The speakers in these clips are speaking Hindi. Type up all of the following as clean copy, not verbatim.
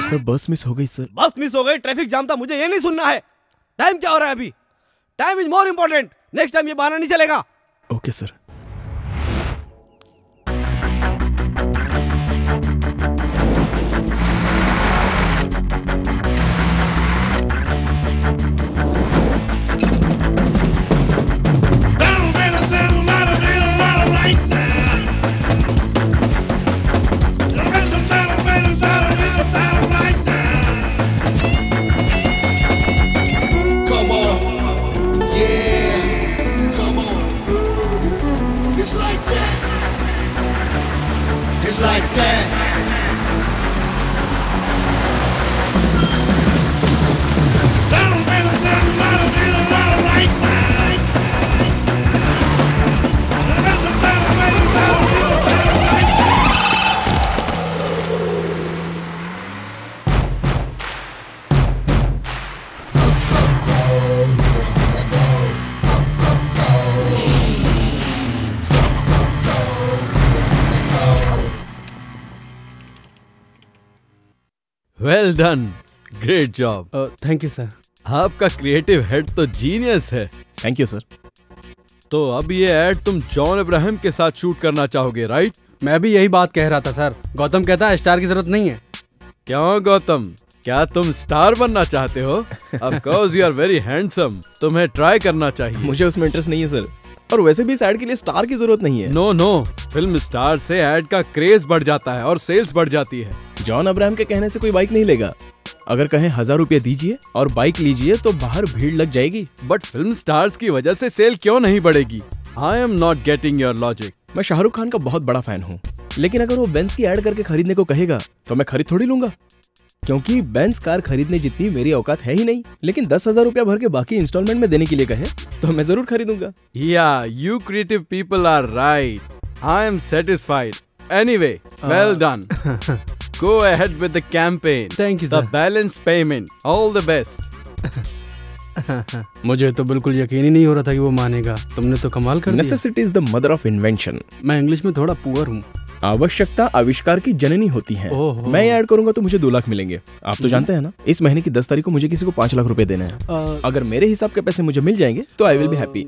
सर बस मिस हो गई सर। बस मिस हो गई, ट्रैफिक जाम था, मुझे ये नहीं सुनना है। टाइम क्या हो रहा है अभी? Time is more important. Next time ये बहाना नहीं चलेगा। Okay sir. Well done, great job. Thank you sir. आपका क्रिएटिव हेड तो जीनियस है। Thank you sir. तो अब ये एड तुम जॉन अब्राहम के साथ शूट करना चाहोगे, राइट? मैं भी यही बात कह रहा था सर। गौतम कहता है स्टार की जरूरत नहीं है। क्यों गौतम, क्या तुम स्टार बनना चाहते हो? Of course you are very handsome, तुम्हें ट्राई करना चाहिए। मुझे उसमें इंटरेस्ट नहीं है सर, और वैसे भी इस एड के लिए स्टार की जरूरत नहीं है। नो नो, फिल्म स्टार से एड का क्रेज बढ़ जाता है और सेल्स बढ़ जाती है। जॉन अब्राहम के कहने से कोई बाइक नहीं लेगा। अगर कहें 1000 रुपया दीजिए और बाइक लीजिए तो बाहर भीड़ लग जाएगी। बट फिल्म स्टार्स की वजह से सेल क्यों नहीं बढ़ेगी? I am not getting your logic. मैं शाहरुख खान का बहुत बड़ा फैन हूँ, लेकिन अगर वो बेंज की एड करके खरीदने को कहेगा तो मैं खरीद थोड़ी लूंगा, क्योंकि बेंज कार खरीदने जितनी मेरी औकात है ही नहीं। लेकिन 10,000 रुपया भर के बाकी इंस्टॉलमेंट में देने के लिए कहे तो मैं जरूर खरीदूंगा। या you creative people are right. I am satisfied. Anyway, well done. Go ahead with the campaign. Thank you, The sir. balance payment. All the best. मुझे तो बिल्कुल यकीन ही नहीं हो रहा था कि वो मानेगा। तुमने तो कमाल कर दिया। Necessity is the mother of invention. मैं इंग्लिश में थोड़ा पुअर हूँ। आवश्यकता आविष्कार की जननी होती है। मैं ऐड करूंगा तो मुझे 2 लाख मिलेंगे। आप तो जानते हैं ना, इस महीने की 10 तारीख को मुझे किसी को 5 लाख रुपए देने हैं। अगर मेरे हिसाब के पैसे मुझे मिल जाएंगे तो I will be happy.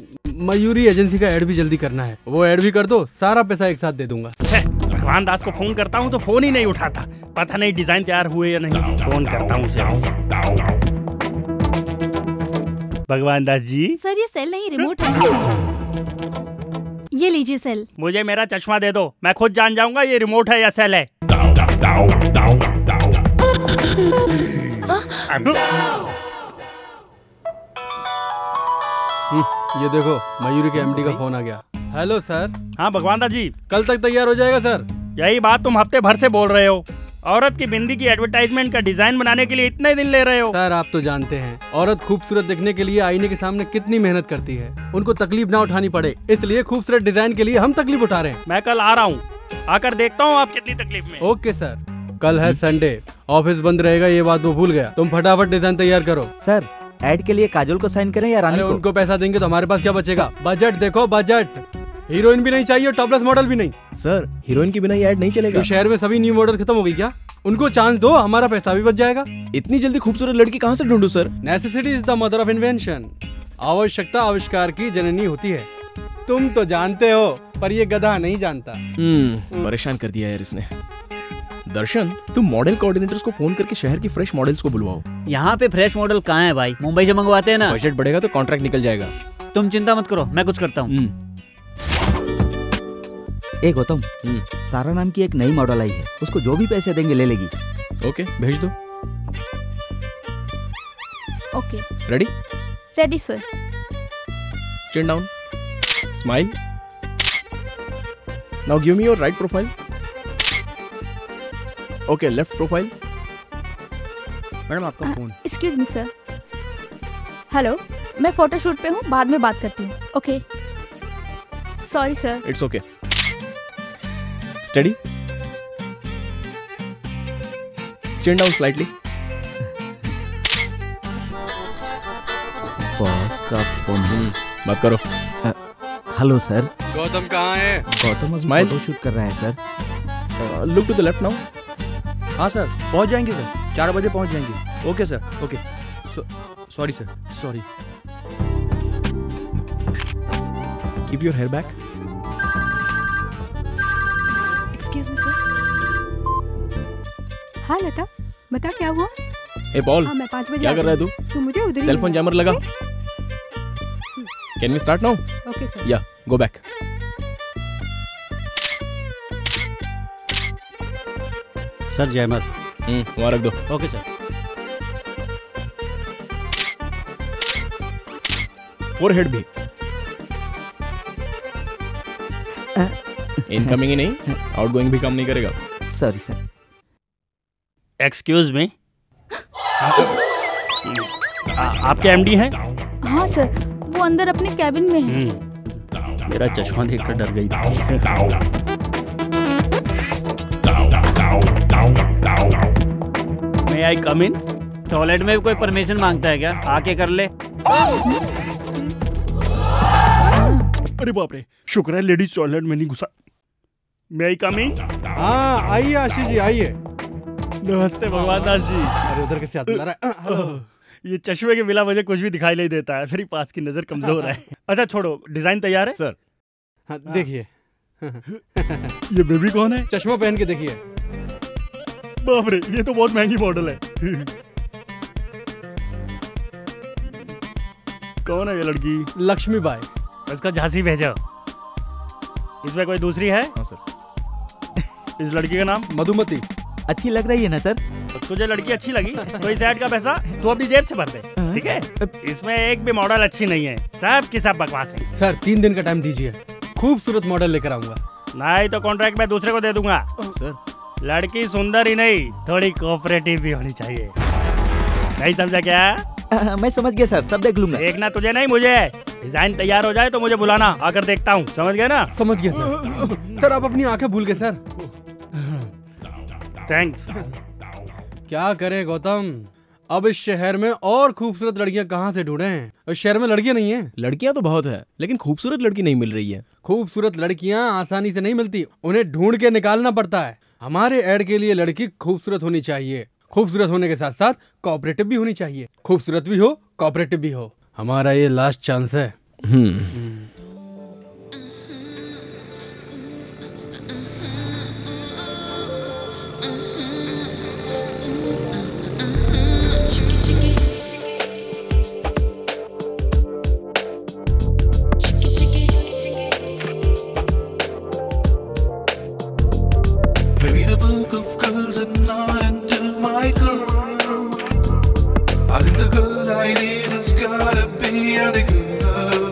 Mayuri agency का ऐड भी जल्दी करना है। वो ऐड भी कर दो, सारा पैसा एक साथ दे दूंगा। भगवान दास को फोन करता हूँ तो फोन ही नहीं उठाता। पता नहीं डिजाइन तैयार हुए या नहीं। फोन करता हूँ उसे। भगवान दास जी। सर ये सेल नहीं, रिमोट है। ये लीजिए सेल। मुझे मेरा चश्मा दे दो, मैं खुद जान जाऊंगा ये रिमोट है या सेल है। ये देखो, मयूरी के एमडी का फोन आ गया। Hello sir. हाँ भगवान दास जी। कल तक तैयार हो जाएगा सर। यही बात तुम हफ्ते भर से बोल रहे हो। औरत की बिंदी की एडवर्टाइजमेंट का डिजाइन बनाने के लिए इतने दिन ले रहे हो। सर आप तो जानते हैं औरत खूबसूरत दिखने के लिए आईने के सामने कितनी मेहनत करती है। उनको तकलीफ ना उठानी पड़े, इसलिए खूबसूरत डिजाइन के लिए हम तकलीफ उठा रहे हैं। मैं कल आ रहा हूँ, आकर देखता हूँ आप कितनी तकलीफ में। Okay sir. कल है संडे, ऑफिस बंद रहेगा, ये बात वो भूल गया। तुम फटाफट डिजाइन तैयार करो। सर ऐड के लिए काजोल को साइन करें या रानी को? उनको पैसा देंगे तो हमारे पास क्या बचेगा? बजट देखो, बजट। हीरोइन भी नहीं चाहिए, टॉपलेस मॉडल भी नहीं। सर हीरोइन की बिना ये ऐड नहीं चलेगा। तो शहर में सभी न्यू मॉडल खत्म हो गई क्या? उनको चांस दो, हमारा पैसा भी बच जाएगा। इतनी जल्दी खूबसूरत लड़की कहाँ से ढूंढूं sir? Necessity is the mother of invention. आवश्यकता आविष्कार की जननी होती है। तुम तो जानते हो, पर ये गधा नहीं जानता। परेशान कर दिया यार इसने। दर्शन, तुम मॉडल कोऑर्डिनेटर्स को फोन करके शहर की फ्रेश मॉडल्स को बुलवाओ। यहाँ पे फ्रेश मॉडल कहाँ है भाई? मुंबई से मंगवाते हैं ना। बजट बढ़ेगा तो कॉन्ट्रैक्ट निकल जाएगा। तुम चिंता मत करो, मैं कुछ करता हूँ। ए गौतम, सारा नाम की एक नई मॉडल आई है, उसको जो भी पैसे देंगे ले लेगी। ओके, भेज दो। Okay. Ready? Ready sir. Chin down. Smile. Now give me your right profile. Okay, left profile. Madam आपका phone. Excuse me sir. Hello, मैं फोटोशूट पे हूँ, बाद में बात करती हूँ। Okay. Sorry sir. It's okay. Steady. Chin down slightly. Boss का फोन। बात करो। Hello sir. गौतम कहाँ है? गौतम अभी Smile. फोटो शूट कर रहा है sir. Look to the left now. हाँ सर, पहुंच जाएंगे सर, 4 बजे पहुंच जाएंगे। Okay sir, okay. Sorry sir, sorry. Keep your hair back. Excuse me sir. हाँ लता, बता क्या हुआ? Hey Paul. हाँ, मैं 5 बजे क्या कर रहा है तू? तू मुझे उधर ही सेल फोन मिलना। जैमर लगा। Can we start now? Okay sir. Yeah, go back. Sir जयमत। वहाँ रख दो। Okay sir. फोरहेड भी। इनकमिंग ही नहीं, आउटगोइंग भी काम नहीं करेगा। Sorry sir. एक्सक्यूज मी, आपके एमडी हैं? हाँ सर, वो अंदर अपने कैबिन में है। मेरा चश्मा देखकर डर गई थी। May I come in? Toilet में भी कोई परमिशन मांगता है क्या? आके कर ले। अरे बाप रे, शुक्र है लेडीज टॉयलेट में नहीं घुसा। May I come in? हाँ आइए आशीष जी आइए। नमस्ते भगवान दास जी। अरे उधर कैसे हाथ मिला रहा है? ये चश्मे के बिना मुझे कुछ भी दिखाई नहीं देता है, मेरी पास की नजर कमजोर है। अच्छा छोड़ो, डिजाइन तैयार है? सर। हाँ देखिए। ये बेबी कौन है? चश्मा पहन के देखिए। बाप रे, ये तो बहुत महंगी मॉडल है। कौन है ये लड़की? लक्ष्मी बाई। उसका झांसी भेजो। इसमें कोई दूसरी है? हाँ सर। इस लड़की का नाम? मधुमती। अच्छी लग रही है ना सर? तुझे लड़की अच्छी लगी तो इस ऐड का पैसा तू अपनी जेब से भर दे, ठीक है? इसमें एक भी मॉडल अच्छी नहीं है, सब की सब बकवास है। सर 3 दिन का टाइम दीजिए, खूबसूरत मॉडल लेकर आऊंगा। नहीं तो कॉन्ट्रैक्ट मैं दूसरे को दे दूंगा। सर। लड़की सुंदर ही नहीं, थोड़ी कोऑपरेटिव भी होनी चाहिए। नहीं समझा क्या? मैं समझ गया सर, सब देख लूंगा। देखना तुझे नहीं मुझे। डिजाइन तैयार हो जाए तो मुझे बुलाना, आकर देखता हूँ। समझ गए ना? समझ गया सर। सर आप अपनी आंखें भूल गए सर। थैंक्स। क्या करें गौतम, अब इस शहर में और खूबसूरत लड़कियां कहाँ से ढूंढें? इस शहर में लड़कियां नहीं हैं। लड़कियां तो बहुत है, लेकिन खूबसूरत लड़की नहीं मिल रही है। खूबसूरत लड़कियां आसानी से नहीं मिलती, उन्हें ढूंढ के निकालना पड़ता है। हमारे ऐड के लिए लड़की खूबसूरत होनी चाहिए, खूबसूरत होने के साथ साथ कोऑपरेटिव भी होनी चाहिए। खूबसूरत भी हो, कोऑपरेटिव भी हो। हमारा ये लास्ट चांस है। Maybe the book of girls are not into my girl. I think the girl I need has gotta be the girl.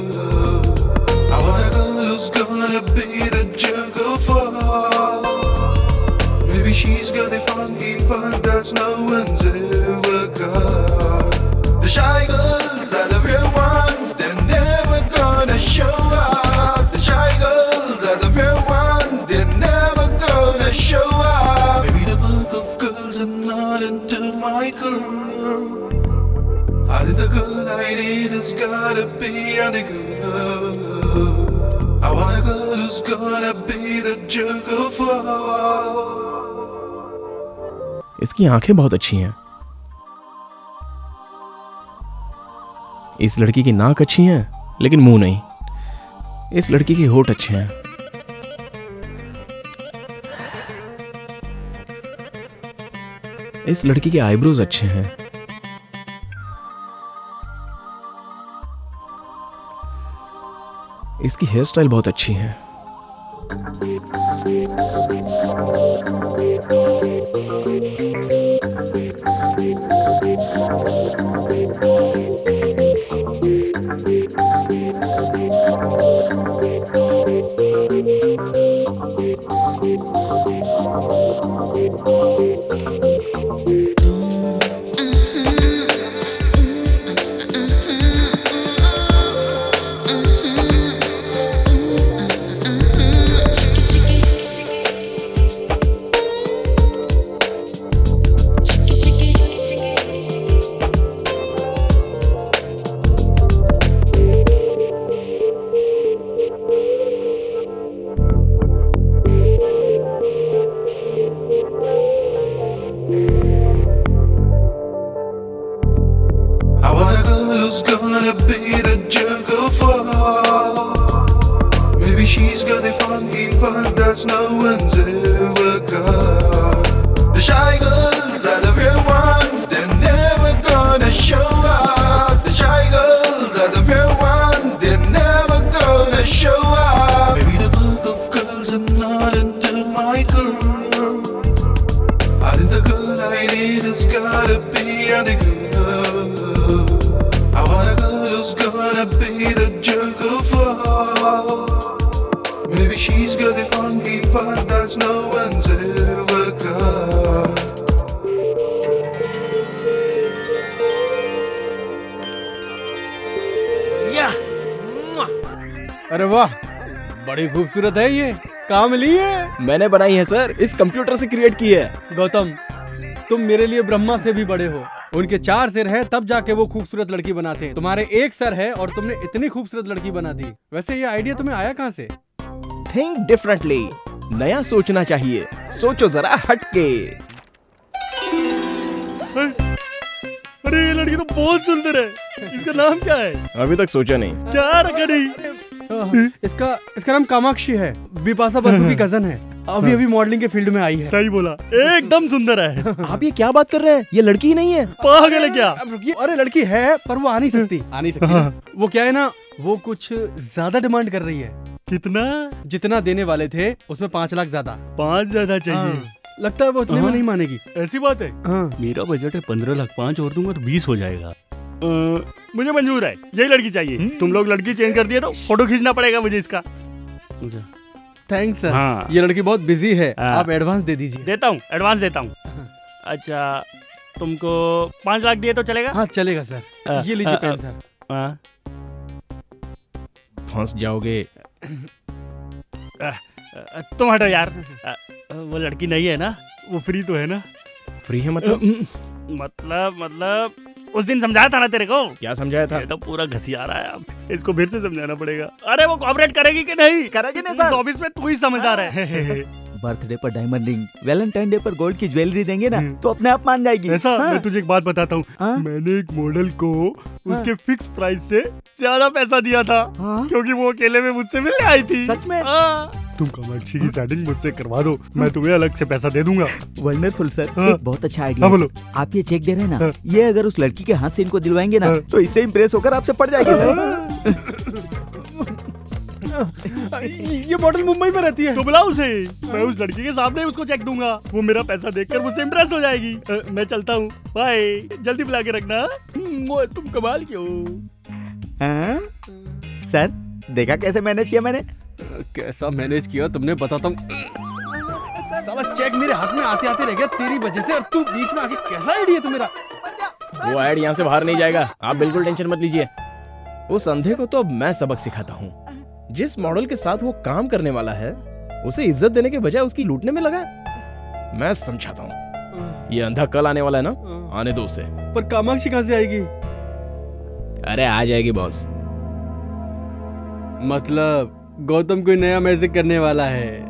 I want a girl who's gonna be the jerk of all. Maybe she's got a funky part that's no one's ever got. The shy girls are the real ones, they're never gonna show up. The shy girls are the real ones, they're never gonna show up. Maybe the book of girls are not into my girl. I think the girl I need has gotta be the girl. I want a girl who's gonna be the jerk of all. इसकी आंखें बहुत अच्छी हैं। इस लड़की की नाक अच्छी है, लेकिन मुंह नहीं। इस लड़की के होठ अच्छे हैं। इस लड़की के आईब्रोज अच्छे हैं। इसकी हेयर स्टाइल बहुत अच्छी है। jerk of all. Maybe she's got a funky part that's no one's ever got. The shy girls are the real ones, they're never gonna show up. The shy girls are the real ones, they're never gonna show up. Maybe the book of girls are not into my girl. I think the girl I need has gotta be the girl. I want a girl who's gonna be the jerk of all. Maybe she's got a funky part that no one's ever got. अरे वाह, बड़ी खूबसूरत है ये। कहाँ मिली है? मैंने बनाई है सर, इस कंप्यूटर से क्रिएट की है। गौतम, तुम मेरे लिए ब्रह्मा से भी बड़े हो। उनके 4 सिर है तब जाके वो खूबसूरत लड़की बनाते हैं। तुम्हारे 1 सर है और तुमने इतनी खूबसूरत लड़की बना दी। वैसे ये आइडिया तुम्हें आया कहाँ से? थिंक डिफरेंटली, नया सोचना चाहिए। सोचो जरा हटके। अरे ये लड़की तो बहुत सुंदर है। इसका नाम क्या है? अभी तक सोचा नहीं। क्या रखा नहीं? इसका नाम कामाक्षी है। बिपाशा बसु की कजन है। अभी अभी मॉडलिंग के फील्ड में आई है। सही बोला, एकदम सुंदर है। आप ये क्या बात कर रहे हैं? ये लड़की ही नहीं है। पागल है क्या? अरे लड़की है पर वो आ नहीं सकती। वो क्या है ना, वो कुछ ज्यादा डिमांड कर रही है। कितना? जितना देने वाले थे उसमें 5 लाख ज्यादा। 5 ज्यादा चाहिए? लगता है वो उतने में नहीं मानेगी। ऐसी बात है? मेरा बजट है 15 लाख, 5 और दूंगा तो 20 हो जाएगा। मुझे मंजूर है, यही लड़की चाहिए। तुम लोग लड़की चेंज कर दिए तो फोटो खींचना पड़ेगा मुझे इसका। Thanks sir. हाँ। ये लड़की बहुत बिजी है। आप एडवांस दे दीजिए। देता हूँ, एडवांस देता हूँ। अच्छा, तुमको 5 लाख दिए तो चलेगा? हाँ चलेगा सर। ये लीजिए पेन सर। फंस जाओगे। तुम हटो यार। वो लड़की नहीं है ना? वो फ्री तो है ना? फ्री है मतलब? मतलब उस दिन समझाया था ना तेरे को। क्या समझाया था? ये तो पूरा घसिया रहा है। अब इसको फिर से समझाना पड़ेगा। अरे वो कोऑपरेट करेगी कि नहीं? करेगी नहीं सर। ऑफिस में तू ही समझदार है। बर्थडे पर डायमंड रिंग, वैलेंटाइन डे पर गोल्ड की ज्वेलरी देंगे ना तो अपने आप मान जाएगी। ऐसा? हाँ? मैं तुझे एक बात बताता हूँ। मैंने एक मॉडल को उसके फिक्स प्राइस से ज्यादा पैसा दिया था। क्योंकि वो अकेले में मुझसे मिलने आई थी। सच में? तुम कामाक्षी की सेटिंग मुझसे करवा दो, मैं तुम्हें अलग से पैसा दे दूंगा। वंडरफुल सर, एक बहुत अच्छा आइडिया। बोलो। आप ये चेक दे रहे हैं ना, ये अगर उस लड़की के हाथ से इनको दिलवाएंगे ना तो इससे इम्प्रेस होकर आपसे पड़ जाएगी। ये मॉडल मुंबई में रहती है। तो बुलाओ उसे, मैं उस लड़की के सामने उसको चेक दूंगा। वो मेरा पैसा देखकर मुझसे इम्प्रेस हो जाएगी। मैं चलता हूँ, बाय। जल्दी बुला के रखना। तुम कमाल के हो। सर देखा कैसे मैनेज किया मैंने? कैसा मैनेज किया तुमने, बताता हूँ। साला चेक मेरे हाथ में आते आते रह गया तेरी वजह से, और तू बीच में आके कैसा आइडिया तू मेरा। वो ऐड यहाँ से बाहर नहीं जाएगा, आप बिल्कुल टेंशन मत लीजिए। उस अंधे को तो अब मैं सबक सिखाता हूँ। जिस मॉडल के साथ वो काम करने वाला है उसे इज्जत देने के बजाय उसकी लूटने में लगा। मैं समझाता हूँ। ये अंधा कल आने वाला है ना, आने दो उसे। पर कामाक्षी कहाँ से आएगी? अरे आ जाएगी बॉस। मतलब गौतम कोई नया मैजिक करने वाला है।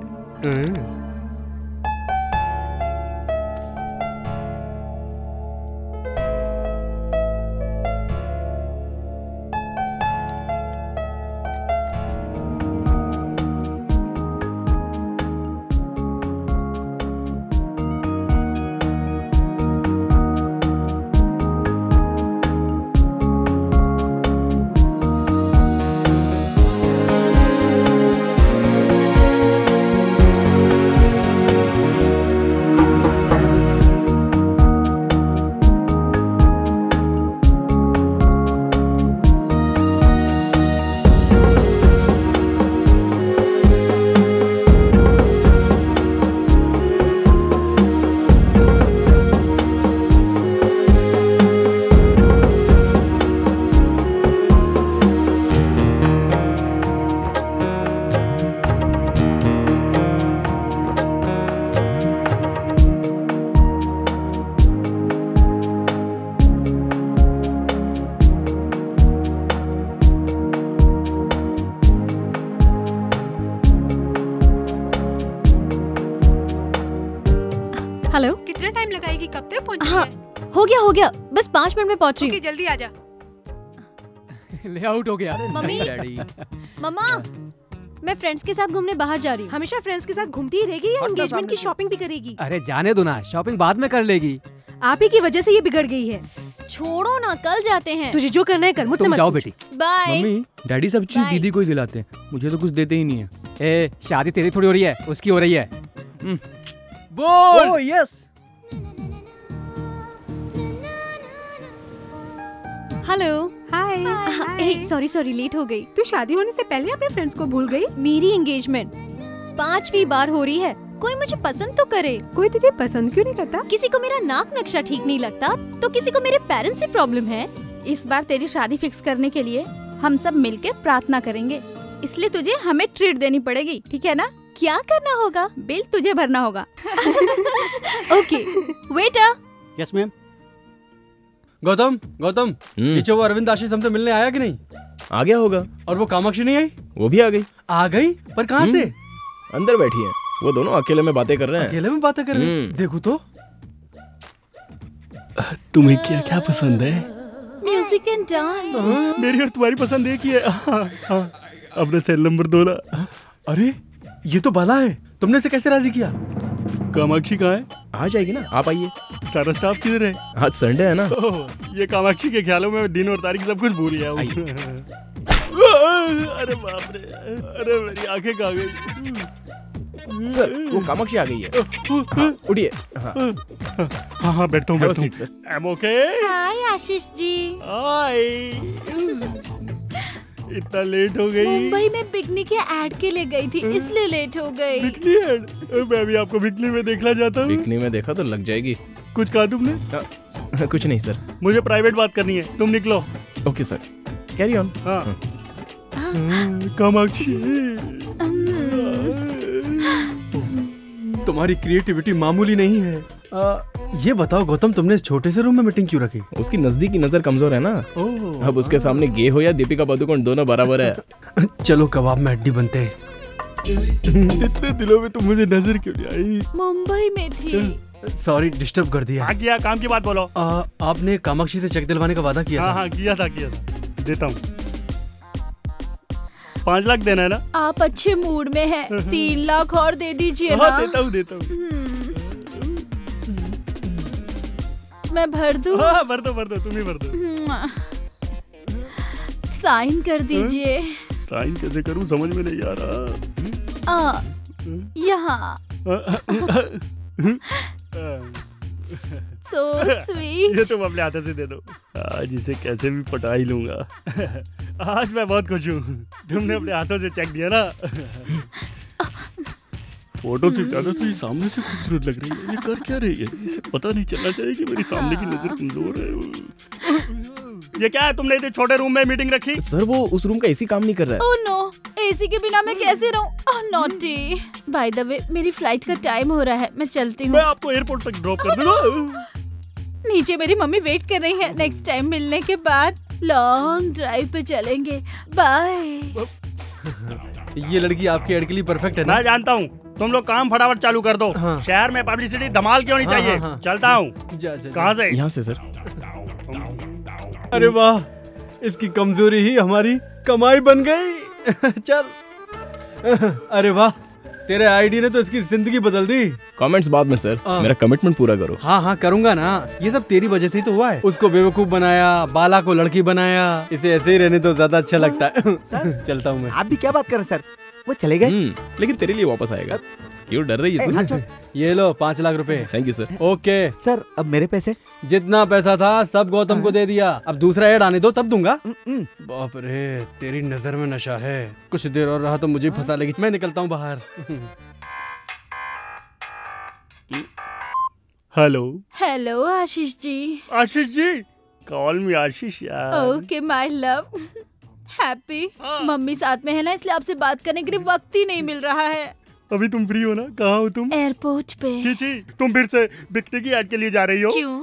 हेलो, कितना टाइम लगाएगी? कब तक पहुंचेगी? हाँ हो गया बस 5 मिनट में पहुंच रही हूँ। जल्दी आ जा। लेआउट हो गया। मम्मी डैडी मम्मा मैं फ्रेंड्स के साथ घूमने बाहर जा रही हूँ। हमेशा फ्रेंड्स के साथ घूमती ही रहेगी या एंगेजमेंट की शॉपिंग भी करेगी? अरे जाने दो ना, शॉपिंग बाद में कर लेगी। आप ही की वजह से ये बिगड़ गई है। छोड़ो ना, कल जाते हैं। तुझे जो करना है कर, मुझसे तुम मत जाओ पूछ। बेटी। बाय। मम्मी डैडी सब चीज Bye. दीदी को ही दिलाते हैं, मुझे तो कुछ देते ही नहीं है। ए शादी तेरी थोड़ी हो रही है, उसकी हो रही है। बोल। Oh yes. हेलो। हाय। सॉरी लेट हो गई। तू शादी होने से पहले अपने फ्रेंड्स को भूल गई? मेरी एंगेजमेंट 5वीं बार हो रही है, कोई मुझे पसंद तो करे। कोई तुझे पसंद क्यों नहीं करता? किसी को मेरा नाक नक्शा ठीक नहीं लगता, तो किसी को मेरे पेरेंट्स से प्रॉब्लम है। इस बार तेरी शादी फिक्स करने के लिए हम सब मिलके प्रार्थना करेंगे, इसलिए तुझे हमें ट्रीट देनी पड़ेगी, ठीक है ना? क्या करना होगा? बिल तुझे भरना होगा। Okay waiter. Yes ma'am. Gautam पीछे वो अरविंद आशीष हमसे मिलने आया कि नहीं? आ गया होगा। और वो कामाक्षी नहीं आई? वो भी आ गई। आ गई? पर कहाँ से? अंदर बैठी है, वो दोनों अकेले में बातें कर रहे हैं। अकेले में बातें कर रहे हैं? देखो तो। तुम्हें क्या क्या पसंद है? Music and dance. मेरी और तुम्हारी पसंद एक ही है। अपने सेल नंबर 2 ला। अरे ये तो बाला है, तुमने इसे कैसे राजी किया? कामाक्षी कहाँ है? आ जाएगी ना, आप आइए। सारा स्टाफ किधर है? आज संडे है ना। ये कामाक्षी के ख्यालों में दिन और तारीख सब कुछ भूल गया हूँ। अरे बाप रे, अरे मेरी आंखें कहाँ गई? सर वो कामाक्षी आ गई है। हाँ, उठिए। हाँ हाँ बैठता हूँ। सर। I'm okay? हाय आशीष जी। हाय। इतना लेट हो गई? मुंबई में बिकनी के ऐड के लिए गई थी, इसलिए लेट हो गई। Bikini add? मैं भी आपको बिकनी में देखना चाहता हूँ। बिकनी में देखा तो लग जाएगी। कुछ कहा तुमने? कुछ नहीं सर। मुझे प्राइवेट बात करनी है, तुम निकलो। Okay sir, carry on. हाँ। कामाक्षी तुम्हारी क्रिएटिविटी मामूली नहीं है। ये बताओ गौतम, तुमने इस छोटे से रूम में मीटिंग क्यों रखी? उसकी नजदीकी नजर कमजोर है ना। अब उसके सामने गे हो या दीपिका पादुकोण दोनों बराबर है। चलो कबाब में हड्डी बनते हैं। इतने दिनों में तुम मुझे नजर क्यों नहीं आई? मुंबई में थी। सॉरी डिस्टर्ब कर दिया। हाँ किया, काम की बात बोलो। आपने कामाक्षी से चेक दिलवाने का वादा किया था। हाँ किया था। देता हूँ। 5 लाख देना है ना? आप अच्छे मूड में हैं, 3 लाख और दे दीजिए ना। हाँ देता हूँ। मैं भर दूँ? हाँ भर दो, तुम ही भर दो। साइन कर दीजिए। साइन कैसे करूँ समझ में नहीं आ रहा। यहाँ। So sweet. ये तुम अपने हाथों से दे दो। आज इसे कैसे भी पटा ही लूंगा। आज मैं बहुत खुश हूँ, तुमने अपने हाथों से चेक दिया ना। फोटो से ज्यादा तो ये सामने से खूबसूरत लग रही है। ये कर क्या रही है? इसे पता नहीं चलना चाहिए कि मेरी सामने की नजर कमजोर है। ये क्या है, तुमने इतने छोटे रूम में मीटिंग रखी? सर वो उस रूम का एसी काम नहीं कर रहा है। ओह नो, एसी के बिना मैं कैसे रहूं? ओह नॉटी। बाय द वे मेरी फ्लाइट का टाइम हो रहा है, मैं चलती हूँ। मैं आपको एयरपोर्ट तक ड्रॉप कर दूंगा। नीचे मेरी मम्मी वेट कर रही है। नेक्स्ट टाइम मिलने के बाद लॉन्ग ड्राइव पे चलेंगे। बाय। ये लड़की आपके एड के लिए परफेक्ट है ना? मैं जानता हूँ, तुम लोग काम फटाफट चालू कर दो। हाँ। शहर में पब्लिसिटी धमाल क्यों नहीं चाहिए? हाँ। चलता हूँ। कहाँ से? यहाँ से सर। अरे वाह, इसकी कमजोरी ही हमारी कमाई बन गई। चल। अरे वाह, तेरे आईडी ने तो इसकी जिंदगी बदल दी। कमेंट्स बाद में सर, मेरा कमिटमेंट पूरा करो। हाँ करूंगा ना, ये सब तेरी वजह से ही तो हुआ है। उसको बेवकूफ बनाया, बाला को लड़की बनाया, इसे ऐसे ही रहने तो ज्यादा अच्छा लगता है। चलता हूँ मैं। आप भी क्या बात कर रहे हैं सर? वो चले गए? लेकिन तेरे लिए वापस आएगा। क्यों डर रही है? ये लो 5 लाख रुपए। Thank you sir. Okay sir, अब मेरे पैसे? जितना पैसा था सब गौतम को दे दिया। अब दूसरा ऐड आने दो तब दूंगा। बाप रे, तेरी नजर में नशा है। कुछ देर और रहा तो मुझे फंसा लेगी। मैं निकलता हूँ बाहर। हेलो आशीष जी। आशीष जी, कॉल मी आशीष यार। Okay my love. Happy. Mummy साथ में है ना, इसलिए आपसे बात करने के लिए वक्त ही नहीं मिल रहा है। अभी तुम फ्री हो ना? कहाँ हो तुम? एयरपोर्ट पे। छी, तुम फिर से बिकने की ऐड के लिए जा रही हो? क्यों,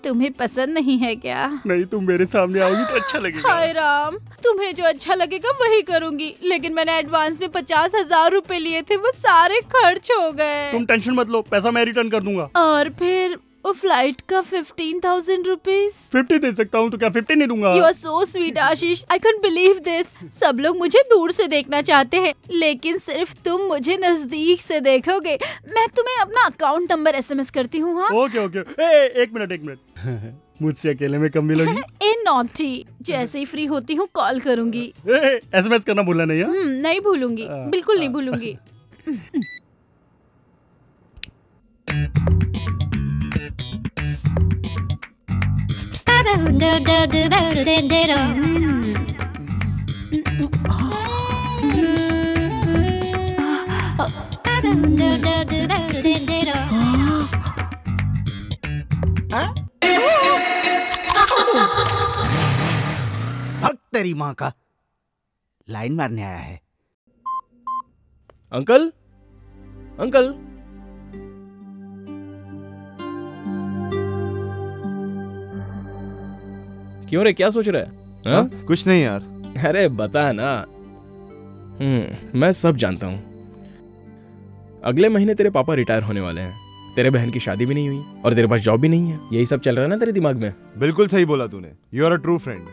तुम्हें पसंद नहीं है क्या? नहीं, तुम मेरे सामने आओगी तो अच्छा लगेगा। हाय राम, तुम्हें जो अच्छा लगेगा वही करूंगी। लेकिन मैंने एडवांस में 50,000 रुपए लिए थे, वो सारे खर्च हो गए। तुम टेंशन मत लो, पैसा मैं रिटर्न कर दूंगा। और फिर वो फ्लाइट का 15,000 रुपीज। 50 दे सकता हूँ तो क्या 50 नहीं दूंगा? You are so sweet Ashish, I can believe this. सब लोग मुझे दूर से देखना चाहते हैं, लेकिन सिर्फ तुम मुझे नजदीक से देखोगे। मैं तुम्हें अपना अकाउंट नंबर SMS करती हूँ। हाँ ओके ओके। एक मिनट मुझसे अकेले में कम मिलोगी? ए नॉटी, जैसे ही फ्री होती हूँ कॉल करूंगी। SMS करना भूलना नहीं है? नहीं भूलूंगी, बिल्कुल नहीं भूलूंगी। तेरी माँ का लाइन मारने आया है। अंकल अंकल, क्यों रे, क्या सोच रहा है? हाँ? कुछ नहीं यार। अरे बता ना। मैं सब जानता हूँ। अगले महीने तेरे पापा रिटायर होने वाले हैं, तेरे बहन की शादी भी नहीं हुई और तेरे पास जॉब भी नहीं है। यही सब चल रहा है ना तेरे दिमाग में? बिल्कुल सही बोला तूने। You are a true friend.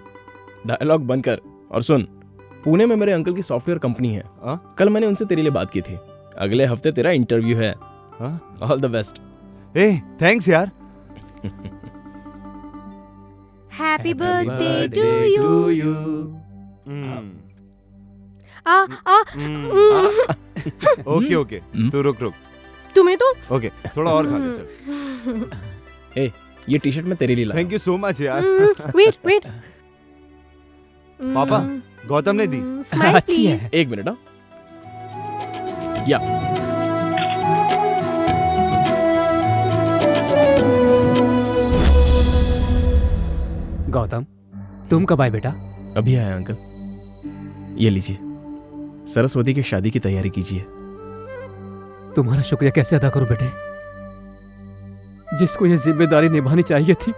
Dialogue बंद कर और सुन। पुणे में मेरे अंकल की सॉफ्टवेयर कंपनी है। कल मैंने उनसे तेरे लिए बात की थी। अगले हफ्ते तेरा इंटरव्यू है। All the best. ए थैंक्स यार। Happy birthday to you. Okay okay, तू रुक। तुम्हें तो ओके, थोड़ा और खा ले चल। ए, ये टी शर्ट मैं तेरे लिए लाया। थैंक यू सो मच यार। वेट। पापा, गौतम ने दी। अच्छी है। एक मिनट। या गौतम, तुम कब आए बेटा? अभी आया अंकल। ये लीजिए, सरस्वती की शादी की तैयारी कीजिए। तुम्हारा शुक्रिया कैसे अदा करूं बेटे? जिसको ये जिम्मेदारी निभानी चाहिए थी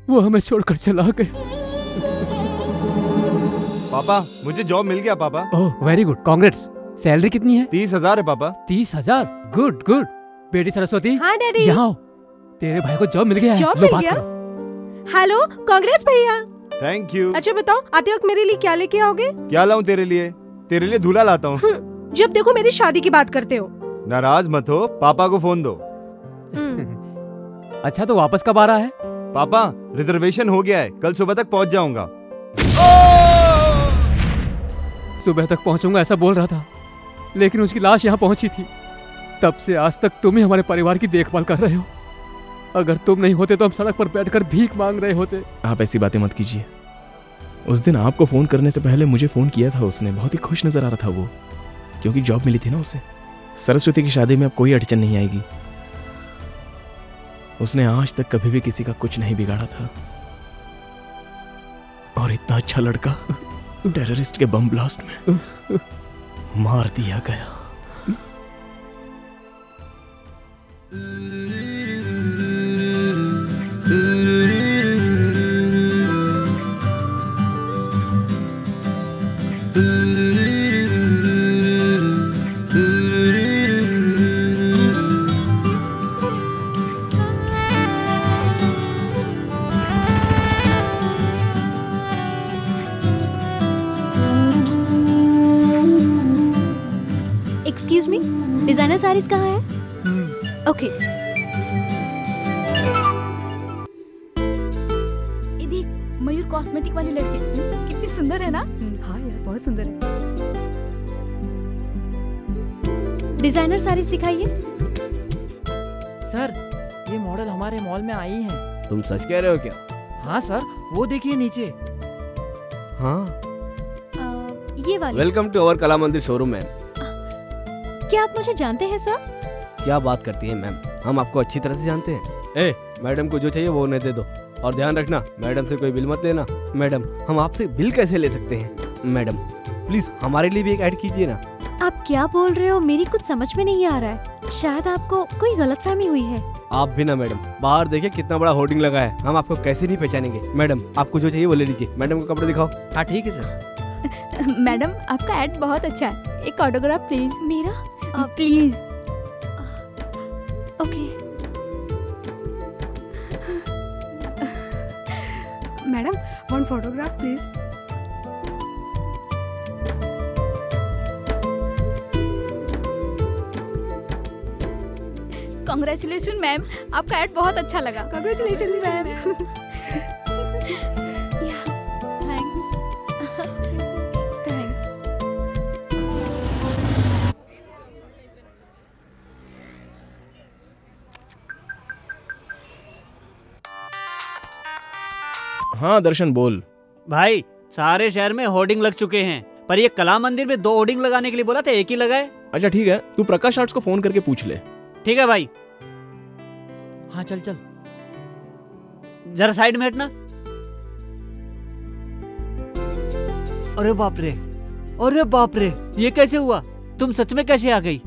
वो हमें छोड़कर चला गए। पापा, मुझे जॉब मिल गया पापा। Oh very good, congrats. Salary कितनी है? 30,000 है पापा। 30,000? गुड। बेटी सरस्वती, हाँ डैडी। यहाँ आओ। तेरे भाई को जॉब मिल गया है। जॉब लो मिल बात गया? करो। हेलो, कांग्रेस भैया। Thank you. अच्छा बताओ, आते वक्त मेरे लिए क्या लेके आओगे? क्या लाऊं तेरे लिए? तेरे लिए दूल्हा लाता हूँ। जब देखो मेरी शादी की बात करते हो। नाराज मत हो, पापा को फोन दो। अच्छा तो वापस कब आ रहा है? पापा, रिजर्वेशन हो गया है, कल सुबह तक पहुंच जाऊंगा। सुबह तक पहुंचूंगा ऐसा बोल रहा था, लेकिन उसकी लाश यहाँ पहुंची थी। तब से आज तक तुम ही हमारे परिवार की देखभाल कर रहे हो। अगर तुम नहीं होते तो हम सड़क पर बैठकर भीख मांग रहे होते। आप ऐसी बातें मत कीजिए। उस दिन आपको फोन करने से पहले मुझे फोन किया था उसने। बहुत ही खुश नजर आ रहा था वो, क्योंकि जॉब मिली थी ना उसे। सरस्वती की शादी में अब कोई अड़चन नहीं आएगी। उसने आज तक कभी भी किसी का कुछ नहीं बिगाड़ा था। और इतना अच्छा लड़का टेररिस्ट के बम ब्लास्ट में मार दिया गया। एक्सक्यूज मी, डिजाइनर साड़ीज कहाँ है? ओके। ये देख, मयूर कॉस्मेटिक वाली लड़की कितनी सुंदर है ना? हाँ यार, बहुत सुंदर है। डिजाइनर साड़ीज दिखाइए। सर, ये मॉडल हमारे मॉल में आई हैं। तुम सच कह रहे हो क्या? हाँ सर, वो देखिए नीचे। हाँ, ये वाली। वेलकम टू अवर कला मंदिर शोरूम मैम। क्या आप मुझे जानते हैं सर? क्या बात करती है मैम, हम आपको अच्छी तरह से जानते हैं। ए, मैडम को जो चाहिए वो उन्हें दे दो, और ध्यान रखना मैडम से कोई बिल मत लेना। मैडम, हम आपसे बिल कैसे ले सकते हैं? मैडम प्लीज हमारे लिए भी एक ऐड कीजिए ना। आप क्या बोल रहे हो? मेरी कुछ समझ में नहीं आ रहा है। शायद आपको कोई गलतफहमी हुई है। आप भी ना मैडम, बाहर देखिए कितना बड़ा होर्डिंग लगा है, हम आपको कैसे नहीं पहचानेंगे। मैडम, आपको जो चाहिए वो ले लीजिए। मैडम को कपड़े दिखाओ। हाँ ठीक है सर। मैडम, आपका एड बहुत अच्छा है। एक ऑटोग्राफ प्लीज। मेरा? Please. Okay. Madam, one photograph please. Congratulation ma'am, आपका एड बहुत अच्छा लगा। Congratulation ma'am. थैंक्स। थैंक्स। हाँ दर्शन बोल। भाई सारे शहर में होर्डिंग लग चुके हैं, पर ये कला मंदिर में 2 होर्डिंग लगाने के लिए बोला था, एक ही लगाए। अच्छा ठीक है, तू प्रकाश आर्ट्स को फोन करके पूछ ले। ठीक है भाई। हाँ चल चल। जरा साइड में हटना। अरे बाप रे, अरे बाप रे, ये कैसे हुआ? तुम सच में कैसे आ गई?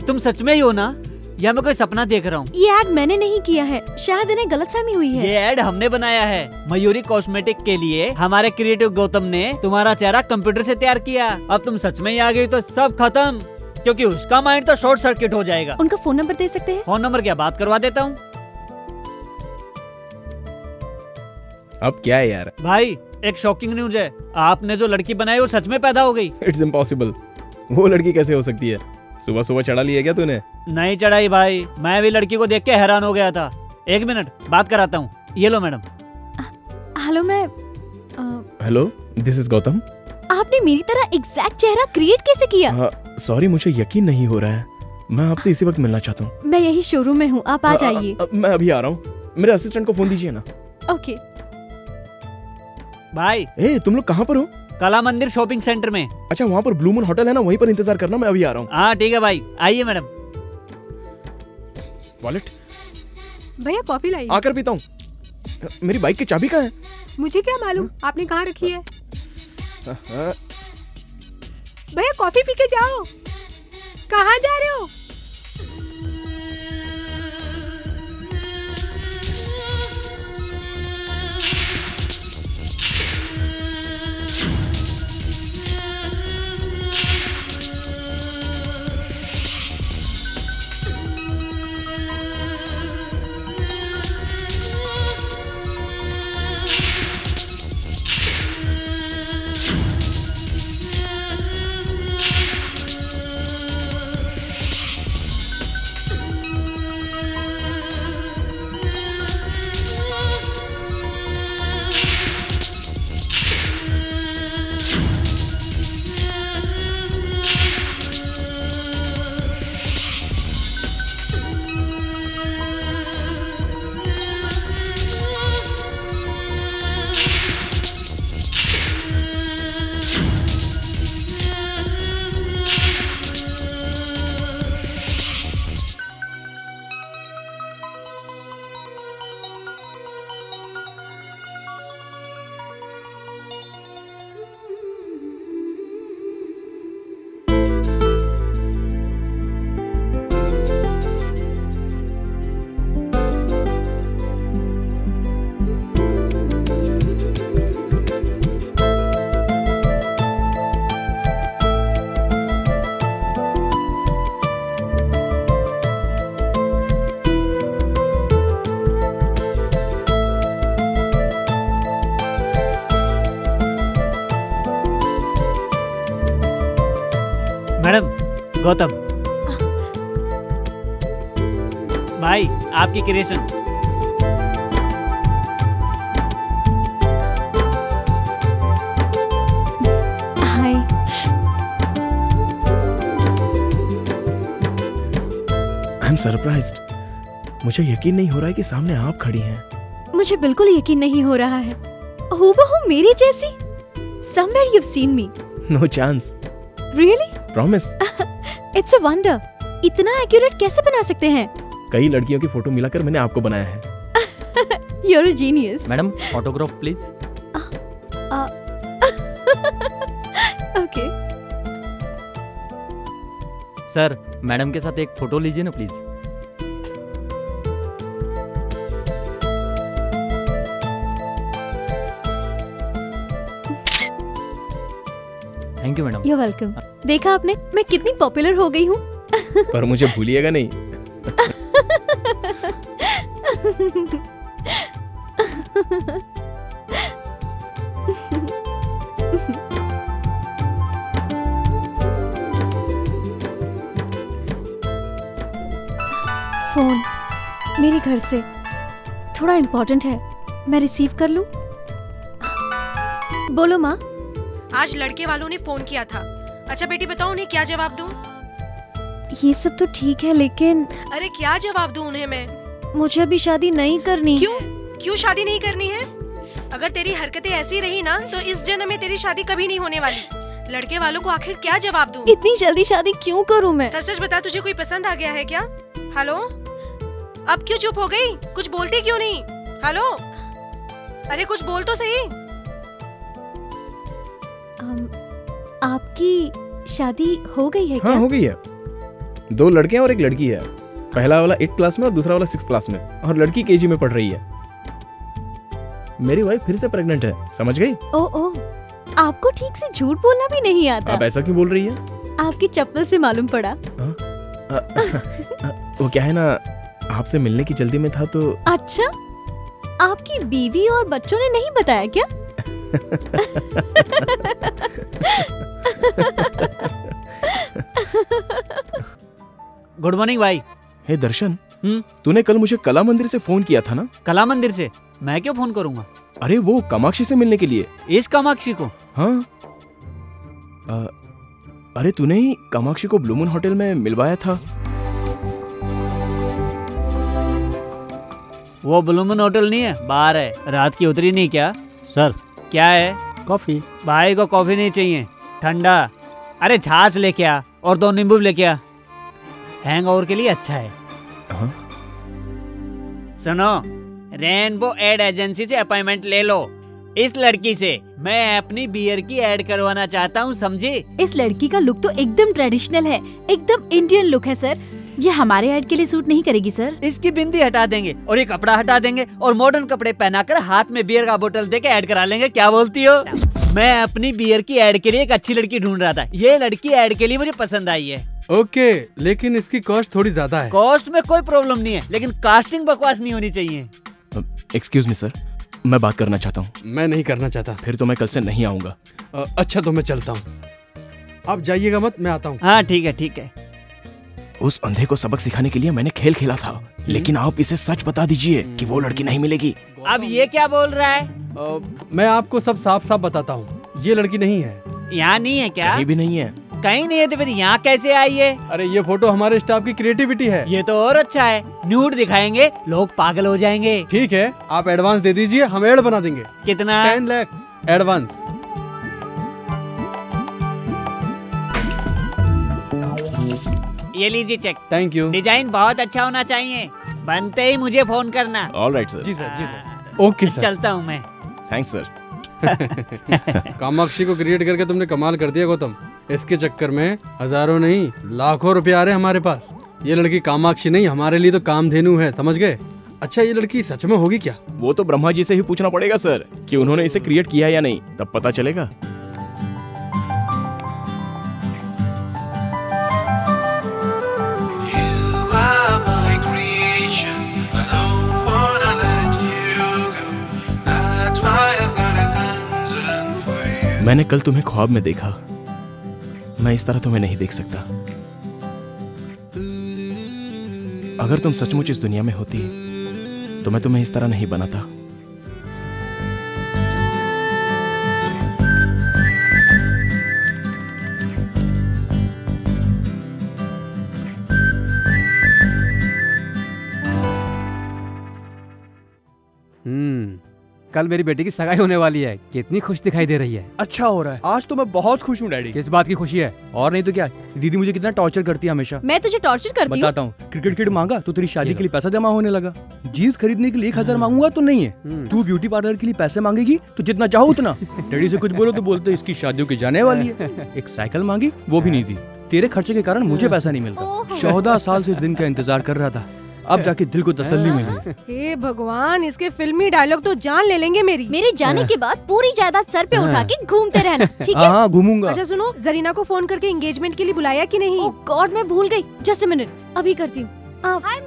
तुम सच में ही हो ना, या मैं कोई सपना देख रहा हूँ? ये ऐड मैंने नहीं किया है, शायद इन्हें गलतफहमी हुई है। ये ऐड हमने बनाया है मयूरी कॉस्मेटिक के लिए। हमारे क्रिएटिव गौतम ने तुम्हारा चेहरा कंप्यूटर से तैयार किया। अब तुम सच में ही आ गई तो सब खत्म, क्योंकि उसका माइंड तो शॉर्ट सर्किट हो जाएगा। उनका फोन नंबर दे सकते हैं? फोन नंबर क्या, बात करवा देता हूँ। अब क्या है यार? भाई एक शॉकिंग न्यूज है, आपने जो लड़की बनाई वो सच में पैदा हो गई। It's impossible. वो लड़की कैसे हो सकती है? सुबह सुबह चढ़ा लिया क्या तूने? नहीं चढ़ाई भाई, मैं भी लड़की को देख के हैरान हो गया था। 1 मिनट बात कराता हूँ। ये लो मैडम। हेलो मैं हेलो, दिस इज गौतम। आपने मेरी तरह एग्जैक्ट चेहरा क्रिएट कैसे किया? सॉरी, मुझे यकीन नहीं हो रहा है। मैं आपसे इसी वक्त मिलना चाहता हूँ। मैं यही शोरूम में हूँ, आप आ जाइए। मैं अभी आ रहा हूँ। मेरे असिस्टेंट को फोन दीजिए ना। ओके। भाई तुम लोग कहाँ पर हो? कला मंदिर शॉपिंग सेंटर में। अच्छा, वहाँ पर ब्लू मून होटल है ना, वहीं पर इंतजार करना, मैं अभी आ रहा हूँ। हाँ ठीक है भाई, आइए मैडम। वॉलेट भैया कॉफी लाइए। आकर पीता हूँ। मेरी बाइक की चाबी कहाँ है? मुझे क्या मालूम आपने कहाँ रखी है। भैया कॉफी पी के जाओ। कहाँ जा रहे हो? मैडम, गौतम भाई, आपकी creation. Hi. I am surprised. मुझे यकीन नहीं हो रहा है कि सामने आप खड़ी हैं। मुझे बिल्कुल यकीन नहीं हो रहा है। हूबहू मेरी जैसी। Somewhere you've seen me. No chance. Really? Promise. It's a wonder. इतना एक्यूरेट कैसे बना सकते हैं? कई लड़कियों की फोटो मिलाकर मैंने आपको बनाया है। You're a genius. Madam autograph please. Okay. Sir madam के साथ एक फोटो लीजिए ना please. Thank you madam. You're welcome. देखा आपने, मैं कितनी पॉपुलर हो गई हूँ। पर मुझे भूलिएगा नहीं। फोन मेरे घर से, थोड़ा इम्पोर्टेंट है, मैं रिसीव कर लूं? बोलो माँ। आज लड़के वालों ने फोन किया था। अच्छा बेटी बताओ उन्हें क्या जवाब दूं? ये सब तो ठीक है लेकिन अरे क्या जवाब दूं उन्हें मैं? मुझे अभी शादी नहीं करनी। क्यों शादी नहीं करनी है? अगर तेरी हरकतें ऐसी रही ना तो इस जन्म में तेरी शादी कभी नहीं होने वाली। लड़के वालों को आखिर क्या जवाब दूं? इतनी जल्दी शादी क्यों करूं मैं? सच सच बता, तुझे कोई पसंद आ गया है क्या? हेलो, अब क्यों चुप हो गई? कुछ बोलती क्यों नहीं? हेलो, अरे कुछ बोल तो सही। आपकी शादी हो गई है क्या? हाँ, हो गई है। 2 लड़के हैं और 1 लड़की है। पहला वाला 8th क्लास में और दूसरा वाला 6th क्लास में, और लड़की KG में पढ़ रही है। मेरी वाइफ फिर से प्रेग्नेंट है, समझ गई? ओह, आपको ठीक से झूठ बोलना भी नहीं आता। अब ऐसा क्यों बोल रही है? आपकी चप्पल से मालूम पड़ा। वो क्या है ना, आपसे मिलने की जल्दी में था तो। अच्छा, आपकी बीवी और बच्चों ने नहीं बताया क्या? गुड मॉर्निंग भाई। हे दर्शन, तूने कल मुझे कला मंदिर से फोन किया था ना? कला मंदिर से? मैं क्यों फोन करूंगा? अरे वो कामाक्षी से मिलने के लिए। इस कामाक्षी को? हाँ। अरे तूने ही कामाक्षी को ब्लू मून होटल में मिलवाया था। वो ब्लू मून होटल नहीं है, बाहर है। रात की उतरी नहीं क्या? सर क्या है? कॉफी। भाई को कॉफी नहीं चाहिए, ठंडा। अरे छाछ लेके आ और 2 नींबू लेके आ, हैंगओवर के लिए अच्छा है। सुनो, रेनबो एड एजेंसी से अपॉइंटमेंट ले लो। इस लड़की से मैं अपनी बियर की ऐड करवाना चाहता हूँ, समझे? इस लड़की का लुक तो एकदम ट्रेडिशनल है, एकदम इंडियन लुक है सर। ये हमारे ऐड के लिए सूट नहीं करेगी सर। इसकी बिंदी हटा देंगे और ये कपड़ा हटा देंगे और मॉडर्न कपड़े पहनाकर हाथ में बियर का बोतल देके ऐड करा लेंगे। क्या बोलती हो? मैं अपनी बियर की ऐड के लिए एक अच्छी लड़की ढूंढ रहा था। ये लड़की ऐड के लिए मुझे पसंद आई है। ओके, लेकिन इसकी कॉस्ट थोड़ी ज्यादा है। कॉस्ट में कोई प्रॉब्लम नहीं है, लेकिन कास्टिंग बकवास नहीं होनी चाहिए। एक्सक्यूज मी सर, मैं बात करना चाहता हूँ। मैं नहीं करना चाहता। फिर तो मैं कल से नहीं आऊंगा। अच्छा तो मैं चलता हूँ, आप जाइएगा मत, मैं आता हूँ। हाँ ठीक है, ठीक है। उस अंधे को सबक सिखाने के लिए मैंने खेल खेला था, लेकिन आप इसे सच बता दीजिए कि वो लड़की नहीं मिलेगी। अब ये क्या बोल रहा है? मैं आपको सब साफ साफ बताता हूँ, ये लड़की नहीं है। यहाँ नहीं है क्या? कहीं भी नहीं है। कहीं नहीं है तो फिर यहाँ कैसे आई है? अरे ये फोटो हमारे स्टाफ की क्रिएटिविटी है। ये तो और अच्छा है, न्यूड दिखाएंगे, लोग पागल हो जाएंगे। ठीक है, आप एडवांस दे दीजिए, हम एड बना देंगे। कितना? 10 लाख एडवांस। ये लीजिए चेक। Thank you. डिजाइन बहुत अच्छा होना चाहिए, बनते ही मुझे फोन करना। Alright sir. जी सर, जी सर। Okay sir. चलता हूँ मैं। Thanks sir. कामाक्षी को क्रिएट करके तुमने कमाल कर दिया गौतम। इसके चक्कर में हजारों नहीं लाखों रुपए आ रहे हमारे पास। ये लड़की कामाक्षी नहीं, हमारे लिए तो कामधेनु है, समझ गए? अच्छा ये लड़की सच में होगी क्या? वो तो ब्रह्मा जी से ही पूछना पड़ेगा सर कि उन्होंने इसे क्रिएट किया या नहीं, तब पता चलेगा। मैंने कल तुम्हें ख्वाब में देखा, मैं इस तरह तुम्हें नहीं देख सकता। अगर तुम सचमुच इस दुनिया में होती तो मैं तुम्हें इस तरह नहीं बनाता। कल मेरी बेटी की सगाई होने वाली है, कितनी खुश दिखाई दे रही है। अच्छा हो रहा है, आज तो मैं बहुत खुश हूँ डैडी। किस बात की खुशी है? और नहीं तो क्या, दीदी मुझे कितना टॉर्चर करती है हमेशा। मैं तुझे टॉर्चर करती हूँ? बताता हूँ, क्रिकेट किट मांगा तो तेरी शादी के लिए पैसा जमा होने लगा। जीन्स खरीदने के लिए 1000 मांगूंगा तो नहीं है। तू ब्यूटी पार्लर के लिए पैसे मांगेगी तो जितना चाहो उतना। डैडी से कुछ बोलो तो बोलते इसकी शादियों की जाने वाली है। एक साइकिल मांगी, वो भी नहीं दी। तेरे खर्चे के कारण मुझे पैसा नहीं मिलता। 14 साल से इस दिन का इंतजार कर रहा था, अब जाके दिल को तसल्ली मिली। हे भगवान, इसके फिल्मी डायलॉग तो जान ले लेंगे मेरी। मेरे जाने के बाद पूरी जायदाद सर पे उठा के घूमते रहना, ठीक है? हाँ घूमूंगा। अच्छा सुनो, जरीना को फोन करके एंगेजमेंट के लिए बुलाया कि नहीं? ओह गॉड, मैं भूल गई। जस्ट अ मिनट, अभी करती हूँ। हाय,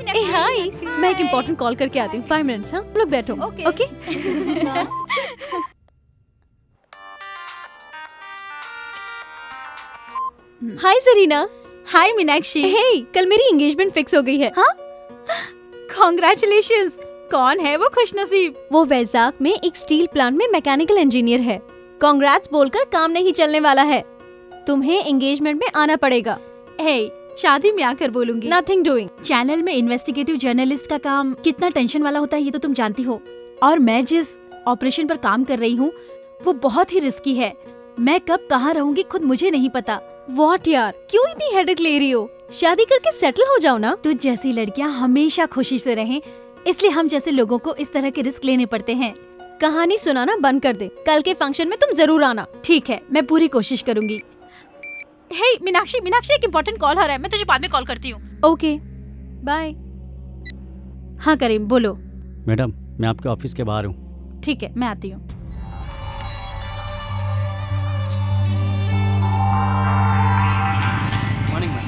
मैं एक इम्पोर्टेंट कॉल करके आती हूँ। 5 मिनट्स। हाँ, लोग बैठो। ओके। हाय जरीना। हाय मीनाक्षी। हे, कल मेरी एंगेजमेंट फिक्स हो गई है। हाँ? कॉन्ग्रेचुलेशंस। कौन है वो खुशनसीब? वो वैजाग में एक स्टील प्लांट में मैकेनिकल इंजीनियर है। कांग्रेट्स बोलकर काम नहीं चलने वाला है। तुम्हें एंगेजमेंट में आना पड़ेगा। हे, शादी में आकर बोलूंगी। Nothing doing. चैनल में इन्वेस्टिगेटिव जर्नलिस्ट का काम कितना टेंशन वाला होता है ये तो तुम जानती हो। और मैं जिस ऑपरेशन पर काम कर रही हूँ वो बहुत ही रिस्की है। मैं कब कहाँ रहूंगी खुद मुझे नहीं पता। व्हाट यार, क्यों इतनी हेडेक ले रही हो? शादी करके सेटल हो जाओ ना। तुझ जैसी लड़कियाँ हमेशा खुशी से रहें, इसलिए हम जैसे लोगों को इस तरह के रिस्क लेने पड़ते हैं। कहानी सुनाना बंद कर दे। कल के फंक्शन में तुम जरूर आना। ठीक है, मैं पूरी कोशिश करूंगी। हे मीनाक्षी, एक इम्पोर्टेंट कॉल आ रहा है, मैं तुझे बाद में कॉल करती हूँ। Okay, bye. हाँ करीम, बोलो। मैडम, मैं आपके ऑफिस के बाहर हूँ। ठीक है, मैं आती हूँ।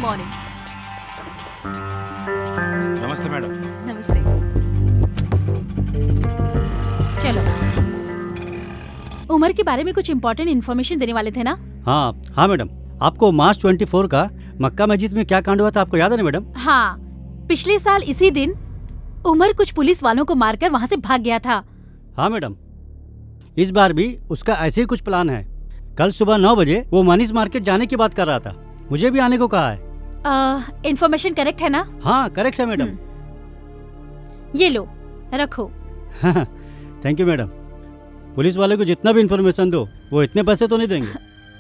मॉर्निंग। नमस्ते मैडम। नमस्ते। चलो, उमर के बारे में कुछ इम्पोर्टेंट इन्फॉर्मेशन देने वाले थे ना? हाँ मैडम, आपको मार्च 24 का मक्का मस्जिद में क्या कांड हुआ था आपको याद है ना मैडम? हाँ, पिछले साल इसी दिन उमर कुछ पुलिस वालों को मारकर वहाँ से भाग गया था। हाँ मैडम, इस बार भी उसका ऐसे ही कुछ प्लान है। कल सुबह 9 बजे वो मनीष मार्केट जाने की बात कर रहा था। मुझे भी आने को कहा है। इन्फॉर्मेशन करेक्ट है ना? हाँ करेक्ट है मैडम। ये लो, रखो। Thank you madam. पुलिस वाले को जितना भी इन्फॉर्मेशन दो वो इतने पैसे तो नहीं देंगे।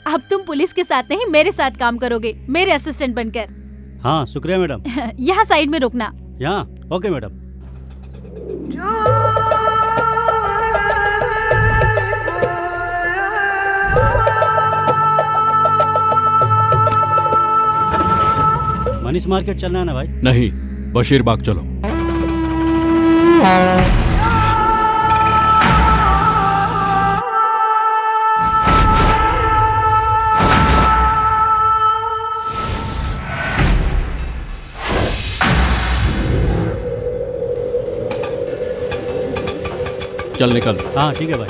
अब तुम पुलिस के साथ नहीं मेरे साथ काम करोगे, मेरे असिस्टेंट बनकर। हाँ शुक्रिया मैडम। यहाँ साइड में रुकना। यहाँ ओके मैडम। मनीष मार्केट चलना है ना भाई? नहीं, बशीर बाग चलो। चल निकल। हाँ ठीक है भाई।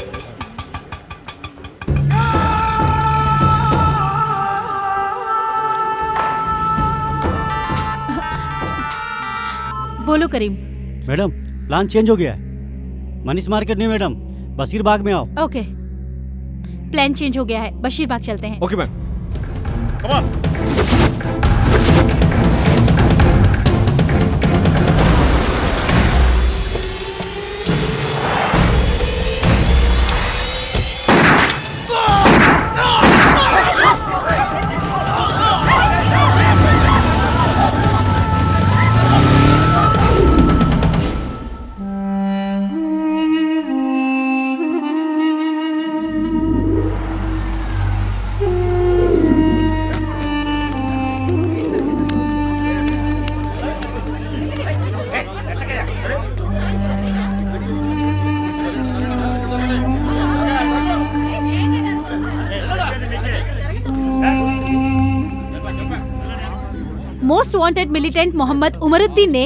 बोलो करीम। मैडम, प्लान चेंज हो गया है। मनीष मार्केट नहीं मैडम, बशीर बाग में आओ। ओके, प्लान चेंज हो गया है, बशीर बाग चलते हैं। Okay ma'am, come on. Most wanted militant Mohammed Umaruddin ने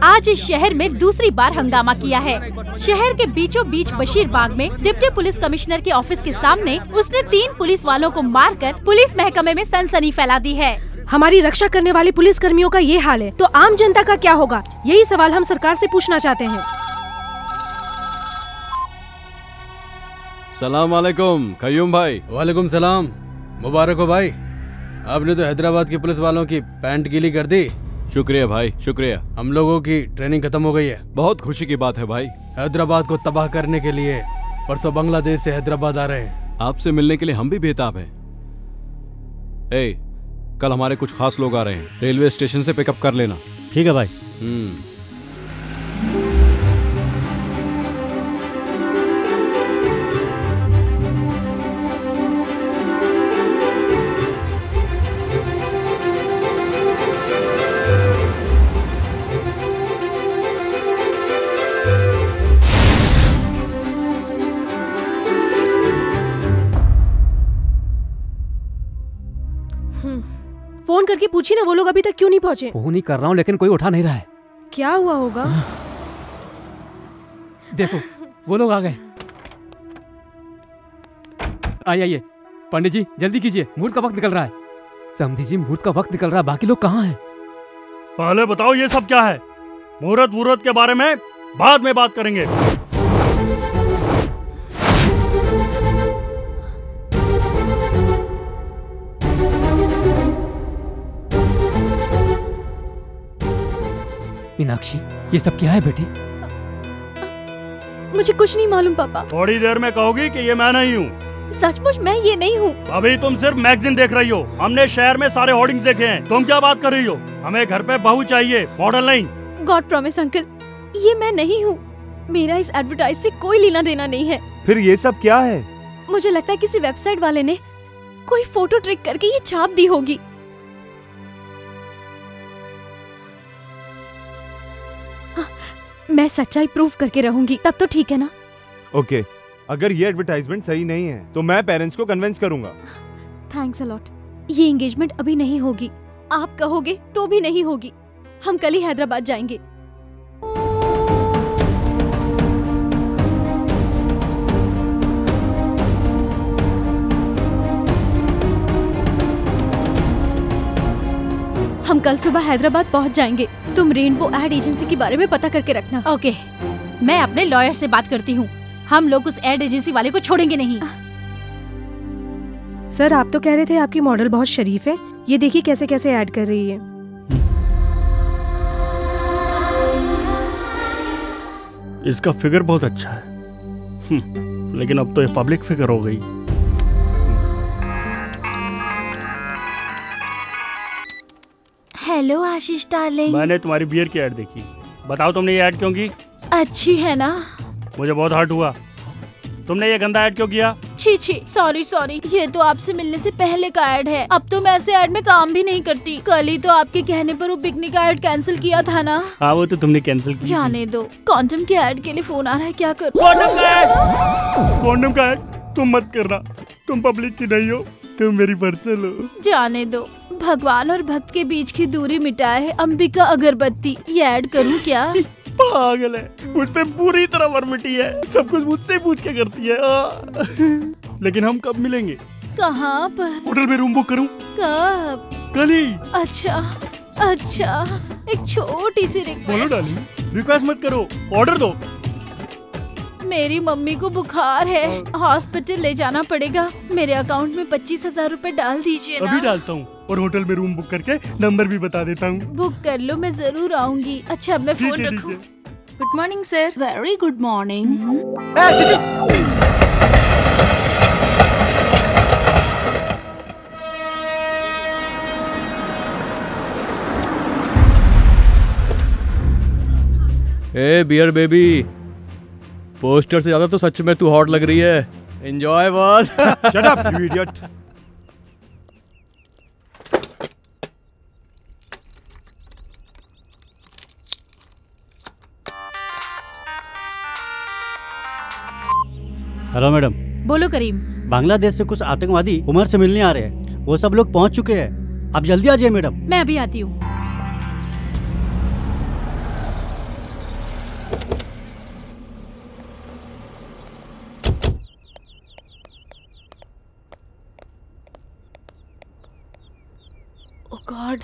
आज इस शहर में दूसरी बार हंगामा किया है। शहर के बीचों बीच बशीर बाग में डिप्टी पुलिस कमिश्नर के ऑफिस के सामने उसने 3 पुलिस वालों को मारकर पुलिस महकमे में सनसनी फैला दी है। हमारी रक्षा करने वाले पुलिस कर्मियों का ये हाल है तो आम जनता का क्या होगा? यही सवाल हम सरकार से पूछना चाहते हैं। सलाम वालेकुम कयूम भाई। वालेकुम सलाम। मुबारक हो भाई, आपने तो हैदराबाद के पुलिस वालों की पैंट गीली कर दी। शुक्रिया भाई, शुक्रिया। हम लोगों की ट्रेनिंग खत्म हो गई है। बहुत खुशी की बात है भाई। हैदराबाद को तबाह करने के लिए परसों बांग्लादेश से हैदराबाद आ रहे हैं। आपसे मिलने के लिए हम भी बेताब हैं। कल हमारे कुछ खास लोग आ रहे हैं, रेलवे स्टेशन से पिकअप कर लेना। ठीक है भाई। फोन करके पूछी ना, वो लोग अभी तक क्यों नहीं पहुँचे? फोन ही कर रहा हूँ लेकिन कोई उठा नहीं रहा है। क्या हुआ होगा? देखो वो लोग आ गए। आइए पंडित जी जल्दी कीजिए, मुहूर्त का वक्त निकल रहा है। समधी जी मुहूर्त का वक्त निकल रहा है, बाकी लोग कहाँ हैं? पहले बताओ ये सब क्या है? मुहूर्त के बारे में बाद में बात करेंगे। मीनाक्षी ये सब क्या है बेटी? मुझे कुछ नहीं मालूम पापा। थोड़ी देर में कहोगी कि ये मैं नहीं हूँ। सचमुच मैं ये नहीं हूँ। अभी तुम सिर्फ मैगजीन देख रही हो। हमने शहर में सारे होर्डिंग्स देखे हैं। तुम क्या बात कर रही हो? हमें घर पे बहू चाहिए, मॉडल नहीं। गॉड प्रॉमिस अंकल, ये मैं नहीं हूँ। मेरा इस एडवर्टाइज से कोई लेना देना नहीं है। फिर ये सब क्या है? मुझे लगता है किसी वेबसाइट वाले ने कोई फोटो ट्रिक करके ये छाप दी होगी। हाँ, मैं सच्चाई प्रूफ करके रहूंगी, तब तो ठीक है ना? ओके, अगर ये एडवर्टाइजमेंट सही नहीं है तो मैं पेरेंट्स को कन्विंस करूंगा। Thanks a lot. ये एंगेजमेंट अभी नहीं होगी, आप कहोगे तो भी नहीं होगी। हम कल ही हैदराबाद जाएंगे। हम कल सुबह हैदराबाद पहुंच जाएंगे। तुम रेनबो एड एजेंसी के बारे में पता करके रखना। ओके, मैं अपने लॉयर से बात करती हूँ। हम लोग उस एड एजेंसी वाले को छोड़ेंगे नहीं। सर आप तो कह रहे थे आपकी मॉडल बहुत शरीफ है। ये देखिए कैसे कैसे ऐड कर रही है। इसका फिगर बहुत अच्छा है। लेकिन अब तो ये पब्लिक फिगर हो गई। हेलो आशीष डार्लिंग। मैंने तुम्हारी बियर की ऐड देखी। बताओ तुमने ये ऐड क्यों की? अच्छी है ना? मुझे बहुत हर्ट हुआ। तुमने ये गंदा ऐड क्यों किया? छी, सॉरी। ये तो आपसे मिलने से पहले का ऐड है। अब तो मैं ऐसे ऐड में काम भी नहीं करती। कल ही तो आपके कहने पर वो पिकनिक का ऐड कैंसिल किया था ना? हाँ वो तो तुमने कैंसिल किया। जाने दो। क्वांटम के ऐड के लिए फोन आ रहा है, क्या करूं? क्वांटम का ऐड तुम मत करना। तुम पब्लिक की नहीं हो, तुम मेरी पर्सनल हो। जाने दो। भगवान और भक्त के बीच की दूरी मिटाए है अंबिका अगरबत्ती। ये ऐड करूं क्या? पागल है, मुझ पे पूरी तरह वर्मिटी है। सब कुछ मुझसे पूछ के करती है। लेकिन हम कब मिलेंगे? कहाँ पर? होटल में रूम बुक करूं? कब? कल ही। अच्छा, एक छोटी सी बोलो डार्लिंग, रिक्वेस्ट मत करो, ऑर्डर दो। मेरी मम्मी को बुखार है, हॉस्पिटल ले जाना पड़ेगा। मेरे अकाउंट में 25,000 रूपए डाल दीजिए ना। अभी डालता हूँ और होटल में रूम बुक करके नंबर भी बता देता हूँ। बुक कर लो, मैं जरूर आऊंगी। अच्छा अब मैं फोन रखूं। Good morning sir. Very good morning. ए बियर बेबी, पोस्टर से ज्यादा तो सच में तू हॉट लग रही है। Enjoy boss. Shut up you idiot. Hello madam. बोलो करीम। बांग्लादेश से कुछ आतंकवादी उमर से मिलने आ रहे हैं। वो सब लोग पहुंच चुके हैं। आप जल्दी आ जाइए मैडम। मैं अभी आती हूँ। ओह गॉड।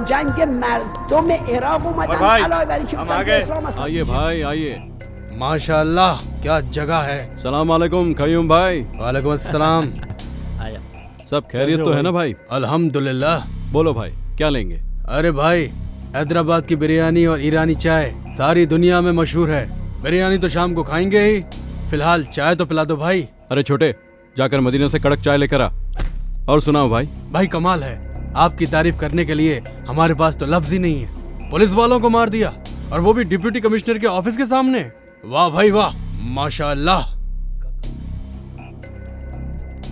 जंग मर्दों में इराक आइए भाई आइए। माशाल्लाह क्या जगह है। सलाम वालेकुम खयूम भाई। वालेकुम अस्सलाम। सब खैरियत तो है ना भाई? अल्हम्दुलिल्लाह। बोलो भाई क्या लेंगे? अरे भाई हैदराबाद की बिरयानी और ईरानी चाय सारी दुनिया में मशहूर है। बिरयानी तो शाम को खाएंगे ही, फिलहाल चाय तो पिला दो भाई। अरे छोटे, जाकर मदीना से कड़क चाय लेकर आ। और सुनाओ भाई। भाई कमाल है, आपकी तारीफ करने के लिए हमारे पास तो लफ्ज ही नहीं है। पुलिस वालों को मार दिया और वो भी डिप्टी कमिश्नर के ऑफिस के सामने। वाह भाई वाह, माशाअल्लाह।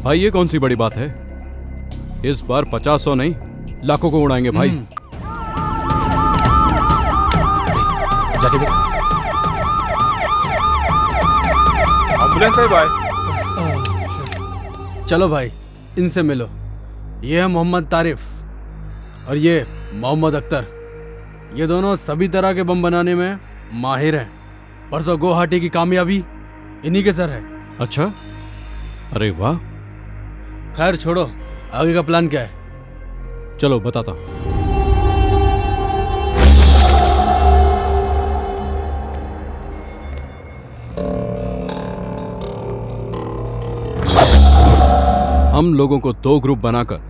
भाई ये कौन सी बड़ी बात है? इस बार 50-100 नहीं, लाखों को उड़ाएंगे भाई। जाके देख। एम्बुलेंस है भाई। चलो भाई, इनसे मिलो। ये है मोहम्मद तारिफ और ये मोहम्मद अख्तर। ये दोनों सभी तरह के बम बनाने में माहिर हैं। परसों गुवाहाटी की कामयाबी इन्हीं के सर है। अच्छा, अरे वाह। खैर छोड़ो, आगे का प्लान क्या है? चलो बताता हूं। हम लोगों को 2 ग्रुप बनाकर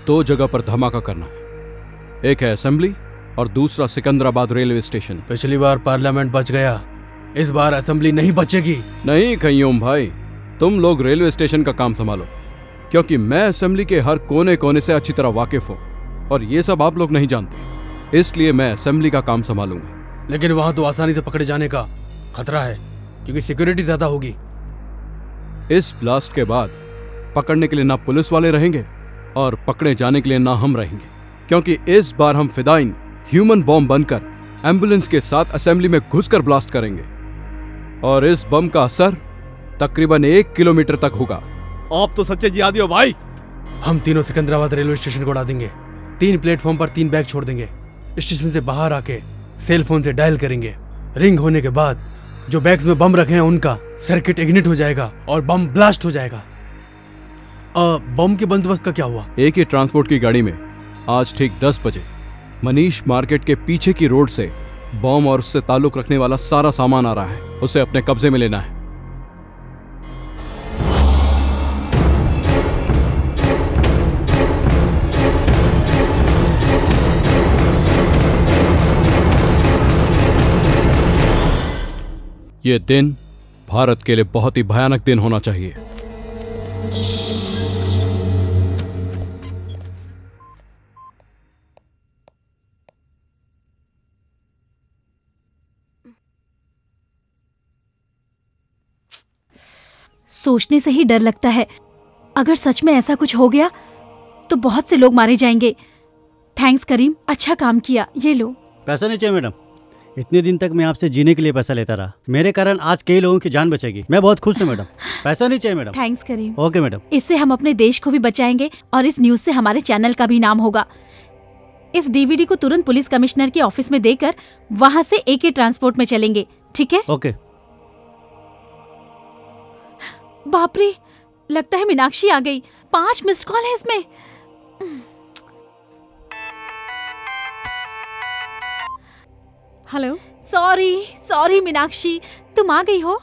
2 जगह पर धमाका करना है। एक है असेंबली और दूसरा सिकंदराबाद रेलवे स्टेशन। पिछली बार पार्लियामेंट बच गया, इस बार असेंबली नहीं बचेगी। नहीं कय्यूम भाई, तुम लोग रेलवे स्टेशन का काम संभालो, क्योंकि मैं असेंबली के हर कोने कोने से अच्छी तरह वाकिफ हूँ और ये सब आप लोग नहीं जानते, इसलिए मैं असेंबली का काम संभालूंगा। लेकिन वहां तो आसानी से पकड़े जाने का खतरा है, क्योंकि सिक्योरिटी ज्यादा होगी। इस ब्लास्ट के बाद पकड़ने के लिए ना पुलिस वाले रहेंगे और पकड़े जाने के लिए ना हम रहेंगे, क्योंकि इस बार हम फिदाइन ह्यूमन बॉम्ब बनकर एम्बुलेंस के साथ असेंबली में घुसकर ब्लास्ट करेंगे और इस बम का असर तकरीबन 1 किलोमीटर तक होगा। आप तो सच्चे जिहादी हो भाई। हम तीनों सिकंदराबाद रेलवे स्टेशन को उड़ा देंगे। 3 प्लेटफॉर्म पर 3 बैग छोड़ देंगे। स्टेशन से बाहर आके सेल फोन से डायल करेंगे। रिंग होने के बाद जो बैग्स में बम रखे हैं उनका सर्किट इग्निट हो जाएगा और बम ब्लास्ट हो जाएगा। बम के बंदोबस्त का क्या हुआ? एक ही ट्रांसपोर्ट की गाड़ी में आज ठीक 10 बजे मनीष मार्केट के पीछे की रोड से बम और उससे ताल्लुक रखने वाला सारा सामान आ रहा है। उसे अपने कब्जे में लेना है। ये दिन भारत के लिए बहुत ही भयानक दिन होना चाहिए। सोचने से ही डर लगता है, अगर सच में ऐसा कुछ हो गया तो बहुत से लोग मारे जाएंगे। थैंक्स करीम, अच्छा काम किया। ये लो। पैसा नहीं चाहिए मैडम, इतने दिन तक मैं आपसे जीने के लिए पैसा लेता रहा, मेरे कारण आज कई लोगों की जान बचेगी। मैं बहुत खुश हूँ मैडम। पैसा नहीं चाहिए madam. Thanks Karim. Okay madam. इससे हम अपने देश को भी बचाएंगे और इस न्यूज से हमारे चैनल का भी नाम होगा। इस डीवीडी को तुरंत पुलिस कमिश्नर के ऑफिस में देकर वहाँ से AK ट्रांसपोर्ट में चलेंगे, ठीक है? ओके। बाप रे, लगता है मीनाक्षी आ गई। 5 मिस्ड कॉल है इसमें। हेलो। सॉरी मीनाक्षी, तुम आ गई हो?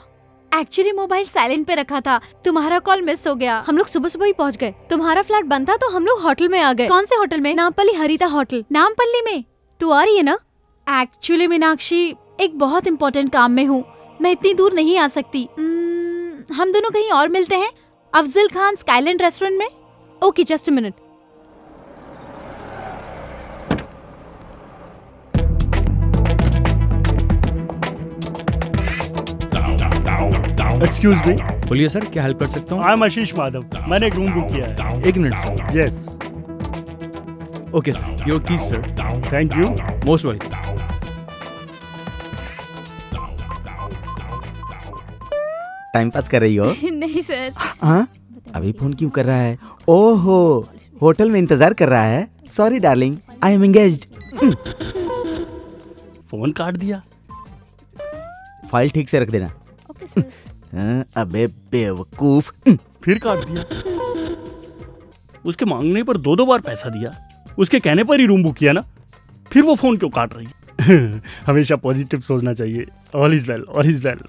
एक्चुअली मोबाइल साइलेंट पे रखा था, तुम्हारा कॉल मिस हो गया। हम लोग सुबह सुबह ही पहुंच गए। तुम्हारा फ्लैट बंद था तो हम लोग होटल में आ गए। कौन से होटल में? नामपल्ली हरिता होटल। नामपल्ली में? तू आ रही है ना? एक्चुअली मीनाक्षी, एक बहुत इम्पोर्टेंट काम में हूँ, मैं इतनी दूर नहीं आ सकती। हम दोनों कहीं और मिलते हैं, अफजल खान स्काईलैंड रेस्टोरेंट में। Okay, just a minute. Excuse me. बोलिए सर, क्या हेल्प कर सकता हूँ? आई एम आशीष माधव, मैंने एक रूम बुक किया है। 1 minute sir. Yes. Okay sir, your keys sir. Thank you. Most welcome. Time pass कर रही हो? नहीं सर। हाँ, अभी फोन क्यों कर रहा है? ओहो, होटल में इंतजार कर रहा है। Sorry darling, I am engaged. Phone काट दिया। फाइल ठीक से रख देना। अबे बेवकूफ। फिर काट दिया। उसके मांगने पर 2-2 बार पैसा दिया, उसके कहने पर ही रूम बुक किया ना, फिर वो फोन क्यों काट रही? हमेशा पॉजिटिव सोचना चाहिए। All is well, all is well.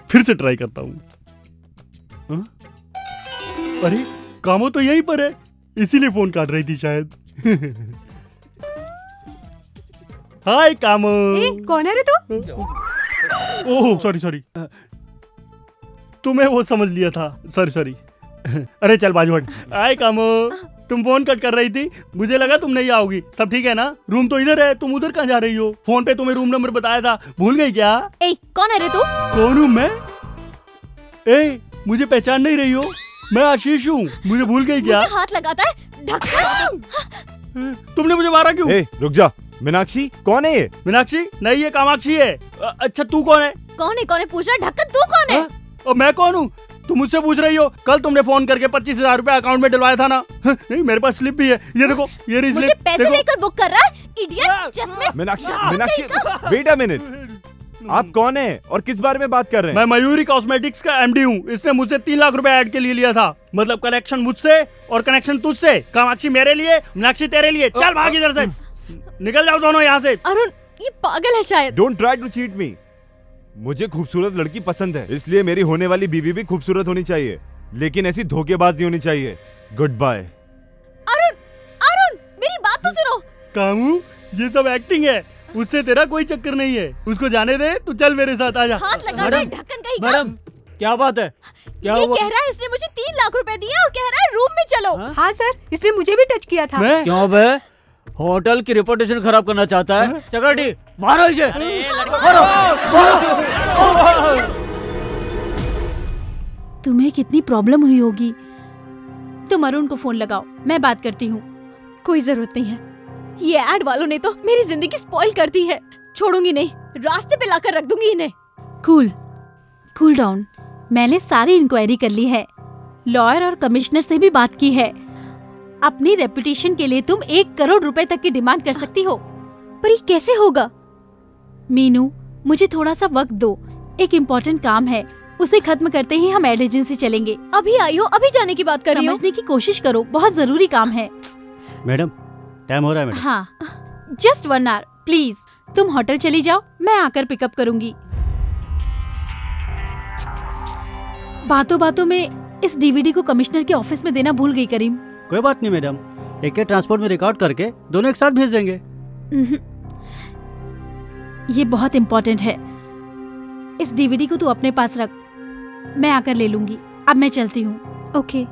फिर से ट्राई करता हूँ। अरे कामो तो यहीं पर है, इसीलिए फोन काट रही थी शायद। हाय कामो। कौन है रे तू? ओह सॉरी, तुम्हें वो समझ लिया था। सॉरी। अरे चल बाजू हट। हाय कामो, तुम फोन कट कर रही थी, मुझे लगा तुम नहीं आओगी। सब ठीक है ना? रूम तो इधर है, तुम उधर कहाँ जा रही हो? फोन पे तुम्हें रूम नंबर बताया था, भूल गई क्या? कौन है रे तू? कौन हूँ मैं? मुझे पहचान नहीं रही हो? मैं आशीष हूँ, मुझे भूल गई क्या? मुझे हाथ लगाता है, ढक्कन। तुमने मुझे मारा क्यों? रुक जा। मीनाक्षी कौन है ये? मीनाक्षी नहीं, ये कामाक्षी है। अच्छा तू कौन है? कौन है पूछ रहा? ढक्कन तू कौन है? और मैं कौन हूँ? तुम मुझसे पूछ रही हो? कल तुमने फोन करके 25,000 रुपए अकाउंट में डलवाया था ना? नहीं, मेरे पास स्लिप भी है, ये देखो, ये रही स्लिप। मुझे पैसे देकर बुक कर रहा है, इडियट। चश्मे। मीनाक्षी वेट अ मिनट, आप कौन है और किस बारे में बात कर रहे हैं? मैं मयूरी कॉस्मेटिक्स का एमडी हूँ। इसने मुझसे 3 लाख रुपए ऐड के लिए लिया था। मतलब कनेक्शन मुझसे और कनेक्शन तुझसे। कामाक्षी मेरे लिए, मीनाक्षी तेरे लिए। चल भाग इधर से, निकल जाओ दोनों यहाँ से। अरुण ये पागल है शायद। Don't try to cheat me. मुझे खूबसूरत लड़की पसंद है, इसलिए मेरी होने वाली बीवी भी खूबसूरत होनी चाहिए, लेकिन ऐसी धोखेबाज नहीं होनी चाहिए। Good bye. अरुण मेरी बात तो सुनो। कामू, ये सब एक्टिंग है, उससे तेरा कोई चक्कर नहीं है। उसको जाने दे, तू चल मेरे साथ आजा। हाथ लगा दे, ढक्कन कहीं का। मैडम क्या बात है? क्या ये हुआ? कह रहा है इसने मुझे 3 लाख रुपए दिए और कह रहा है रूम में चलो। हाँ सर, इसने मुझे भी टच किया था। क्यों बे? होटल की रेपुटेशन खराब करना चाहता है? चकरटी मारो इसे। तुम्हें कितनी प्रॉब्लम हुई होगी। तुम अरुण को फोन लगाओ, मैं बात करती हूँ। कोई जरूरत नहीं है, ये एड वालों ने तो मेरी जिंदगी स्पॉइल कर दी है। छोड़ूंगी नहीं, रास्ते पे लाकर रख दूंगी इन्हें। Cool down. मैंने सारी इंक्वायरी कर ली है, लॉयर और कमिश्नर से भी बात की है। अपनी रेपुटेशन के लिए तुम 1 करोड़ रुपए तक की डिमांड कर सकती हो। पर ये कैसे होगा? मीनू, मुझे थोड़ा सा वक्त दो, एक इम्पोर्टेंट काम है, उसे खत्म करते ही हम एड एजेंसी चलेंगे। अभी आई हो, अभी जाने की बात कर रही हो? समझने की कोशिश करो, बहुत जरूरी काम है। मैडम टाइम हो रहा है मैडम। हाँ, जस्ट 1 आवर प्लीज। तुम होटल चली जाओ, मैं आकर पिकअप करूंगी। बातों बातों में इस डीवीडी को कमिश्नर के ऑफिस में देना भूल गई करीम। कोई बात नहीं मैडम, एक ट्रांसपोर्ट में रिकॉर्ड करके दोनों एक साथ भेज देंगे। ये बहुत इम्पोर्टेंट है। इस डीवीडी को तू अपने पास रख, मैं आकर ले लूंगी। अब मैं चलती हूँ। ओके।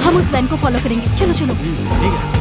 हम उस वैन को फॉलो करेंगे। चलो चलो। ठीक है।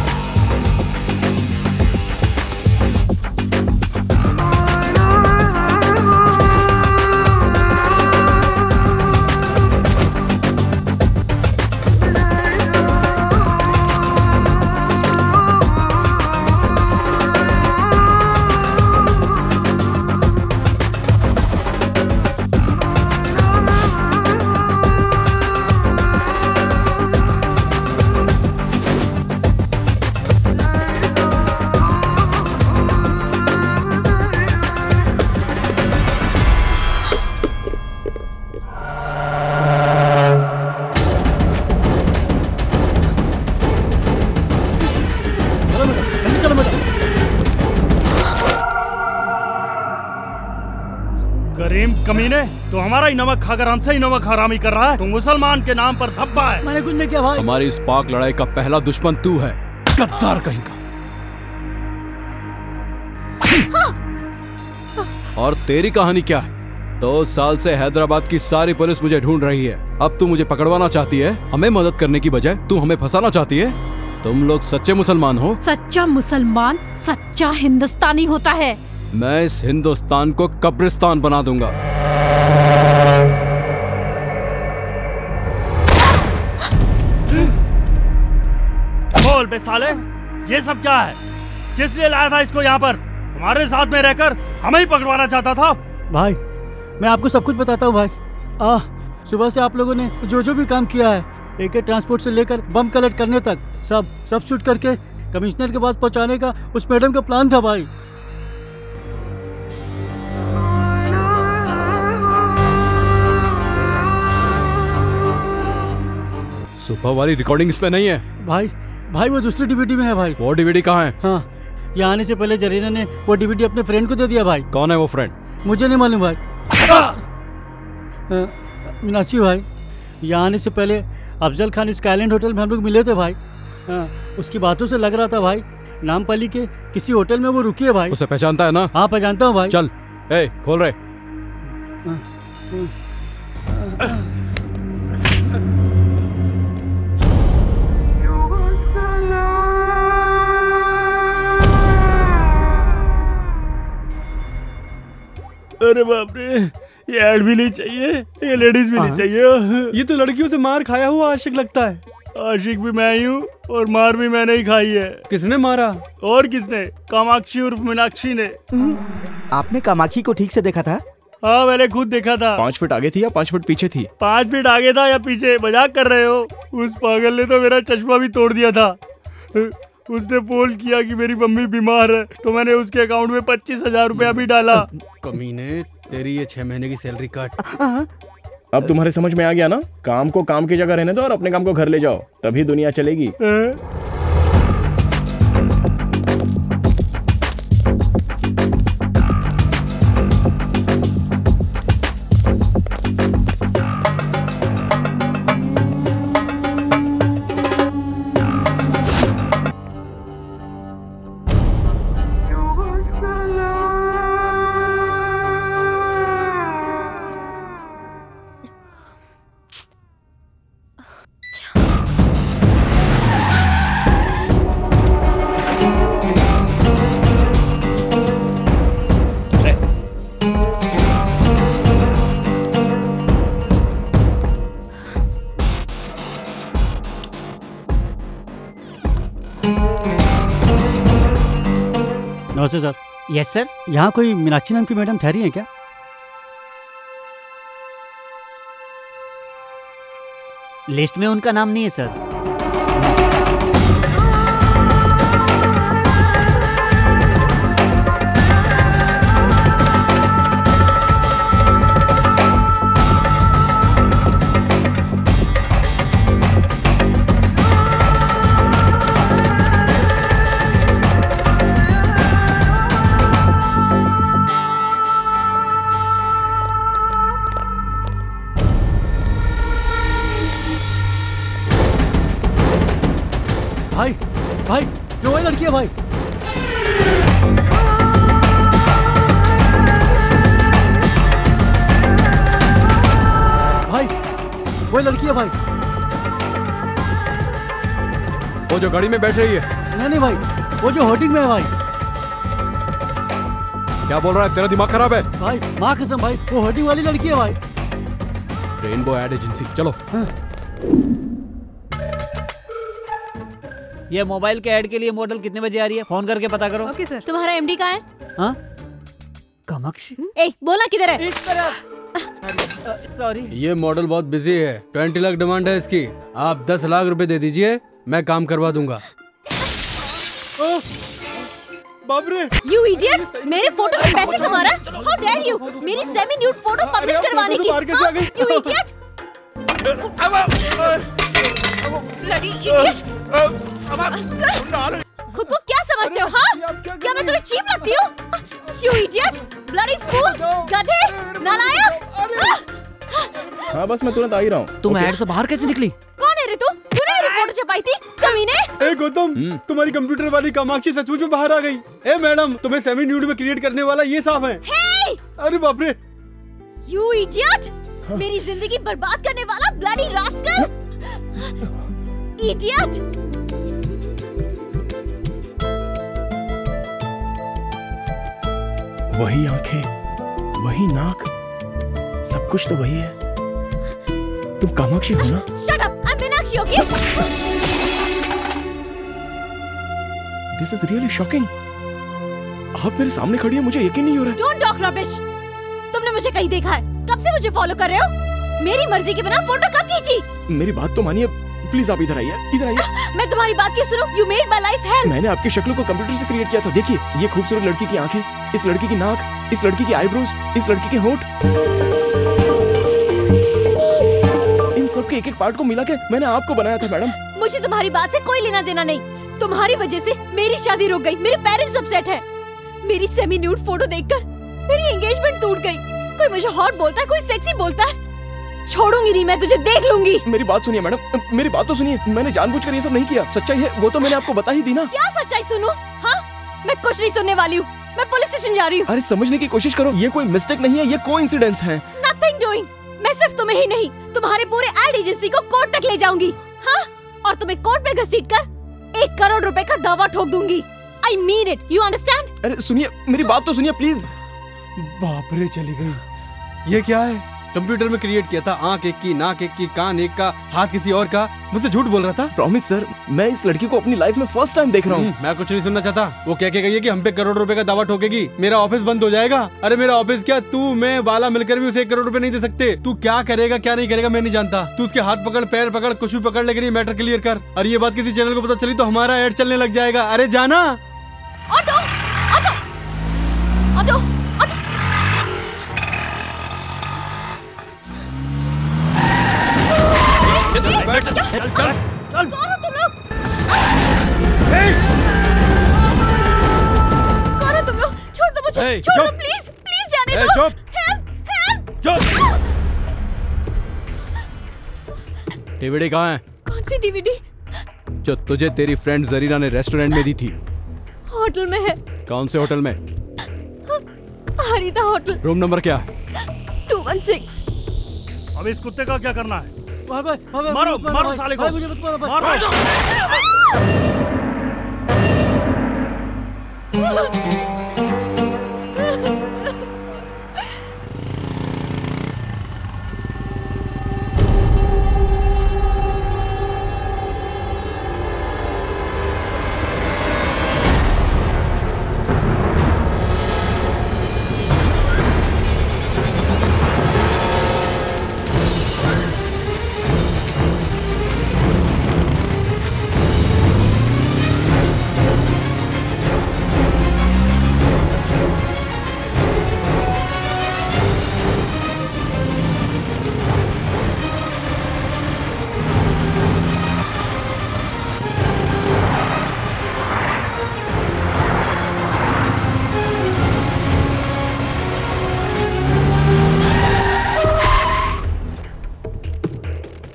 करीम कमीने, तो हमारा ही नमक खाकर हमसे ही नमक हरामी कर रहा है। तो मुसलमान के नाम पर धब्बा है। मैंने कुछ नहीं किया भाई। हमारी इस पाक लड़ाई का पहला दुश्मन तू है, गद्दार कहीं का। और तेरी कहानी क्या है? 2 साल से हैदराबाद की सारी पुलिस मुझे ढूंढ रही है। अब तू मुझे पकड़वाना चाहती है? हमें मदद करने की बजाय तू हमें फंसाना चाहती है? तुम लोग सच्चे मुसलमान हो? सच्चा मुसलमान सच्चा हिंदुस्तानी होता है। मैं इस हिंदुस्तान को कब्रिस्तान बना दूंगा। बोल बे साले, ये सब क्या है? किस लिए लाया था इसको यहाँ पर? हमारे साथ में रहकर हमें ही पकड़वाना चाहता था। भाई मैं आपको सब कुछ बताता हूँ भाई। सुबह से आप लोगों ने जो जो भी काम किया है, एक ट्रांसपोर्ट से लेकर बम कलेक्ट करने तक, सब शूट करके कमिश्नर के पास पहुँचाने का उस मैडम का प्लान था भाई। सुबह वाली रिकॉर्डिंग इसमें नहीं है भाई। भाई वो दूसरी डीवीडी में है भाई। वो डीवीडी कहाँ है? हाँ, यहाँ आने से पहले जरीना ने वो डीवीडी अपने फ्रेंड को दे दिया भाई। कौन है वो फ्रेंड? मुझे नहीं मालूम भाई। मीनाक्षी भाई, यहाँ आने से पहले अफजल खान स्काईलैंड होटल में हम लोग मिले थे भाई। उसकी बातों से लग रहा था भाई नामपल्ली के किसी होटल में वो रुकी है भाई। उसे पहचानता है ना? हाँ पहचानता हूँ भाई। चल, ए खोल रहे। अरे बाप रे, ये ऐड भी नहीं चाहिए, ये लेडीज भी नहीं चाहिए। ये तो लड़कियों से मार खाया हुआ आशिक लगता है। आशिक भी मैं ही हूँ और मार भी मैंने ही खाई है। किसने मारा? और किसने? कामाक्षी उर्फ मीनाक्षी ने। आपने कामाक्षी को ठीक से देखा था? हाँ मैंने खुद देखा था। 5 फीट आगे थी या 5 फीट पीछे थी? 5 फीट आगे था या पीछे? मजाक कर रहे हो? उस पागल ने तो मेरा चश्मा भी तोड़ दिया था। उसने फोन किया कि मेरी मम्मी बीमार है, तो मैंने उसके अकाउंट में 25,000 रुपया भी डाला। कमीने, तेरी ये 6 महीने की सैलरी काट। अब तुम्हारे समझ में आ गया ना? काम को काम की जगह रहने दो और अपने काम को घर ले जाओ, तभी दुनिया चलेगी। नमस्ते सर। Yes sir. यहाँ कोई मीनाक्षी नाम की मैडम ठहरी है क्या? लिस्ट में उनका नाम नहीं है सर। भाई भाई, जो वही लड़की है भाई। भाई वही लड़की है भाई। वो जो गाड़ी में बैठ रही है? नहीं भाई, वो जो होर्डिंग में है भाई। क्या बोल रहा है? तेरा दिमाग खराब है? भाई माँ कसम भाई, वो होर्डिंग वाली लड़की है भाई। रेनबो एड एजेंसी, चलो। ये मोबाइल के ऐड के लिए मॉडल कितने बजे आ रही है? फोन करके पता करो। Okay sir. तुम्हारा एमडी कहाँ है? हाँ? कामाक्षी? ए, बोला किधर है? इस तरफ। सॉरी। ये मॉडल बहुत बिजी है, 20 लाख डिमांड है इसकी। आप 10 लाख रुपए दे दीजिए, मैं काम करवा दूंगा। बाप रे! You idiot! मेरे फोटो से पैसे कमा रहा है? How dare you! मेरी सेमी न्यूड फोटो पब्लिश करवाने की? हाँ? You idiot! Bloody idiot! खुद को क्या समझते हो? हाँ? क्या मैं तुम्हें चीप लगती हूँ? You idiot! Bloody fool! गधे! नालायक! हाँ बस मैं तुरंत आ ही रहा हूँ। तुम ऐड से बाहर कैसे निकली? कौन है रे तू? तूने मेरी फोटो छपाई थी? कमीने! ए गौतम, तुम्हारी कंप्यूटर वाली कामाक्षी सचमुच में बाहर आ गई। ए मैडम, तुम्हें सेमी न्यूड में क्रिएट करने वाला ये साफ है। Hey! अरे बाप रे! You idiot! मेरी जिंदगी बर्बाद करने वाला bloody rascal! Idiot! वही आंखें, वही नाक, सब कुछ तो वही है। तुम कामाक्षी हो ना? Shut up! I'm Meenakshi, okay? This is really shocking. आप मेरे सामने खड़ी है, मुझे यकीन नहीं हो रहा है। Don't talk rubbish. तुमने मुझे कहीं देखा है? कब से मुझे फॉलो कर रहे हो? मेरी मर्जी के बिना फोटो कब खींची? मेरी बात तो मानिए, प्लीज आप इधर आइए, इधर आइए। मैं तुम्हारी बात क्यों सुनूं? You made my life hell. मैंने आपकी शक्ल को कंप्यूटर से क्रिएट किया था। देखिए, ये खूबसूरत लड़की की आंखें, इस लड़की की नाक, इस लड़की की आईब्रोज, इस लड़की के होंठ, इन सब आपके एक एक पार्ट को मिला के मैंने आपको बनाया था मैडम। मुझे तुम्हारी बात से कोई लेना देना नहीं। तुम्हारी वजह से मेरी शादी रुक गई, मेरे पेरेंट्स अपसेट है। मेरी सेमी न्यूड फोटो देखकर मेरी एंगेजमेंट टूट गई। कोई मुझे हॉट बोलता है, कोई सेक्सी बोलता है। छोड़ूंगी नहीं मैं तुझे, देख लूंगी। मेरी बात सुनिए मैडम, मेरी बात तो सुनिए। मैंने जानबूझकर ये सब नहीं किया। सच्चाई है वो तो मैंने आपको बता ही दी ना। क्या सच्चाई सुनूं? हाँ, मैं कुछ नहीं सुनने वाली हूँ। मैं पुलिस स्टेशन जा रही हूँ। अरे समझने की कोशिश करो, ये कोई मिस्टेक नहीं है, ये कोइंसिडेंस है। Nothing doing. मैं सिर्फ तुम्हें ही नहीं, तुम्हारे पूरे एड एजेंसी को कोर्ट तक ले जाऊंगी। हाँ, और तुम्हें कोर्ट में घसीटकर 1 करोड़ रुपए का दावा ठोक दूंगी। I mean it, you understand? अरे सुनिए, मेरी बात तो सुनिए प्लीज। बाप रे, चली गई। ये क्या है? कंप्यूटर में क्रिएट किया था। आंख एक की, नाक एक की, कान एक का, हाथ किसी और का। मुझसे झूठ बोल रहा था। प्रॉमिस सर, मैं इस लड़की को अपनी लाइफ में फर्स्ट टाइम देख रहा हूँ। मैं कुछ नहीं सुनना चाहता। वो क्या कह गई है कि हम पे 1 करोड़ रुपए का दावा ठोकेगी, मेरा ऑफिस बंद हो जाएगा। अरे मेरा ऑफिस क्या, तू मैं बाला मिलकर भी उसे 1 करोड़ रुपए नहीं दे सकते। तू क्या करेगा क्या नहीं करेगा मैं नहीं जानता। तू उसके हाथ पकड़, पैर पकड़, कुछ भी पकड़, लेकिन ये मैटर क्लियर कर। और ये बात किसी चैनल को पता चली तो हमारा एड चलने लग जाएगा। अरे जाना। Auto, auto, auto, auto. चल, कौन हो तुम लोग? कौन हो तुम लोग? छोड़ दो मुझे, छोड़ दो प्लीज, प्लीज जाने दो। Help, help. डीवीडी कहाँ है? कौन सी डीवीडी? जो तुझे तेरी फ्रेंड जरीना ने रेस्टोरेंट में दी थी। होटल में है। कौन से होटल में? हरिता होटल। रूम नंबर क्या है? 216। अब इस कुत्ते का क्या करना है? मारो मारो, मारो साले को। मुझे मत मारो। मारो।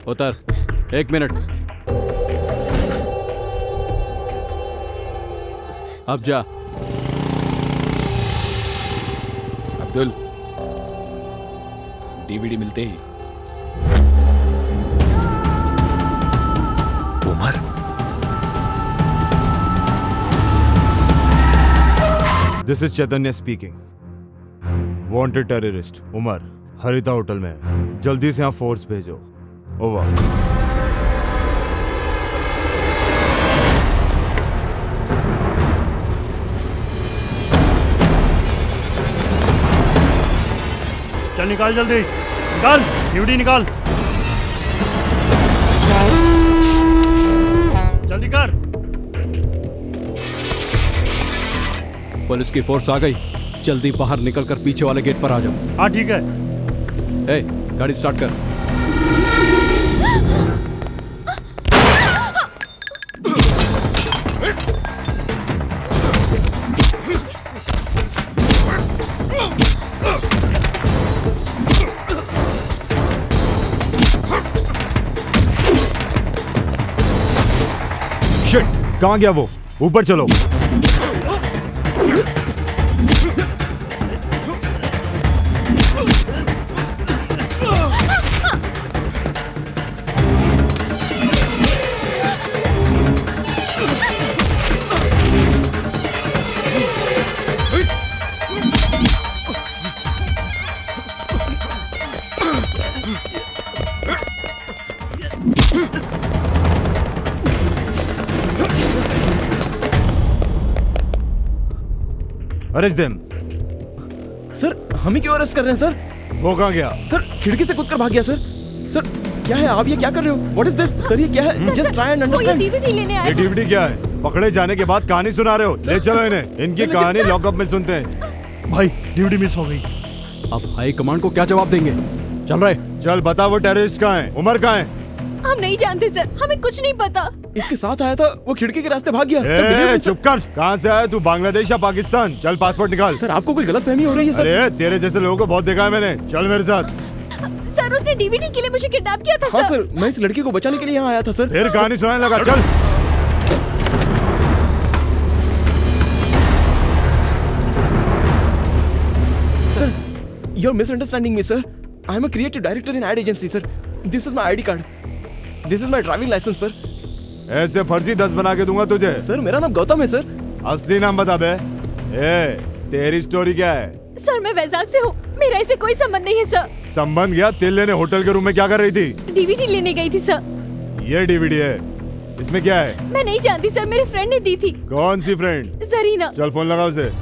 उतर, 1 मिनट। अब जा। अब्दुल, डीवीडी मिलते ही Umar. This is Chaitanya speaking. Wanted terrorist Umar Haritha hotel में है। जल्दी से यहाँ फोर्स भेजो। ओवर। चल निकाल, जल्दी निकाल, डीवीडी निकाल, जल्दी कर। पुलिस की फोर्स आ गई। जल्दी बाहर निकलकर पीछे वाले गेट पर आ जाओ। हाँ ठीक है। ए, गाड़ी स्टार्ट कर। शिट, कहाँ गया वो? ऊपर चलो। Arrest them. सर हम ही क्यों अरेस्ट कर रहे हैं सर? वो कहाँ गया? सर खिड़की से कूदकर भाग गया सर। सर क्या है, आप ये क्या कर रहे हो? What is this? सर ये क्या है? Just try and understand. DVD लेने आया ये डीवीडी क्या है? पकड़े जाने के बाद कहानी सुना रहे हो? ले चलो इन्हें, इनकी कहानी लॉकअप में सुनते हैं। भाई डीवीडी मिस हो गई। अब हाई कमांड को क्या जवाब देंगे? चल रहे। चल बता, वो टेररिस्ट कहाँ है? उमर कहाँ है? हम नहीं जानते सर, हमें कुछ नहीं पता। इसके साथ आया था, वो खिड़की के रास्ते भाग गया। चुप कर। कहाँ से आया तू? बांग्लादेश या पाकिस्तान? चल पासपोर्ट निकाल। सर आपको कोई गलतफहमी हो रही है सर। अरे तेरे जैसे लोगों को बहुत देखा है मैंने। चल मेरे साथ। सर उसने डीवीडी के लिए मुझे किडनैप किया था। हाँ सर, मैं इस लड़की को बचाने के लिए यहाँ आया था सर। फिर कहानी सुनाने लगा। चल। Sir, you're misunderstanding me, sir. I am a creative director in ad agency, sir. This is my ID card. This is my driving license, sir. ऐसे फर्जी 10 बना के दूंगा तुझे। सर मेरा नाम गौतम है सर। असली नाम बता बे। तेरी स्टोरी क्या है? सर मैं वैजाग से हूँ, मेरा ऐसे कोई संबंध नहीं है सर। संबंध गया? तेल लेने होटल के रूम में क्या कर रही थी? डीवीडी लेने गई थी सर। ये डीवीडी है, इसमें क्या है? मैं नहीं जानती सर, मेरे फ्रेंड ने दी थी। कौन सी फ्रेंड? जरीना। चल फोन लगा उसे।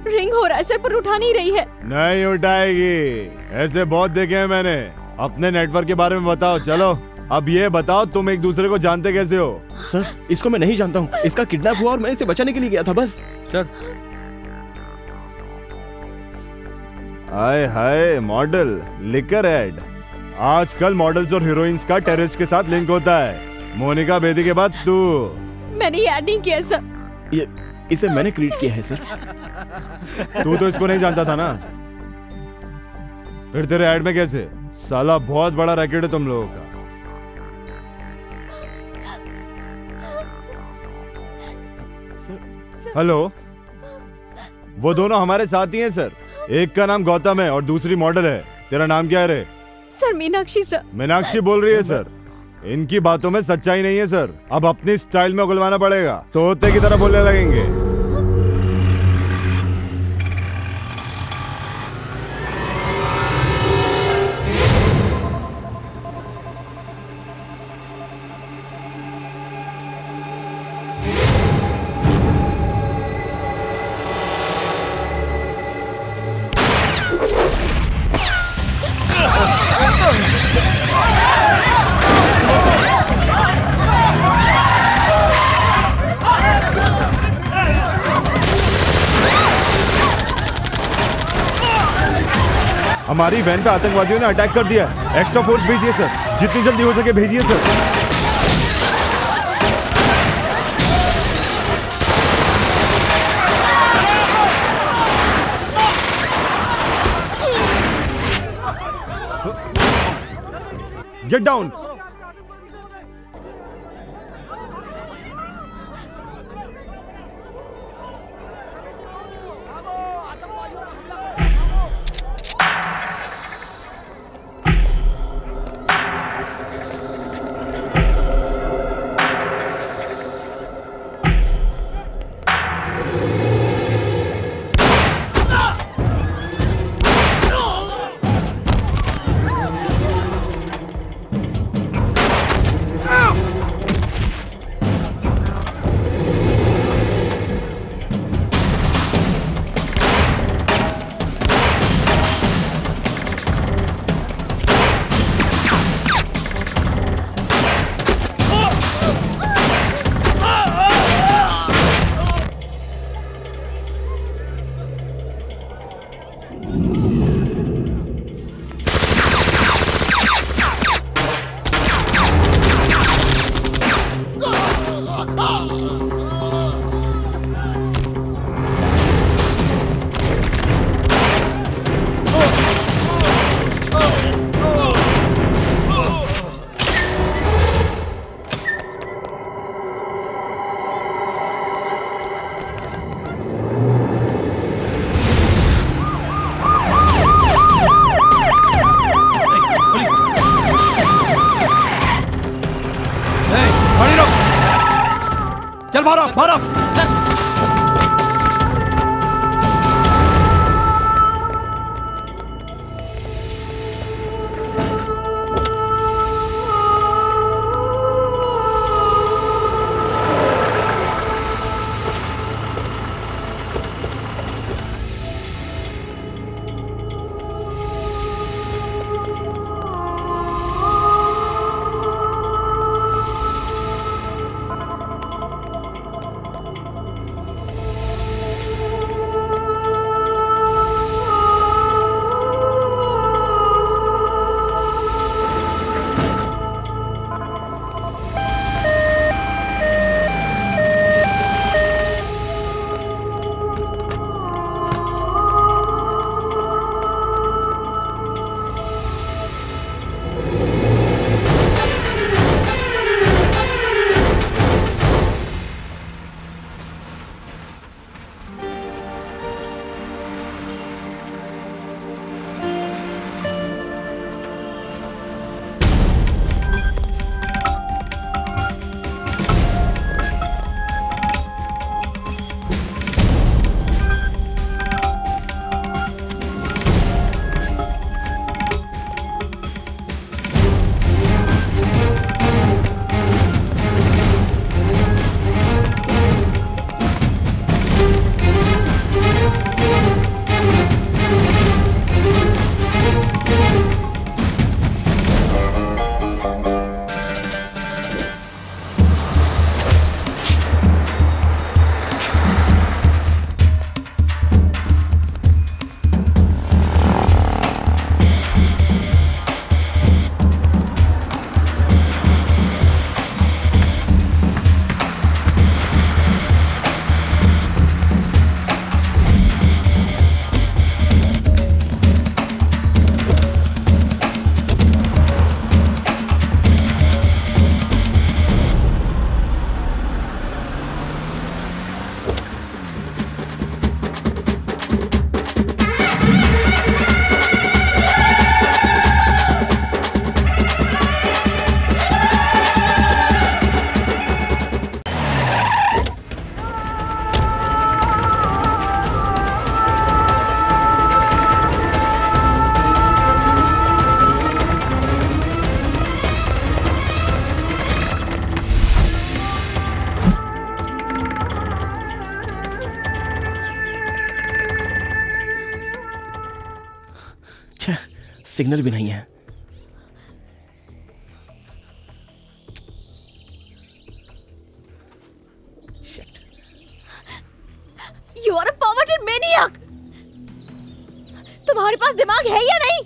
रिंग हो रहा है सर, पर उठा नहीं रही है। नहीं उठाएगी, ऐसे बहुत देखे हैं मैंने। अपने नेटवर्क के बारे में बताओ। चलो अब ये बताओ, तुम एक दूसरे को जानते कैसे हो? सर इसको मैं नहीं जानता हूँ, इसका किडनैप हुआ और मैं इसे बचाने के लिए गया था बस। सर हाय हाय मॉडल लिकर एड। आजकल मॉडल्स और हीरोइंस का टेररिस्ट के साथ लिंक होता है। मोनिका बेदी के बाद तू। मैंने ये ऐड नहीं किया सर। ये इसे मैंने क्रिएट किया है सर। तू तो इसको नहीं जानता था ना, फिर तेरे ऐड में कैसे? साला बहुत बड़ा रैकेट है तुम लोगों का। हेलो, वो दोनों हमारे साथ ही हैं सर। एक का नाम गौतम है और दूसरी मॉडल है। तेरा नाम क्या है रे? Sir Meenakshi sir. मीनाक्षी बोल रही है सर। इनकी बातों में सच्चाई नहीं है सर। अब अपनी स्टाइल में उगलवाना पड़ेगा, तोते की तरह बोलने लगेंगे। हमारी वैन पे आतंकवादियों ने अटैक कर दिया। एक्स्ट्रा फोर्स भेजिए सर, जितनी जल्दी हो सके भेजिए सर। Get down. चल मारो मारो। सिग्नल भी नहीं है। You are a perverted maniac! तुम्हारे पास दिमाग है या नहीं?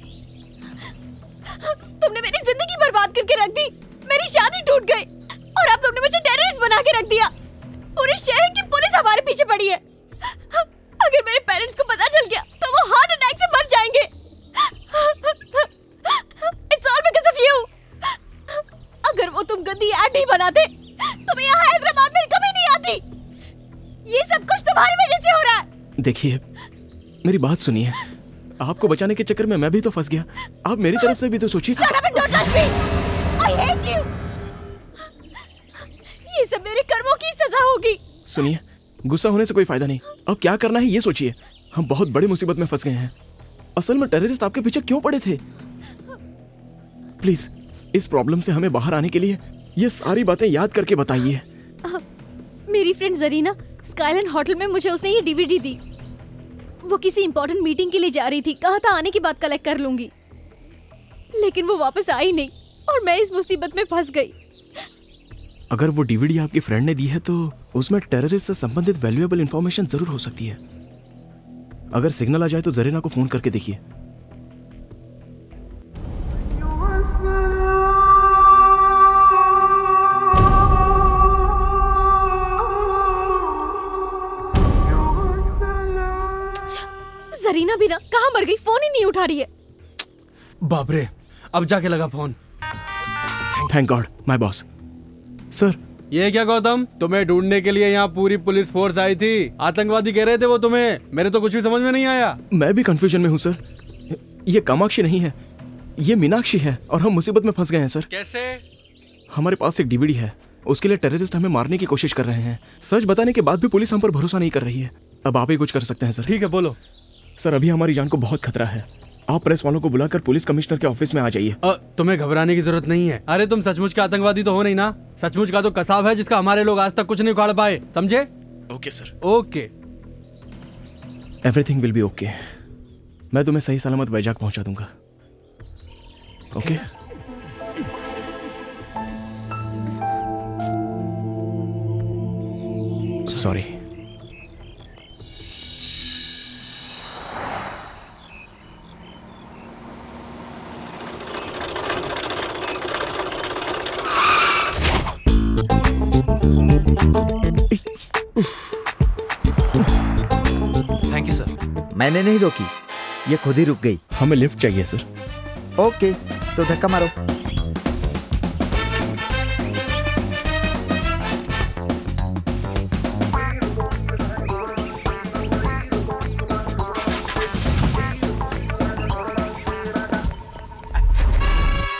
तुमने मेरी जिंदगी बर्बाद करके रख दी, मेरी शादी टूट गई और अब तुमने मुझे टेररिस्ट बना के रख दिया। पूरे शहर की पुलिस हमारे पीछे पड़ी है। अगर मेरे पेरेंट्स को पता चल गया तो वो हार्ट अटैक से मर जाएंगे। It's all because of you. अगर वो तुम गंदी ऐड नहीं बनाते तो मैं यहाँ हैदराबाद में कभी नहीं आती। ये सब कुछ तुम्हारी वजह से हो रहा है। देखिए, मेरी बात सुनिए। आपको बचाने के चक्कर में मैं भी तो फंस गया। आप मेरी तरफ से भी तो सोचिए। Shut up and don't touch me. I hate you. ये सब मेरे कर्मों की सजा होगी। सुनिए, गुस्सा होने से कोई फायदा नहीं। अब क्या करना है ये सोचिए। हम बहुत बड़ी मुसीबत में फंस गए हैं। असल में टेररिस्ट आपके पीछे क्यों पड़े थे? प्लीज इस प्रॉब्लम से हमें बाहर आने के लिए ये सारी बातें याद करके बताइए। मेरी फ्रेंड जरीना स्काईलैंड होटल में मुझे उसने ये डीवीडी दी। वो किसी इंपॉर्टेंट मीटिंग के लिए जा रही थी, कहा था आने के बाद कलेक्ट कर लूंगी, लेकिन वो वापस आई नहीं और मैं इस मुसीबत में फंस गई। अगर वो डीवीडी आपकी फ्रेंड ने दी है तो उसमें टेररिस्ट से संबंधित वैल्यूएबल इंफॉर्मेशन जरूर हो सकती है। अगर सिग्नल आ जाए तो जरीना को फोन करके देखिए। जरीना भी ना कहाँ मर गई, फोन ही नहीं उठा रही है। बाप रे, अब जाके लगा phone. Thank God my boss. Sir ये क्या गौतम, तुम्हें ढूंढने के लिए यहाँ पूरी पुलिस फोर्स आई थी। आतंकवादी कह रहे थे वो तुम्हें। मेरे तो कुछ भी समझ में नहीं आया। मैं भी कंफ्यूजन में हूँ सर। ये कामाक्षी नहीं है, ये मीनाक्षी है और हम मुसीबत में फंस गए हैं सर। कैसे? हमारे पास एक डीवीडी है, उसके लिए टेररिस्ट हमें मारने की कोशिश कर रहे हैं। सच बताने के बाद भी पुलिस हम पर भरोसा नहीं कर रही है। अब आप ही कुछ कर सकते हैं सर। ठीक है बोलो। सर अभी हमारी जान को बहुत खतरा है। आप प्रेस वालों को बुलाकर पुलिस कमिश्नर के ऑफिस में आ जाइए। तुम्हें घबराने की जरूरत नहीं है। अरे तुम सचमुच के आतंकवादी तो हो नहीं ना। सचमुच का तो कसाब है जिसका हमारे लोग आज तक कुछ नहीं उखाड़ पाए, समझे? Okay sir. Okay, everything will be okay. मैं तुम्हें सही सलामत वैजाग पहुंचा दूंगा। Okay sorry. Thank you sir. मैंने नहीं रोकी, ये खुद ही रुक गई। हमें लिफ्ट चाहिए सर। ओके, तो धक्का मारो।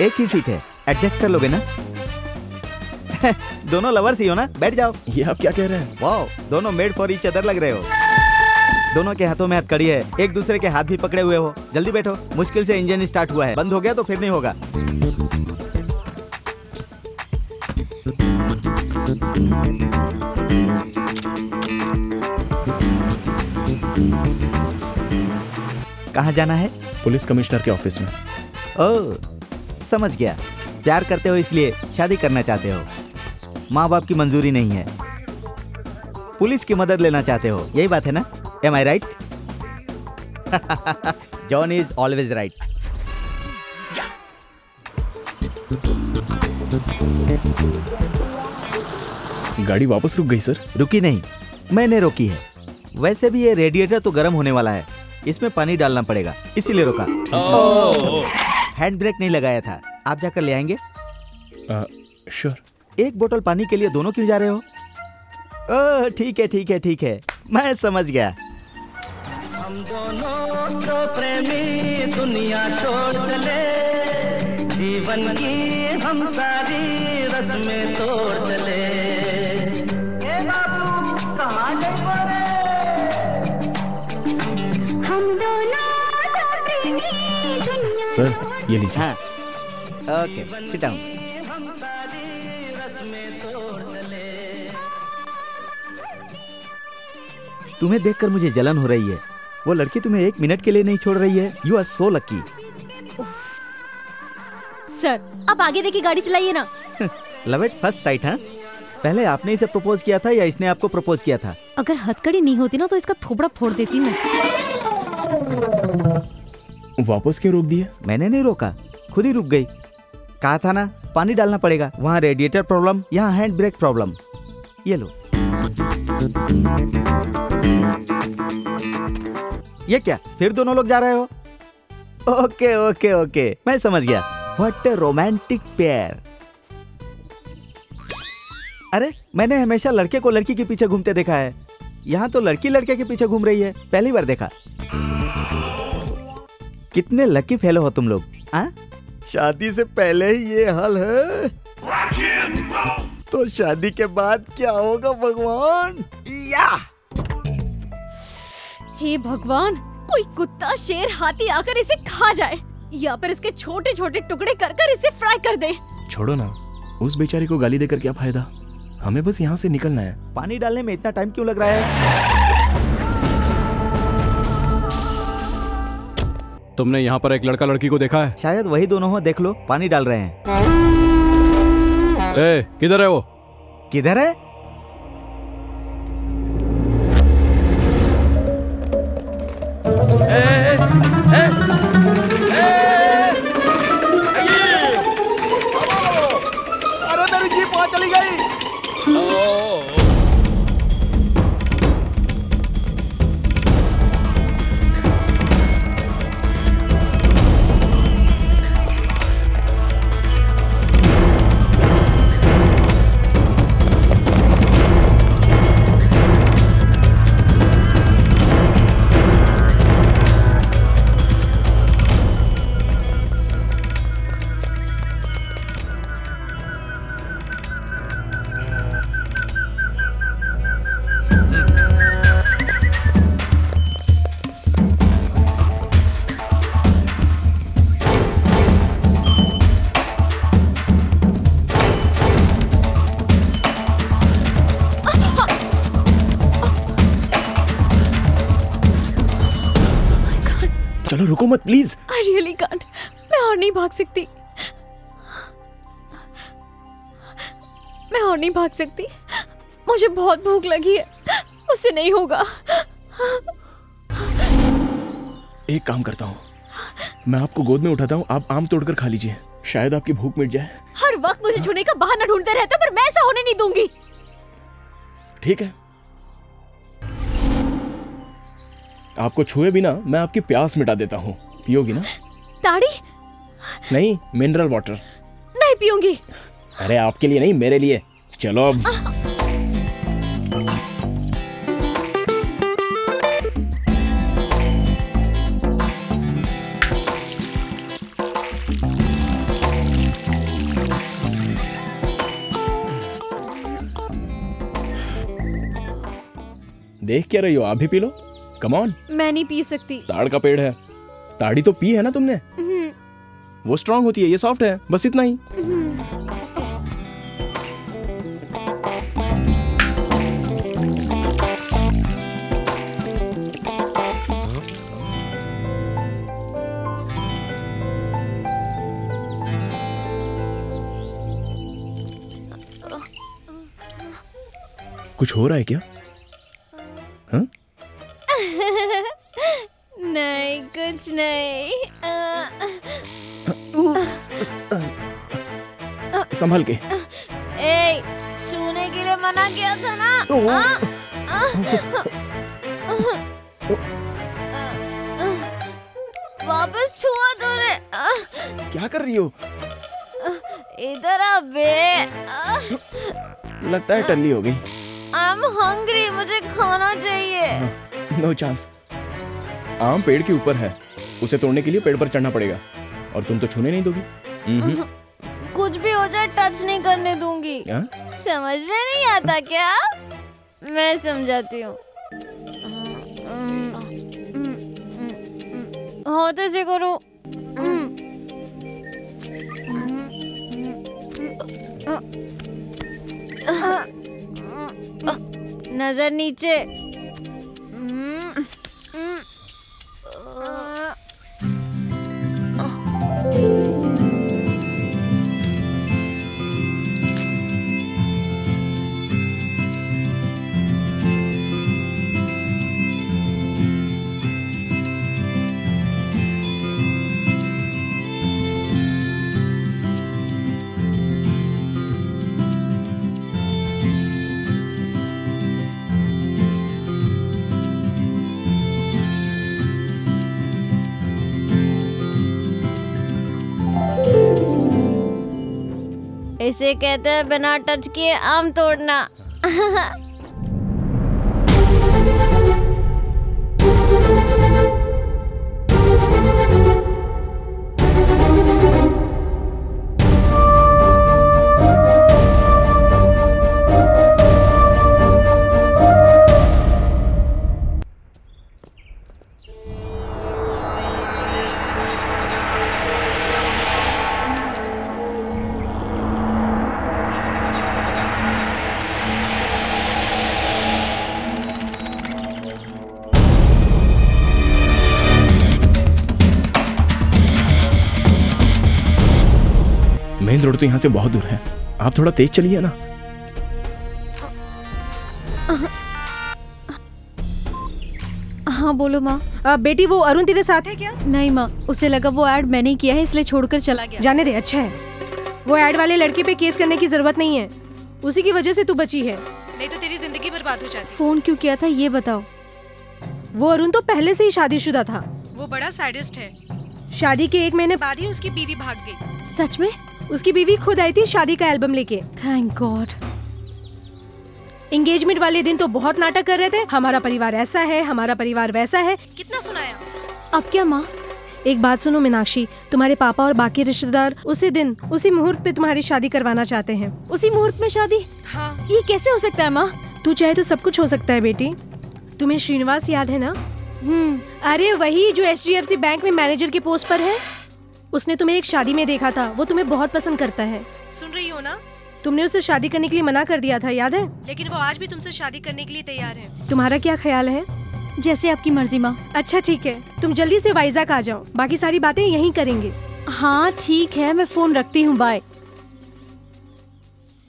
एक ही सीट है, एडजस्ट कर लोगे ना? दोनों लवर्स ही हो ना? बैठ जाओ। ये आप क्या कह रहे हैं? वाओ, दोनों मेड फॉर ईच अदर लग रहे हो। दोनों के हाथों में हथकड़ी है, एक दूसरे के हाथ भी पकड़े हुए हो। जल्दी बैठो, मुश्किल से इंजन स्टार्ट हुआ है, बंद हो गया तो फिर नहीं होगा। कहाँ जाना है? पुलिस कमिश्नर के ऑफिस में। ओह, समझ गया। प्यार करते हो इसलिए शादी करना चाहते हो। माँ बाप की मंजूरी नहीं है, पुलिस की मदद लेना चाहते हो, यही बात है ना? Am I right? John is always right. गाड़ी वापस रुक गई सर। रुकी नहीं, मैंने रोकी है। वैसे भी ये रेडिएटर तो गर्म होने वाला है, इसमें पानी डालना पड़ेगा, इसीलिए रोका। हैंड ब्रेक नहीं लगाया था। आप जाकर ले आएंगे? श्योर। एक बोतल पानी के लिए दोनों क्यों जा रहे हो? ओह ठीक है ठीक है ठीक है, मैं समझ गया। हम दोनों तो प्रेमी दुनिया छोड़ चले, जीवन की हम सारी रस्में तोड़ चले। ए बाबू कहाँ गए बोले? हम दोनों तो प्रेमी दुनिया। सर ये लीजिए। हाँ, ओके सिट डाउन। तुम्हें देखकर मुझे जलन हो रही है। वो लड़की तुम्हें एक मिनट के लिए नहीं छोड़ रही है। You are so lucky. Sir आप आगे देखिए, गाड़ी चलाइए ना। लव एट फर्स्ट साइट, हाँ? पहले आपने इसे प्रपोज किया था या इसने आपको प्रपोज किया था? अगर हथकड़ी नहीं होती ना तो इसका थोबड़ा फोड़ देती मैं। वापस क्यों रोक दिया? मैंने नहीं रोका, खुद ही रुक गई। कहा था ना पानी डालना पड़ेगा। वहाँ रेडिएटर प्रॉब्लम, यहाँ हैंड ब्रेक प्रॉब्लम। ये लो। ये क्या, फिर दोनों लोग जा रहे हो? ओके ओके ओके, मैं समझ गया। What A romantic pair. अरे मैंने हमेशा लड़के को लड़की के पीछे घूमते देखा है, यहाँ तो लड़की लड़के के पीछे घूम रही है। पहली बार देखा। कितने लकी फेलो हो तुम लोग, हाँ? शादी से पहले ही ये हाल है तो शादी के बाद क्या होगा भगवान? या हे भगवान, कोई कुत्ता शेर हाथी आकर इसे खा जाए या फिर इसके छोटे छोटे टुकड़े कर कर इसे फ्राई कर दे। छोड़ो ना, उस बेचारी को गाली देकर क्या फायदा, हमें बस यहाँ से निकलना है। पानी डालने में इतना टाइम क्यों लग रहा है? तुमने यहाँ पर एक लड़का लड़की को देखा है? शायद वही दोनों हो, देख लो पानी डाल रहे हैं। ए, किधर है वो? किधर है? अरे मेरी जीप वहां चली गई। चलो रुको मत प्लीज। I really can't, मैं और नहीं भाग सकती। मैं और नहीं भाग सकती, मुझे बहुत भूख लगी है, मुझसे नहीं होगा। एक काम करता हूँ, मैं आपको गोद में उठाता हूँ, आप आम तोड़कर खा लीजिए, शायद आपकी भूख मिट जाए। हर वक्त मुझे छूने का बहाना ढूंढते रहते हो, पर मैं ऐसा होने नहीं दूंगी। ठीक है, आपको छुए बिना मैं आपकी प्यास मिटा देता हूँ, पियोगी ना? ताड़ी? नहीं, मिनरल वाटर। नहीं पीऊंगी। अरे आपके लिए नहीं, मेरे लिए। चलो अब। देख क्या रही हो, आप भी पी लो, कम ऑन। मैं नहीं पी सकती। ताड़ का पेड़ है, ताड़ी तो पी है ना तुमने? वो स्ट्रांग होती है, ये सॉफ्ट है, बस इतना ही। कुछ हो रहा है क्या? हाँ? नहीं, कुछ नहीं। संभल के। ए, छूने के लिए मना किया था ना? वापस छुआ तूने। क्या कर रही हो? इधर आ बे। लगता है टल्ली हो गई। I'm hungry, मुझे खाना चाहिए। No chance. आम पेड़ के ऊपर है, उसे तोड़ने के लिए पेड़ पर चढ़ना पड़ेगा, और तुम तो छूने नहीं दोगी। कुछ भी हो जाए टच नहीं करने दूंगी। समझ में नहीं आता क्या? मैं समझाती हूँ। होते से करो। नजर नीचे। इसे कहते हैं बिना टच किए आम तोड़ना। मेन रोड तो यहाँ से बहुत दूर है, आप थोड़ा तेज चलिए ना। हाँ बोलो माँ। बेटी वो अरुण तेरे साथ है क्या? नहीं माँ, उसे लगा वो ऐड मैंने ही किया है इसलिए छोड़कर चला गया। जाने दे, अच्छा है। वो ऐड वाले लड़के पे केस करने की जरूरत नहीं है, उसी की वजह से तू बची है, नहीं तो तेरी जिंदगी बर्बाद हो जाती। फोन क्यों किया था ये बताओ। वो अरुण तो पहले से ही शादीशुदा था, वो बड़ा सैडिस्ट है। शादी के 1 महीने बाद ही उसकी बीवी भाग गई। सच में? उसकी बीवी खुद आई थी शादी का एल्बम लेके। Thank God. एंगेजमेंट वाले दिन तो बहुत नाटक कर रहे थे, हमारा परिवार ऐसा है, हमारा परिवार वैसा है। कितना सुनाया। अब क्या माँ? एक बात सुनो मीनाक्षी, तुम्हारे पापा और बाकी रिश्तेदार उसी दिन उसी मुहूर्त पे तुम्हारी शादी करवाना चाहते हैं। उसी मुहूर्त में शादी? हाँ। ये कैसे हो सकता है माँ? तू चाहे तो सब कुछ हो सकता है बेटी। तुम्हें श्रीनिवास याद है ना? अरे वही जो HDFC बैंक में मैनेजर के पोस्ट पर है। उसने तुम्हें एक शादी में देखा था, वो तुम्हें बहुत पसंद करता है। सुन रही हो ना? तुमने उसे शादी करने के लिए मना कर दिया था, याद है? लेकिन वो आज भी तुमसे शादी करने के लिए तैयार है। तुम्हारा क्या ख्याल है? जैसे आपकी मर्जी माँ। अच्छा ठीक है, तुम जल्दी से वाइजाग आ जाओ, बाकी सारी बातें यहीं करेंगे। हाँ ठीक है, मैं फोन रखती हूँ, बाय।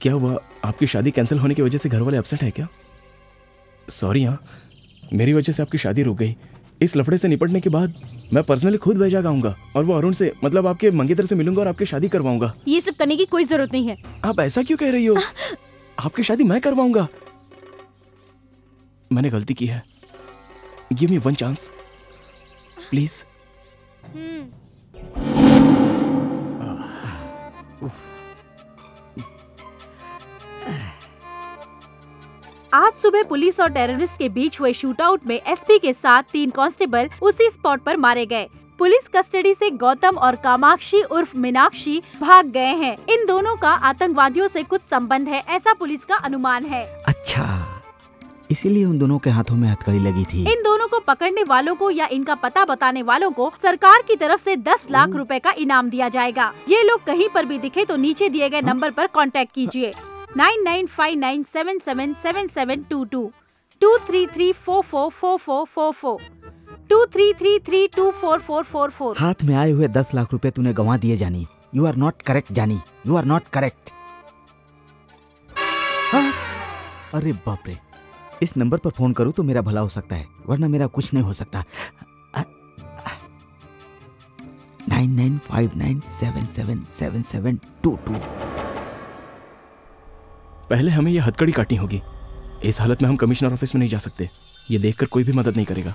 क्या हुआ, आपकी शादी कैंसिल होने की वजह से घर वाले अपसेट है क्या? सॉरी हाँ, मेरी वजह से आपकी शादी रुक गई। इस लफड़े से निपटने के बाद मैं पर्सनली खुद वैजाग आऊंगा और वो अरुण से मतलब आपके मंगेतर से मिलूंगा और आपकी शादी करवाऊंगा। ये सब करने की कोई जरूरत नहीं है। आप ऐसा क्यों कह रही हो? आपकी शादी मैं करवाऊंगा। मैंने गलती की है, गिव मी 1 चांस प्लीज। आज सुबह पुलिस और टेररिस्ट के बीच हुए शूटआउट में एसपी के साथ 3 कांस्टेबल उसी स्पॉट पर मारे गए। पुलिस कस्टडी से गौतम और कामाक्षी उर्फ मीनाक्षी भाग गए हैं। इन दोनों का आतंकवादियों से कुछ संबंध है, ऐसा पुलिस का अनुमान है। अच्छा, इसीलिए उन दोनों के हाथों में हथकड़ी लगी थी। इन दोनों को पकड़ने वालों को या इनका पता बताने वालों को सरकार की तरफ से 10 लाख रुपए का इनाम दिया जाएगा। ये लोग कहीं पर भी दिखे तो नीचे दिए गए नंबर पर कांटेक्ट कीजिए 9959777722 233444444 233324444। हाथ में आए हुए 10 लाख रुपए तूने गंवा दिए जानी। यू आर नॉट करेक्ट जानी, यू आर नॉट करेक्ट। अरे बाप रे, इस नंबर पर फोन करूं तो मेरा भला हो सकता है, वरना मेरा कुछ नहीं हो सकता। 9959777722। पहले हमें ये हथकड़ी काटनी होगी। इस हालत में हम कमिश्नर ऑफिस में नहीं जा सकते, ये देखकर कोई भी मदद नहीं करेगा।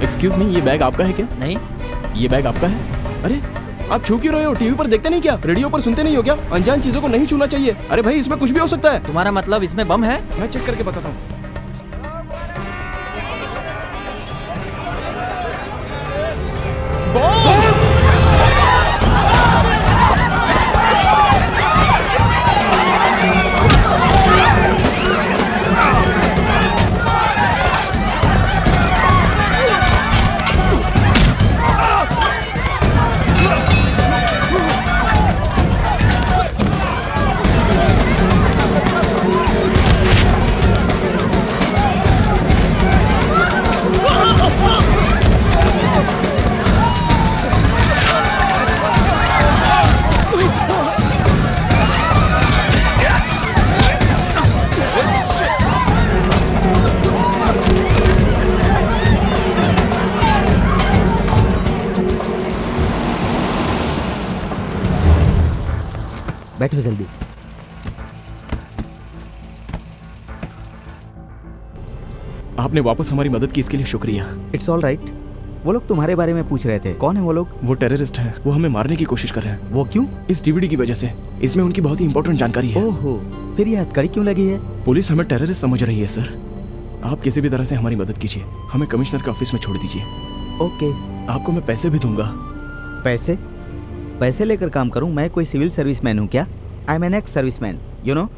एक्सक्यूज मी, ये बैग आपका है क्या? नहीं। ये बैग आपका है? अरे आप छू क्यों रहे हो? टीवी पर देखते नहीं क्या? रेडियो पर सुनते नहीं हो क्या? अनजान चीजों को नहीं छूना चाहिए। अरे भाई, इसमें कुछ भी हो सकता है। तुम्हारा मतलब इसमें बम है? मैं चेक करके बताता हूँ। बैठो जल्दी। आपने वापस हमारी मदद की, इसके लिए शुक्रिया। It's all right. वो लोग तुम्हारे बारे में पूछ रहे थे, कौन है वो लोग? वो टेररिस्ट हैं, वो हमें मारने की कोशिश कर रहे हैं। वो क्यों? इस डीवीडी की वजह से। इसमें उनकी बहुत ही इंपॉर्टेंट जानकारी है। ओहो, फिर ये हथकड़ी क्यों लगी है? पुलिस हमें टेररिस्ट समझ रही है सर। आप किसी भी तरह से हमारी मदद कीजिए, हमें कमिश्नर के ऑफिस में छोड़ दीजिए। ओके। आपको मैं पैसे भी दूंगा। पैसे? पैसे लेकर काम करूं? मैं कोई सिविल सर्विसमैन हूं क्या? I am an ex serviceman, you know.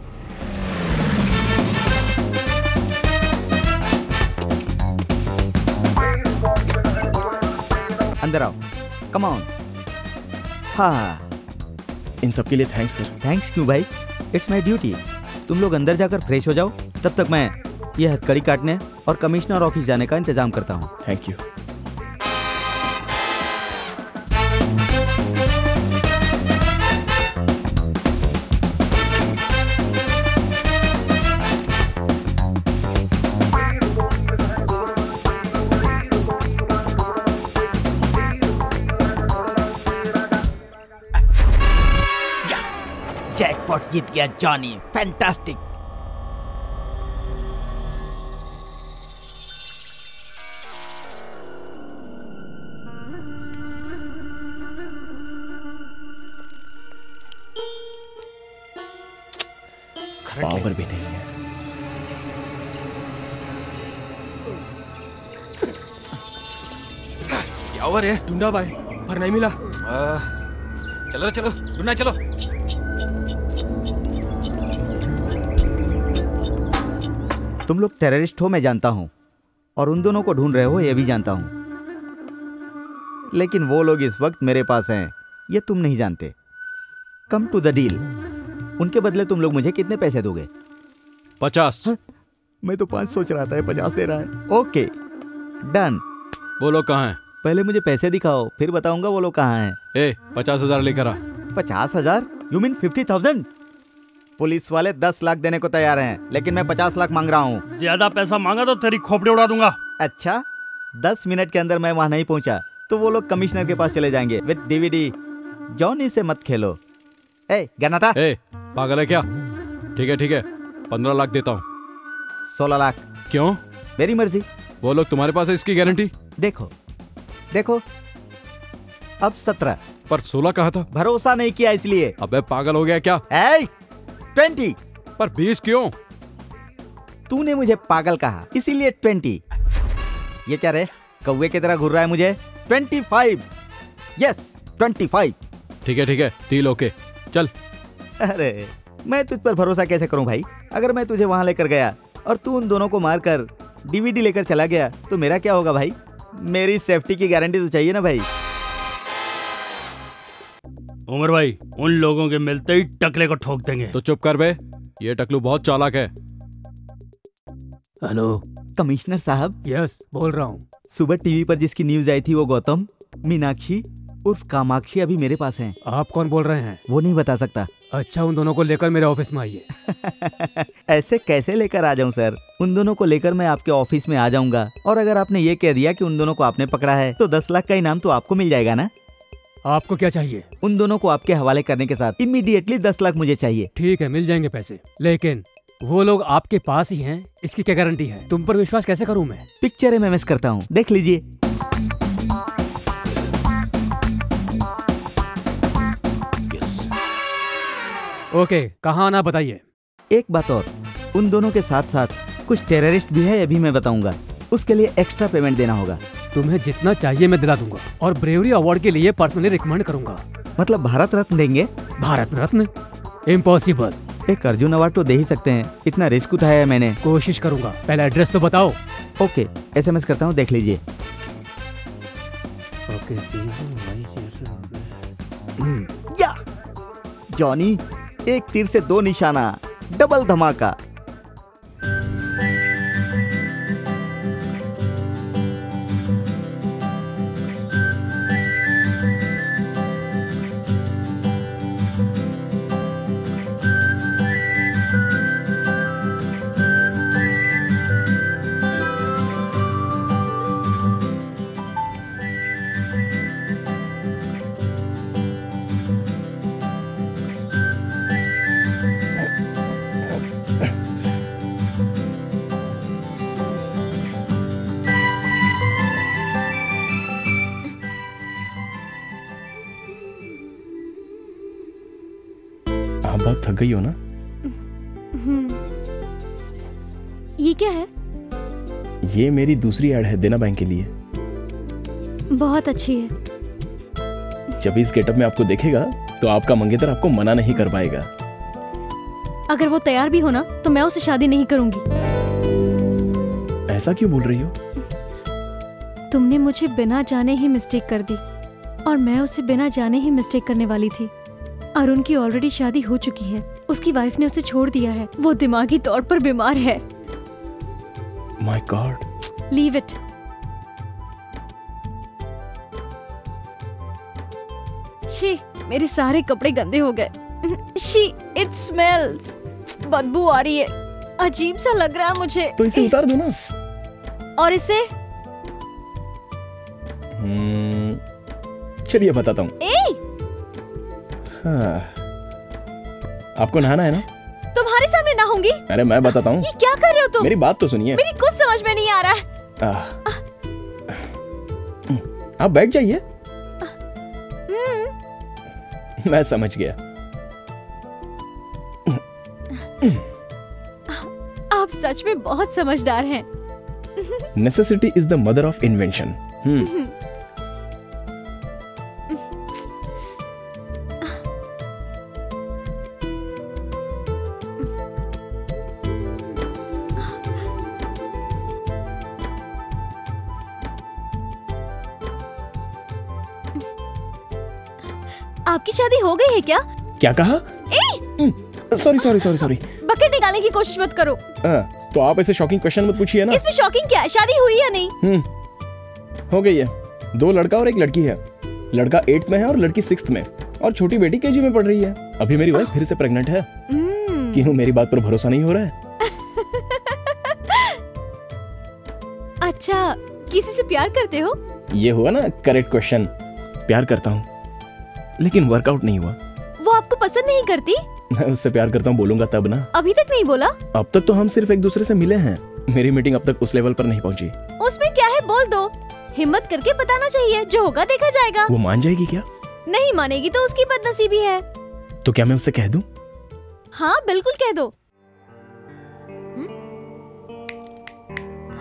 अंदर आओ, कम ऑन। हाँ, इन सब के लिए थैंक्स सर। थैंक्स क्यों भाई, इट्स माई ड्यूटी। तुम लोग अंदर जाकर फ्रेश हो जाओ, तब तक मैं ये हथकड़ी काटने और कमिश्नर ऑफिस जाने का इंतजाम करता हूँ। Thank you. जैकपॉट जीत गया जॉनी, फैंटास्टिक। पावर भी नहीं है। क्या हुआ रे? ढूंढा भाई पर नहीं मिला। चलो चलो ढूंढना चलो। तुम लोग टेररिस्ट हो मैं जानता हूं, और उन दोनों को ढूंढ रहे हो ये भी जानता हूं, लेकिन वो लोग इस वक्त मेरे पास हैं ये तुम नहीं जानते। Come to the deal. उनके बदले तुम लोग मुझे कितने पैसे दोगे? 50। मैं तो 5 सोच रहा था, 50 दे रहा है। Okay done. वो लोग कहाँ हैं? पहले मुझे पैसे दिखाओ, फिर बताऊंगा वो लोग कहाँ हैं। 50,000 लेकर आ। 50,000? You mean 50,000? पुलिस वाले 10 लाख देने को तैयार हैं, लेकिन मैं 50 लाख मांग रहा हूँ। ज्यादा पैसा मांगा तो तेरी खोपड़ी उड़ा दूंगा। अच्छा, 10 मिनट के अंदर मैं वहाँ नहीं पहुँचा तो वो लोग कमिश्नर के पास चले जाएंगे विद डीवीडी। जॉनी से मत खेलो। गना था? पागल है क्या? ठीक है 15 लाख देता हूँ। 16 लाख। क्यों? मेरी मर्जी। वो लोग तुम्हारे पास है इसकी गारंटी? देखो अब 17। पर 16 कहा था। भरोसा नहीं किया इसलिए। अबे पागल हो गया क्या? 20। पर 20 क्यों? तूने मुझे पागल कहा इसीलिए 20। ये क्या रे, कौवे की तरह घूर रहा है मुझे? 25। यस 25। ठीक है डील ओके, चल। अरे मैं तुझ पर भरोसा कैसे करूं भाई? अगर मैं तुझे वहां लेकर गया और तू उन दोनों को मारकर डीवीडी लेकर चला गया तो मेरा क्या होगा भाई? मेरी सेफ्टी की गारंटी तो चाहिए ना भाई। उमर भाई, उन लोगों के मिलते ही टकले को ठोक देंगे। तो चुप कर बे, ये टकलू बहुत चालाक है। हेलो कमिश्नर साहब। यस बोल रहा हूँ। सुबह टीवी पर जिसकी न्यूज आई थी वो गौतम, मीनाक्षी उर्फ कामाक्षी अभी मेरे पास हैं। आप कौन बोल रहे हैं? वो नहीं बता सकता। अच्छा, उन दोनों को लेकर मेरे ऑफिस में आइए। ऐसे कैसे लेकर आ जाऊं सर? उन दोनों को लेकर मैं आपके ऑफिस में आ जाऊंगा, और अगर आपने ये कह दिया कि उन दोनों को आपने पकड़ा है तो 10 लाख का इनाम तो आपको मिल जाएगा ना? आपको क्या चाहिए? उन दोनों को आपके हवाले करने के साथ इमीडिएटली 10 लाख मुझे चाहिए। ठीक है, मिल जाएंगे पैसे, लेकिन वो लोग आपके पास ही हैं, इसकी क्या गारंटी है? तुम पर विश्वास कैसे करूं मैं? पिक्चर एमएमएस करता हूं, देख लीजिए। ओके, कहाँ आना बताइए। एक बात और, उन दोनों के साथ साथ कुछ टेररिस्ट भी है, ये भी मैं बताऊंगा। उसके लिए एक्स्ट्रा पेमेंट देना होगा। तुम्हें जितना चाहिए मैं दिला दूंगा, और ब्रेवरी अवार्ड के लिए पर्सनली रिकमेंड करूंगा। मतलब भारत रत्न देंगे? भारत रत्न? इम्पॉसिबल। एक अर्जुन अवार्ड तो दे ही सकते हैं, इतना रिस्क उठाया है मैंने। कोशिश करूंगा, पहले एड्रेस तो बताओ। ओके, एसएमएस करता हूँ, देख लीजिए। या जॉनी, एक तीर से 2 निशाना, डबल धमाका। बहुत थक गई हो ना? ये क्या है? ये मेरी दूसरी ऐड है देना बैंक के लिए। बहुत अच्छी है। जब इस गेटअप में आपको देखेगा तो आपका मंगेतर आपको मना नहीं कर पाएगा। अगर वो तैयार भी हो ना तो मैं उससे शादी नहीं करूंगी। ऐसा क्यों बोल रही हो? तुमने मुझे बिना जाने ही मिस्टेक कर दी और मैं उसे बिना जाने ही मिस्टेक करने वाली थी। अरुण की ऑलरेडी शादी हो चुकी है, उसकी वाइफ ने उसे छोड़ दिया है, वो दिमागी तौर पर बीमार है। My God. Leave it. छी, मेरे सारे कपड़े गंदे हो गए। She, it smells. बदबू आ रही है, अजीब सा लग रहा है मुझे। तो इसे उतार दो ना। और इसे? चलिए बताता हूँ। हाँ। आपको नहाना है ना? तुम्हारे सामने नहाऊंगी? अरे मैं बताता हूँ। ये क्या कर रहे हो तुम? मेरी बात तो सुनिए। मेरी कुछ समझ में नहीं आ रहा है। आप बैठ जाइए। मैं समझ गया। आप सच में बहुत समझदार हैं। Necessity is the mother of invention. आपकी शादी हो गई है क्या? क्या कहा? Sorry sorry sorry sorry. Bucket निकालने की कोशिश मत करो। तो आप ऐसे शॉकिंग क्वेश्चन मत पूछिए ना। इसमें शॉकिंग क्या है? शादी हुई या नहीं? हो गई है। 2 लड़का और 1 लड़की है। लड़का 8th में है और लड़की 6th में, और छोटी बेटी केजी में पढ़ रही है। अभी मेरी वाइफ फिर से प्रेग्नेंट है। क्यों, मेरी बात पर भरोसा नहीं हो रहा है? अच्छा, किसी से प्यार करते हो? ये हुआ ना करेक्ट क्वेश्चन। प्यार करता हूँ, लेकिन वर्कआउट नहीं हुआ। वो आपको पसंद नहीं करती? मैं उससे प्यार करता हूँ बोलूंगा तब ना। अभी तक नहीं बोला? अब तक तो हम सिर्फ एक दूसरे से मिले हैं। मेरी मीटिंग अब तक उस लेवल पर नहीं पहुंची। उसमें क्या है, बोल दो। हिम्मत करके बताना चाहिए, जो होगा देखा जाएगा। वो मान जाएगी क्या? नहीं मानेगी तो उसकी बदनसीबी है। तो क्या मैं उससे कह दूं? हाँ बिल्कुल कह दो।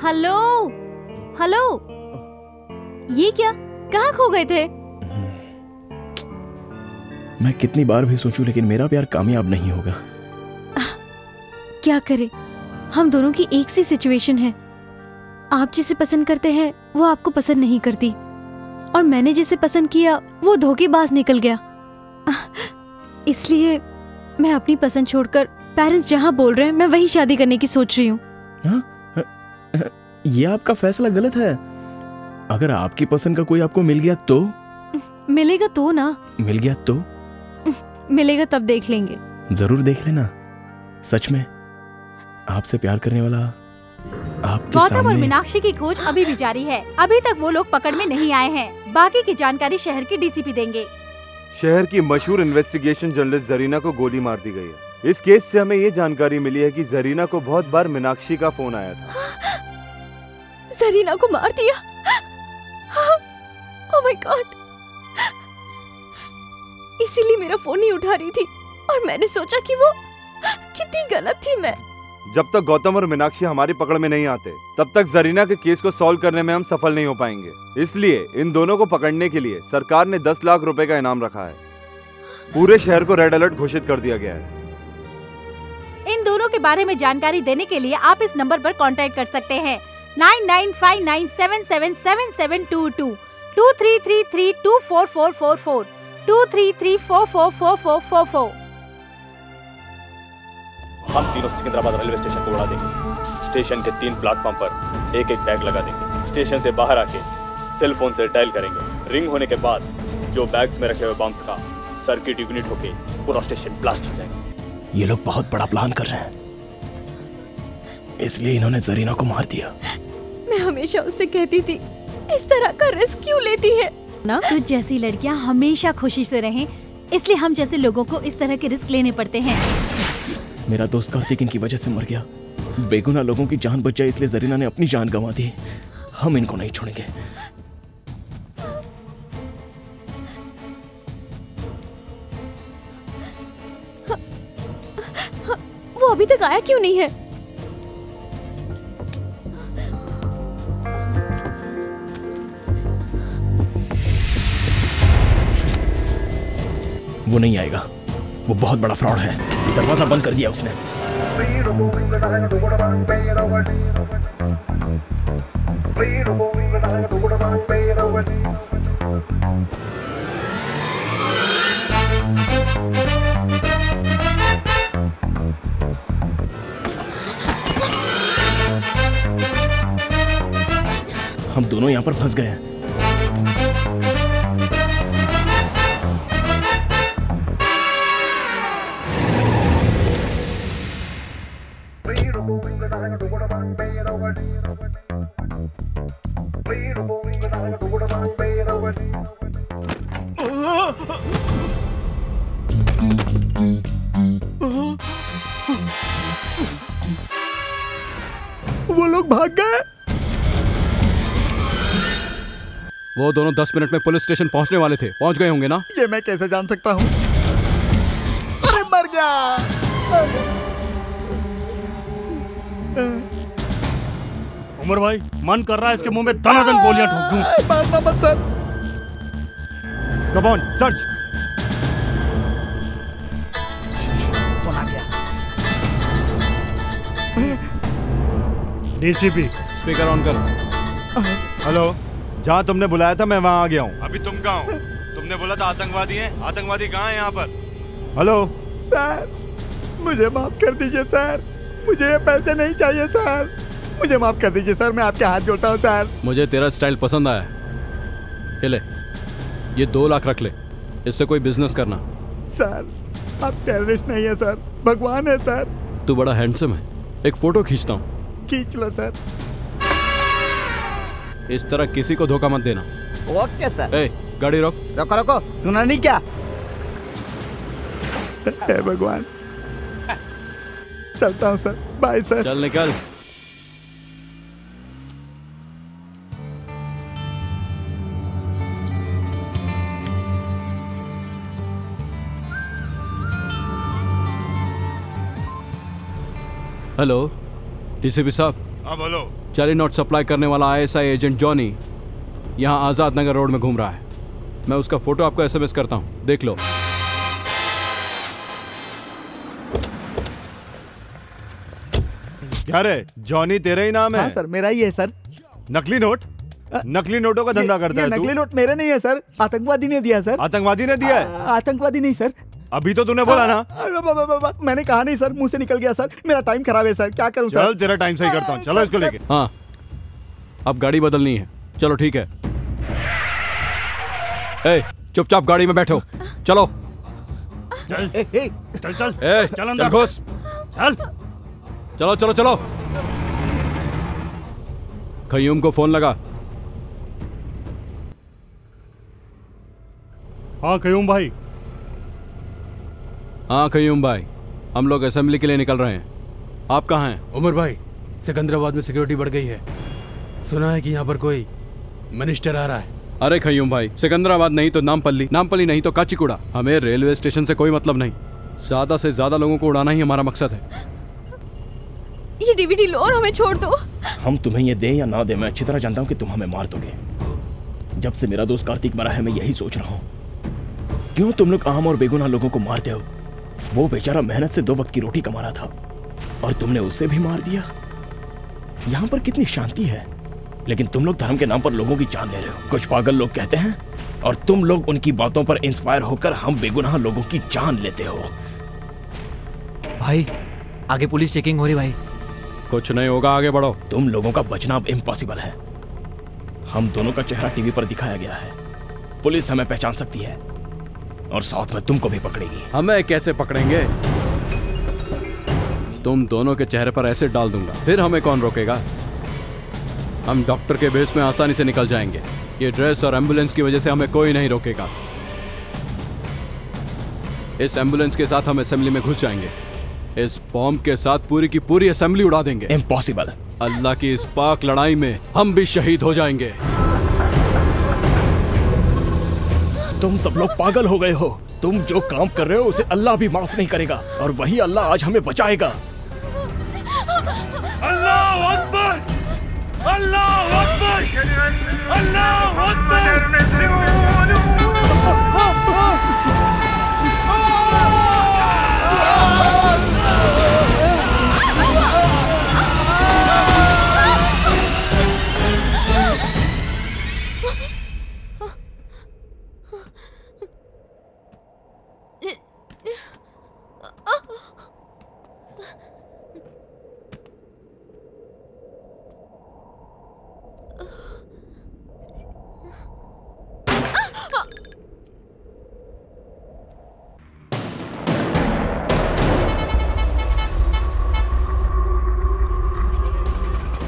हेलो हेलो, ये क्या, कहाँ खो गए थे? मैं कितनी बार भी सोचूं लेकिन मेरा प्यार कामयाब नहीं होगा। क्या करे, हम दोनों की एक सी सिचुएशन है। आप जिसे पसंद करते हैं वो आपको पसंद नहीं करती, और मैंने जिसे पसंद किया वो धोखेबाज निकल गया। इसलिए मैं अपनी पसंद छोड़कर पेरेंट्स जहाँ बोल रहे हैं मैं वही शादी करने की सोच रही हूँ। ये आपका फैसला गलत है। अगर आपकी पसंद का कोई आपको मिल गया तो? मिलेगा तो ना। मिल गया तो? मिलेगा तब देख लेंगे। जरूर देख लेना। सच में आपसे प्यार करने वाला आपके गौतम और सामने। मीनाक्षी की खोज अभी भी जारी है। अभी तक वो लोग पकड़ में नहीं आए हैं। बाकी की जानकारी शहर के डीसीपी देंगे। शहर की मशहूर इन्वेस्टिगेशन जर्नलिस्ट जरीना को गोली मार दी गई है। इस केस से हमें ये जानकारी मिली है कि जरीना को बहुत बार मीनाक्षी का फोन आया था। जरीना को मार दिया? Oh my God. इसीलिए मेरा फोन नहीं उठा रही थी, और मैंने सोचा कि वो कितनी गलत थी मैं। जब तक गौतम और मीनाक्षी हमारी पकड़ में नहीं आते तब तक जरीना के केस को सॉल्व करने में हम सफल नहीं हो पाएंगे। इसलिए इन दोनों को पकड़ने के लिए सरकार ने 10 लाख रुपए का इनाम रखा है। पूरे शहर को रेड अलर्ट घोषित कर दिया गया है। इन दोनों के बारे में जानकारी देने के लिए आप इस नंबर पर कांटेक्ट कर सकते हैं 9959777722 2333244444 2334444444। हम तीनों सिकंदराबाद रेलवे स्टेशन को उड़ा देंगे। स्टेशन के 3 प्लेटफॉर्म पर एक एक बैग लगा देंगे। स्टेशन से बाहर आके सेल फोन से डायल करेंगे। रिंग होने के बाद जो बैग्स में रखे हुए बम्स का सर्किट यूनिट होके पूरा स्टेशन ब्लास्ट हो जाएगा। ये लोग बहुत बड़ा प्लान कर रहे हैं, इसलिए इन्होंने जरीना को मार दिया। मैं हमेशा उससे कहती थी इस तरह का रिस्क क्यों लेती है ना। तो जैसी लड़कियां हमेशा खुशी से रहें, इसलिए हम जैसे लोगों को इस तरह के रिस्क लेने पड़ते हैं। मेरा दोस्त कार्तिक इनकी वजह से मर गया। बेगुनाह लोगों की जान बच जाए इसलिए जरीना ने अपनी जान गंवा दी। हम इनको नहीं छोड़ेंगे। वो अभी तक आया क्यों नहीं है? वो नहीं आएगा, वो बहुत बड़ा फ्रॉड है। दरवाजा बंद कर दिया उसने। हम दोनों यहाँ पर फंस गए हैं। वो लोग भाग गए। वो दोनों 10 मिनट में पुलिस स्टेशन पहुंचने वाले थे। पहुंच गए होंगे ना? ये मैं कैसे जान सकता हूँ? अरे मर गया। उमर भाई, मन कर रहा है इसके मुंह में दनादन गोलियां ठोक दूं। मारना मत सर। Come on, search. कौन आ गया? डीसीपी, स्पीकर ऑन कर। हेलो, जहाँ तुमने बुलाया था मैं वहाँ आ गया हूँ। अभी तुम कहाँ हो? तुमने बोला था आतंकवादी हैं। आतंकवादी कहाँ हैं यहाँ पर? हेलो सर, मुझे माफ कर दीजिए सर। मुझे ये पैसे नहीं चाहिए सर। मुझे माफ कर दीजिए सर, मैं आपके हाथ जोड़ता हूँ सर। मुझे तेरा स्टाइल पसंद आया। ये ले, ये 2 लाख रख ले, इससे कोई बिजनेस करना। सर, आप टेररिस्ट नहीं है सर, भगवान है सर। तू बड़ा हैंडसम है, एक फोटो खींचता हूँ। खींच लो सर। इस तरह किसी को धोखा मत देना। Okay sir. ए, गाड़ी रोक। रोको रोको, सुना नहीं क्या? हे भगवान। चलता हूँ सर, बाय सर। चल निकल। हेलो डीसीपी साहब। हाँ बोलो। जाली नोट सप्लाई करने वाला आईएसआई एजेंट जॉनी यहाँ आजाद नगर रोड में घूम रहा है। मैं उसका फोटो आपको एसएमएस करता हूँ, देख लो। क्या रे, जॉनी तेरा ही नाम है? हाँ सर, मेरा ही है सर। नकली नोट? नकली नोटों का धंधा करता है तू? नकली नोट मेरे नहीं है सर, आतंकवादी ने दिया सर। आतंकवादी ने दिया है? आतंकवादी नहीं सर। अभी तो तूने बोला ना। मैंने कहा नहीं सर, मुंह से निकल गया सर। मेरा टाइम खराब है सर, क्या करूं सर? चल तेरा टाइम सही करता हूँ, चलो इसको लेके। हाँ, अब गाड़ी बदलनी है। चलो ठीक है। ए, चुपचाप गाड़ी में बैठो, चलो। चल चल चल ए, चल अंदर घुस। चल। चलो चलो चलो। खयूम को फोन लगा। हाँ खयूम भाई। हाँ खयूम भाई, हम लोग असेंबली के लिए निकल रहे हैं। आप कहाँ हैं? उमर भाई, सिकंदराबाद में सिक्योरिटी बढ़ गई है। सुना है कि यहाँ पर कोई मिनिस्टर आ रहा है। अरे खयूम भाई, सिकंदराबाद नहीं तो नामपल्ली, नामपल्ली नहीं तो काचीगुड़ा। हमें रेलवे स्टेशन से कोई मतलब नहीं। ज्यादा से ज्यादा लोगों को उड़ाना ही हमारा मकसद है। ये डीवीडी लो और हमें छोड़ दो। हम तुम्हें ये दे या ना दे, मैं अच्छी तरह जानता हूँ कि तुम हमें मार दोगे। जब से मेरा दोस्त कार्तिक मरा है, मैं यही सोच रहा हूँ, क्यों तुम लोग आम और बेगुनाह लोगों को मारते हो? वो बेचारा मेहनत से 2 वक्त की रोटी कमा रहा था और तुमने उसे भी मार दिया। यहाँ पर कितनी शांति है, लेकिन तुम लोग धर्म के नाम पर लोगों की जान ले रहे हो। कुछ पागल लोग कहते हैं और तुम लोग उनकी बातों पर इंस्पायर होकर हम बेगुनाह लोगों की जान लेते हो। भाई, आगे पुलिस चेकिंग हो रही भाई। कुछ नहीं होगा, आगे बढ़ो। तुम लोगों का बचना अब इम्पॉसिबल है। हम दोनों का चेहरा टीवी पर दिखाया गया है, पुलिस हमें पहचान सकती है और साथ में तुमको भी पकड़ेगी। हमें कैसे पकड़ेंगे? तुम दोनों के चेहरे पर एसिड डाल दूंगा, फिर हमें कौन रोकेगा? हम डॉक्टर के बेस में आसानी से निकल जाएंगे। ये ड्रेस और एम्बुलेंस की वजह से हमें कोई नहीं रोकेगा। इस एम्बुलेंस के साथ हम असेंबली में घुस जाएंगे। इस बॉम्ब के साथ पूरी की पूरी असेंबली उड़ा देंगे। इम्पॉसिबल। अल्लाह की इस पाक लड़ाई में हम भी शहीद हो जाएंगे। तुम सब लोग पागल हो गए हो। तुम जो काम कर रहे हो उसे अल्लाह भी माफ नहीं करेगा और वही अल्लाह आज हमें बचाएगा।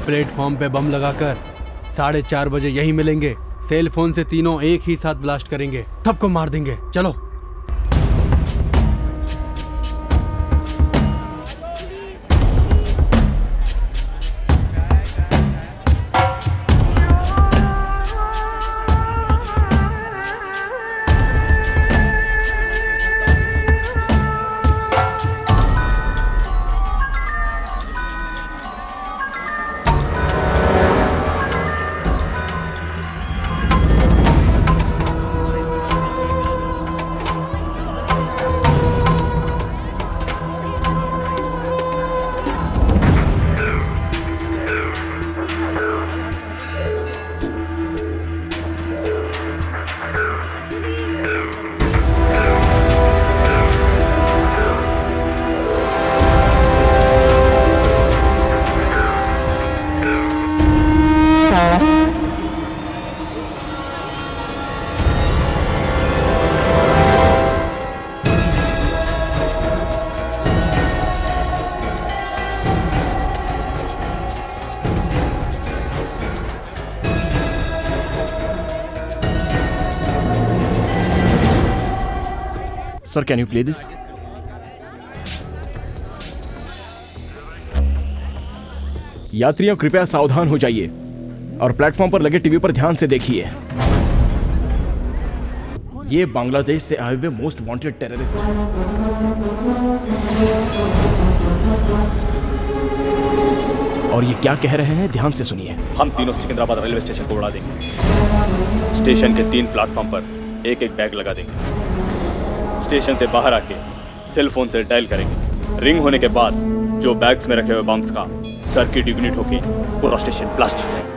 प्लेटफॉर्म पे बम लगाकर 4:30 बजे यही मिलेंगे। सेल फोन से तीनों एक ही साथ ब्लास्ट करेंगे, सबको मार देंगे। चलो। Sir, can you play this? यात्रियों कृपया सावधान हो जाइए और प्लेटफॉर्म पर लगे टीवी पर ध्यान से देखिए। ये बांग्लादेश से आए हुए मोस्ट वांटेड टेररिस्ट हैं। और ये क्या कह रहे हैं, ध्यान से सुनिए। हम तीनों सिकंदराबाद रेलवे स्टेशन को उड़ा देंगे। स्टेशन के 3 प्लेटफॉर्म पर एक एक बैग लगा देंगे। स्टेशन से बाहर आके सेल फोन से डायल करेंगे। रिंग होने के बाद जो बैग्स में रखे हुए बम्स का सर्किट इग्निट होके पूरा स्टेशन ब्लास्ट हो जाएगा।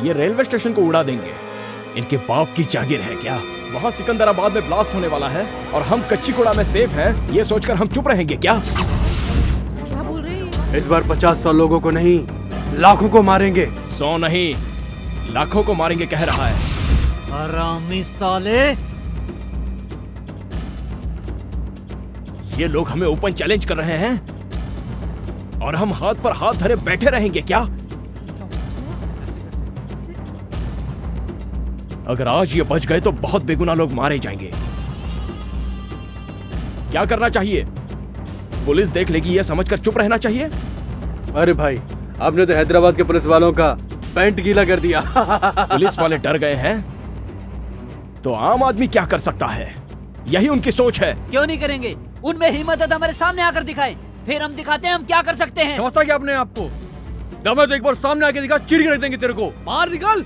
ये रेलवे स्टेशन को उड़ा देंगे। इनके बाप की जागीर है क्या? वहाँ सिकंदराबाद में ब्लास्ट होने वाला है और हम कच्चीगुड़ा में सेफ हैं, ये सोचकर हम चुप रहेंगे क्या? क्या बोल रहे हैं? इस बार 50-100 लोगों को नहीं, लाखों को मारेंगे। 100 नहीं, लाखों को मारेंगे कह रहा है। हरामी साले! ये लोग हमें ओपन चैलेंज कर रहे हैं और हम हाथ पर हाथ धरे बैठे रहेंगे क्या? अगर आज ये बच गए तो बहुत बेगुनाह लोग मारे जाएंगे। क्या करना चाहिए? पुलिस देख लेगी ये समझकर चुप रहना चाहिए? अरे भाई, आपने तो हैदराबाद के पुलिस वालों का पैंट गीला कर दिया। पुलिस वाले डर गए हैं तो आम आदमी क्या कर सकता है? यही उनकी सोच है। क्यों नहीं करेंगे? उनमें हिम्मत है तो हमारे सामने आकर दिखाएं, फिर हम दिखाते हैं हम क्या कर सकते हैं। समझता क्या अपने आप को? दम तो एक बार सामने आके दिखा, चीर के रख देंगे तेरे को। बाहर निकल।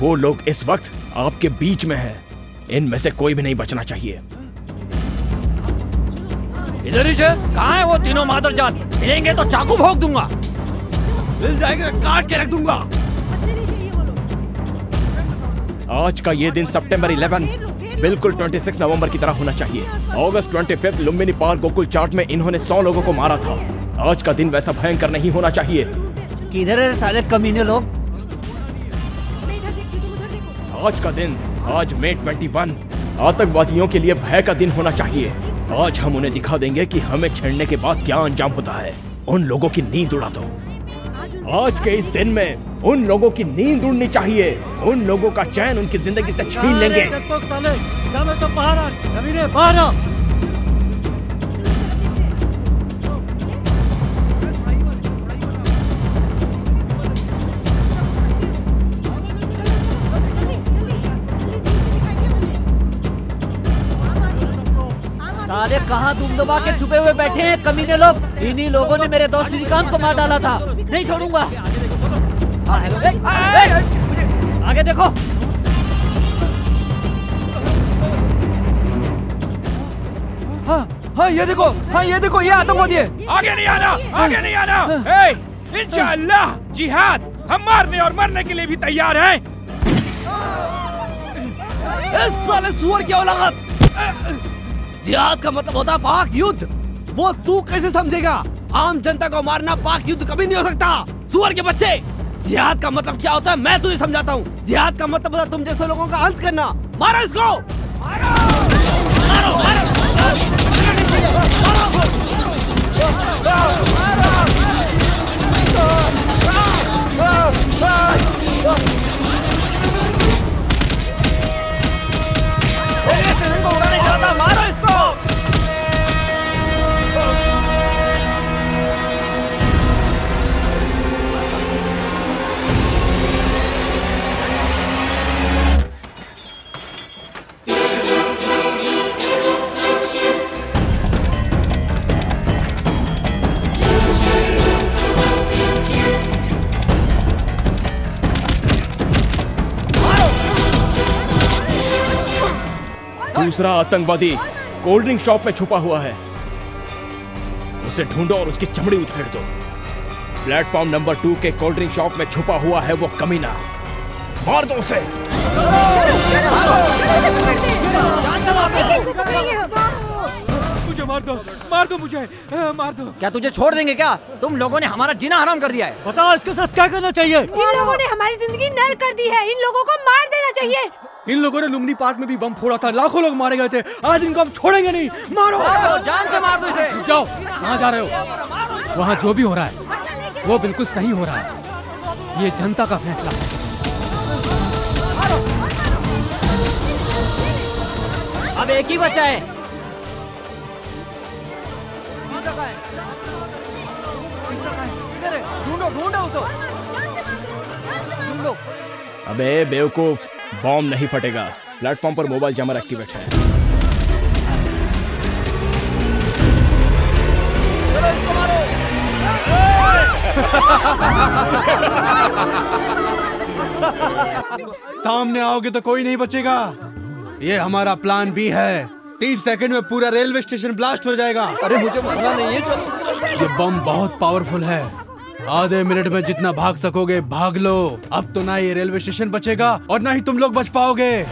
वो लोग इस वक्त आपके बीच में है, इनमें से कोई भी नहीं बचना चाहिए। इधर ही कहाँ है वो तीनों मादरजात? मिलेंगे तो चाकू भोंक दूंगा। मिल जाएंगे काट के रख दूंगा। आज का ये दिन सितंबर 11 बिल्कुल 26 नवंबर की तरह होना चाहिए। अगस्त 25 लुम्बिनी पार्क गोकुल चाट में इन्होंने 100 लोगों को मारा था। आज का दिन वैसा भयंकर नहीं होना चाहिए। किधर है साले कमीने लोग? आज का दिन, आज मई 21 आतंकवादियों के लिए भय का दिन होना चाहिए। आज हम उन्हें दिखा देंगे कि हमें छेड़ने के बाद क्या अंजाम होता है। उन लोगों की नींद उड़ा दो। आज के इस दिन में उन लोगों की नींद उड़नी चाहिए। उन लोगों का चैन उनकी जिंदगी से छीन लेंगे। साले कहाँ तुम दबा के छुपे हुए बैठे हैं कमीने लोग? इन्हीं लोगों ने मेरे दोस्त श्रीकांत को मार डाला था। नहीं छोड़ूंगा। आगे देखो। हाँ ये देखो, ये आतंकवादी है। आगे नहीं आना, आगे नहीं आना। इंशाअल्लाह जिहाद, हम मारने और मरने के लिए भी तैयार हैं। इस साले सुअर की औलाद। जिहाद का मतलब होता है पाक युद्ध। वो तू कैसे समझेगा? आम जनता को मारना पाक युद्ध कभी नहीं हो सकता, सुअर के बच्चे। जिहाद का मतलब क्या होता है मैं तुझे समझाता हूँ। जिहाद का मतलब होता है तुम जैसे लोगों का अंत करना। मारो इसको, मारो इसको। दूसरा आतंकवादी कोल्ड ड्रिंक शॉप में छुपा हुआ है, उसे ढूंढो और उसकी चमड़ी उधेड़ दो। प्लेटफॉर्म नंबर 2 के कोल्ड ड्रिंक शॉप में छुपा हुआ है वो कमीना, मार दो उसे। मुझे मार दो मुझे, मार दो। क्या तुझे छोड़ देंगे क्या? तुम लोगों ने हमारा जीना हराम कर दिया है। बताओ इसके साथ क्या करना चाहिए? इन लोगों ने हमारी जिंदगी नर्क कर दी है, इन लोगों को मार देना चाहिए। इन लोगों ने लुम्बिनी पार्क में भी बम फोड़ा था, लाखों लोग मारे गए थे। आज इनको हम छोड़ेंगे नहीं। मारो, जान से मार दो इसे। जाओ, कहाँ जा रहे हो? वहाँ जो भी हो रहा है वो बिल्कुल सही हो रहा है, ये जनता का फैसला है। अब एक ही बचा है। ढूंढो उसको। अबे बेवकूफ, बॉम्ब नहीं फटेगा। प्लेटफॉर्म पर मोबाइल जैमर एक्टिवेट है। सामने आओगे तो कोई नहीं बचेगा। ये हमारा प्लान भी है। 30 सेकंड में पूरा रेलवे स्टेशन ब्लास्ट हो जाएगा। अरे मुझे मरना नहीं है, चलो। ये बम बहुत पावरफुल है। आधे मिनट में जितना भाग सकोगे भाग लो। अब तो ना ये रेलवे स्टेशन बचेगा और ना ही तुम लोग बच पाओगे।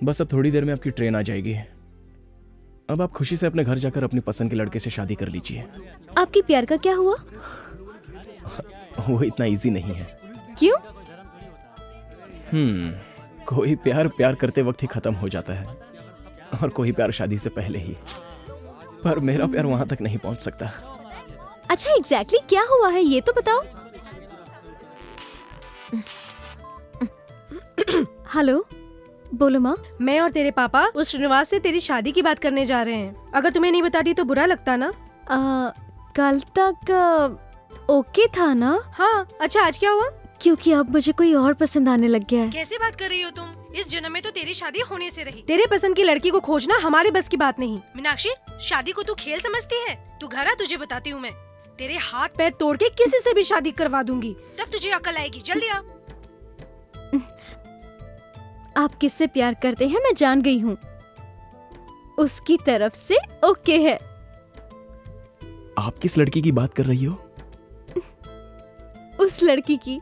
बस अब थोड़ी देर में आपकी ट्रेन आ जाएगी। अब आप खुशी से अपने घर जाकर अपनी पसंद के लड़के से शादी कर लीजिए। आपकी प्यार का क्या हुआ? वो इतना इजी नहीं है। क्यों? कोई प्यार प्यार करते वक्त ही खत्म हो जाता है और कोई प्यार शादी से पहले ही। पर मेरा प्यार वहां तक नहीं पहुंच सकता। अच्छा एग्जैक्टली क्या हुआ है ये तो बताओ। हेलो, बोलो माँ। मैं और तेरे पापा उस श्रीनिवास से तेरी शादी की बात करने जा रहे हैं। अगर तुम्हें नहीं बताती तो बुरा लगता ना? कल तक ओके था ना? हाँ। अच्छा आज क्या हुआ? क्योंकि अब मुझे कोई और पसंद आने लग गया है। कैसे बात कर रही हो तुम? इस जन्म में तो तेरी शादी होने से रही। तेरे पसंद की लड़की को खोजना हमारे बस की बात नहीं। मीनाक्षी, शादी को तू खेल समझती है? तू घर आ, तुझे बताती हूँ मैं। तेरे हाथ पैर तोड़ के किसी से भी शादी करवा दूंगी, तब तुझे अकल आएगी। जल्दी आ। आप किससे प्यार करते हैं मैं जान गई हूँ। उसकी तरफ से ओके है। आप किस लड़की की बात कर रही हो? उस लड़की की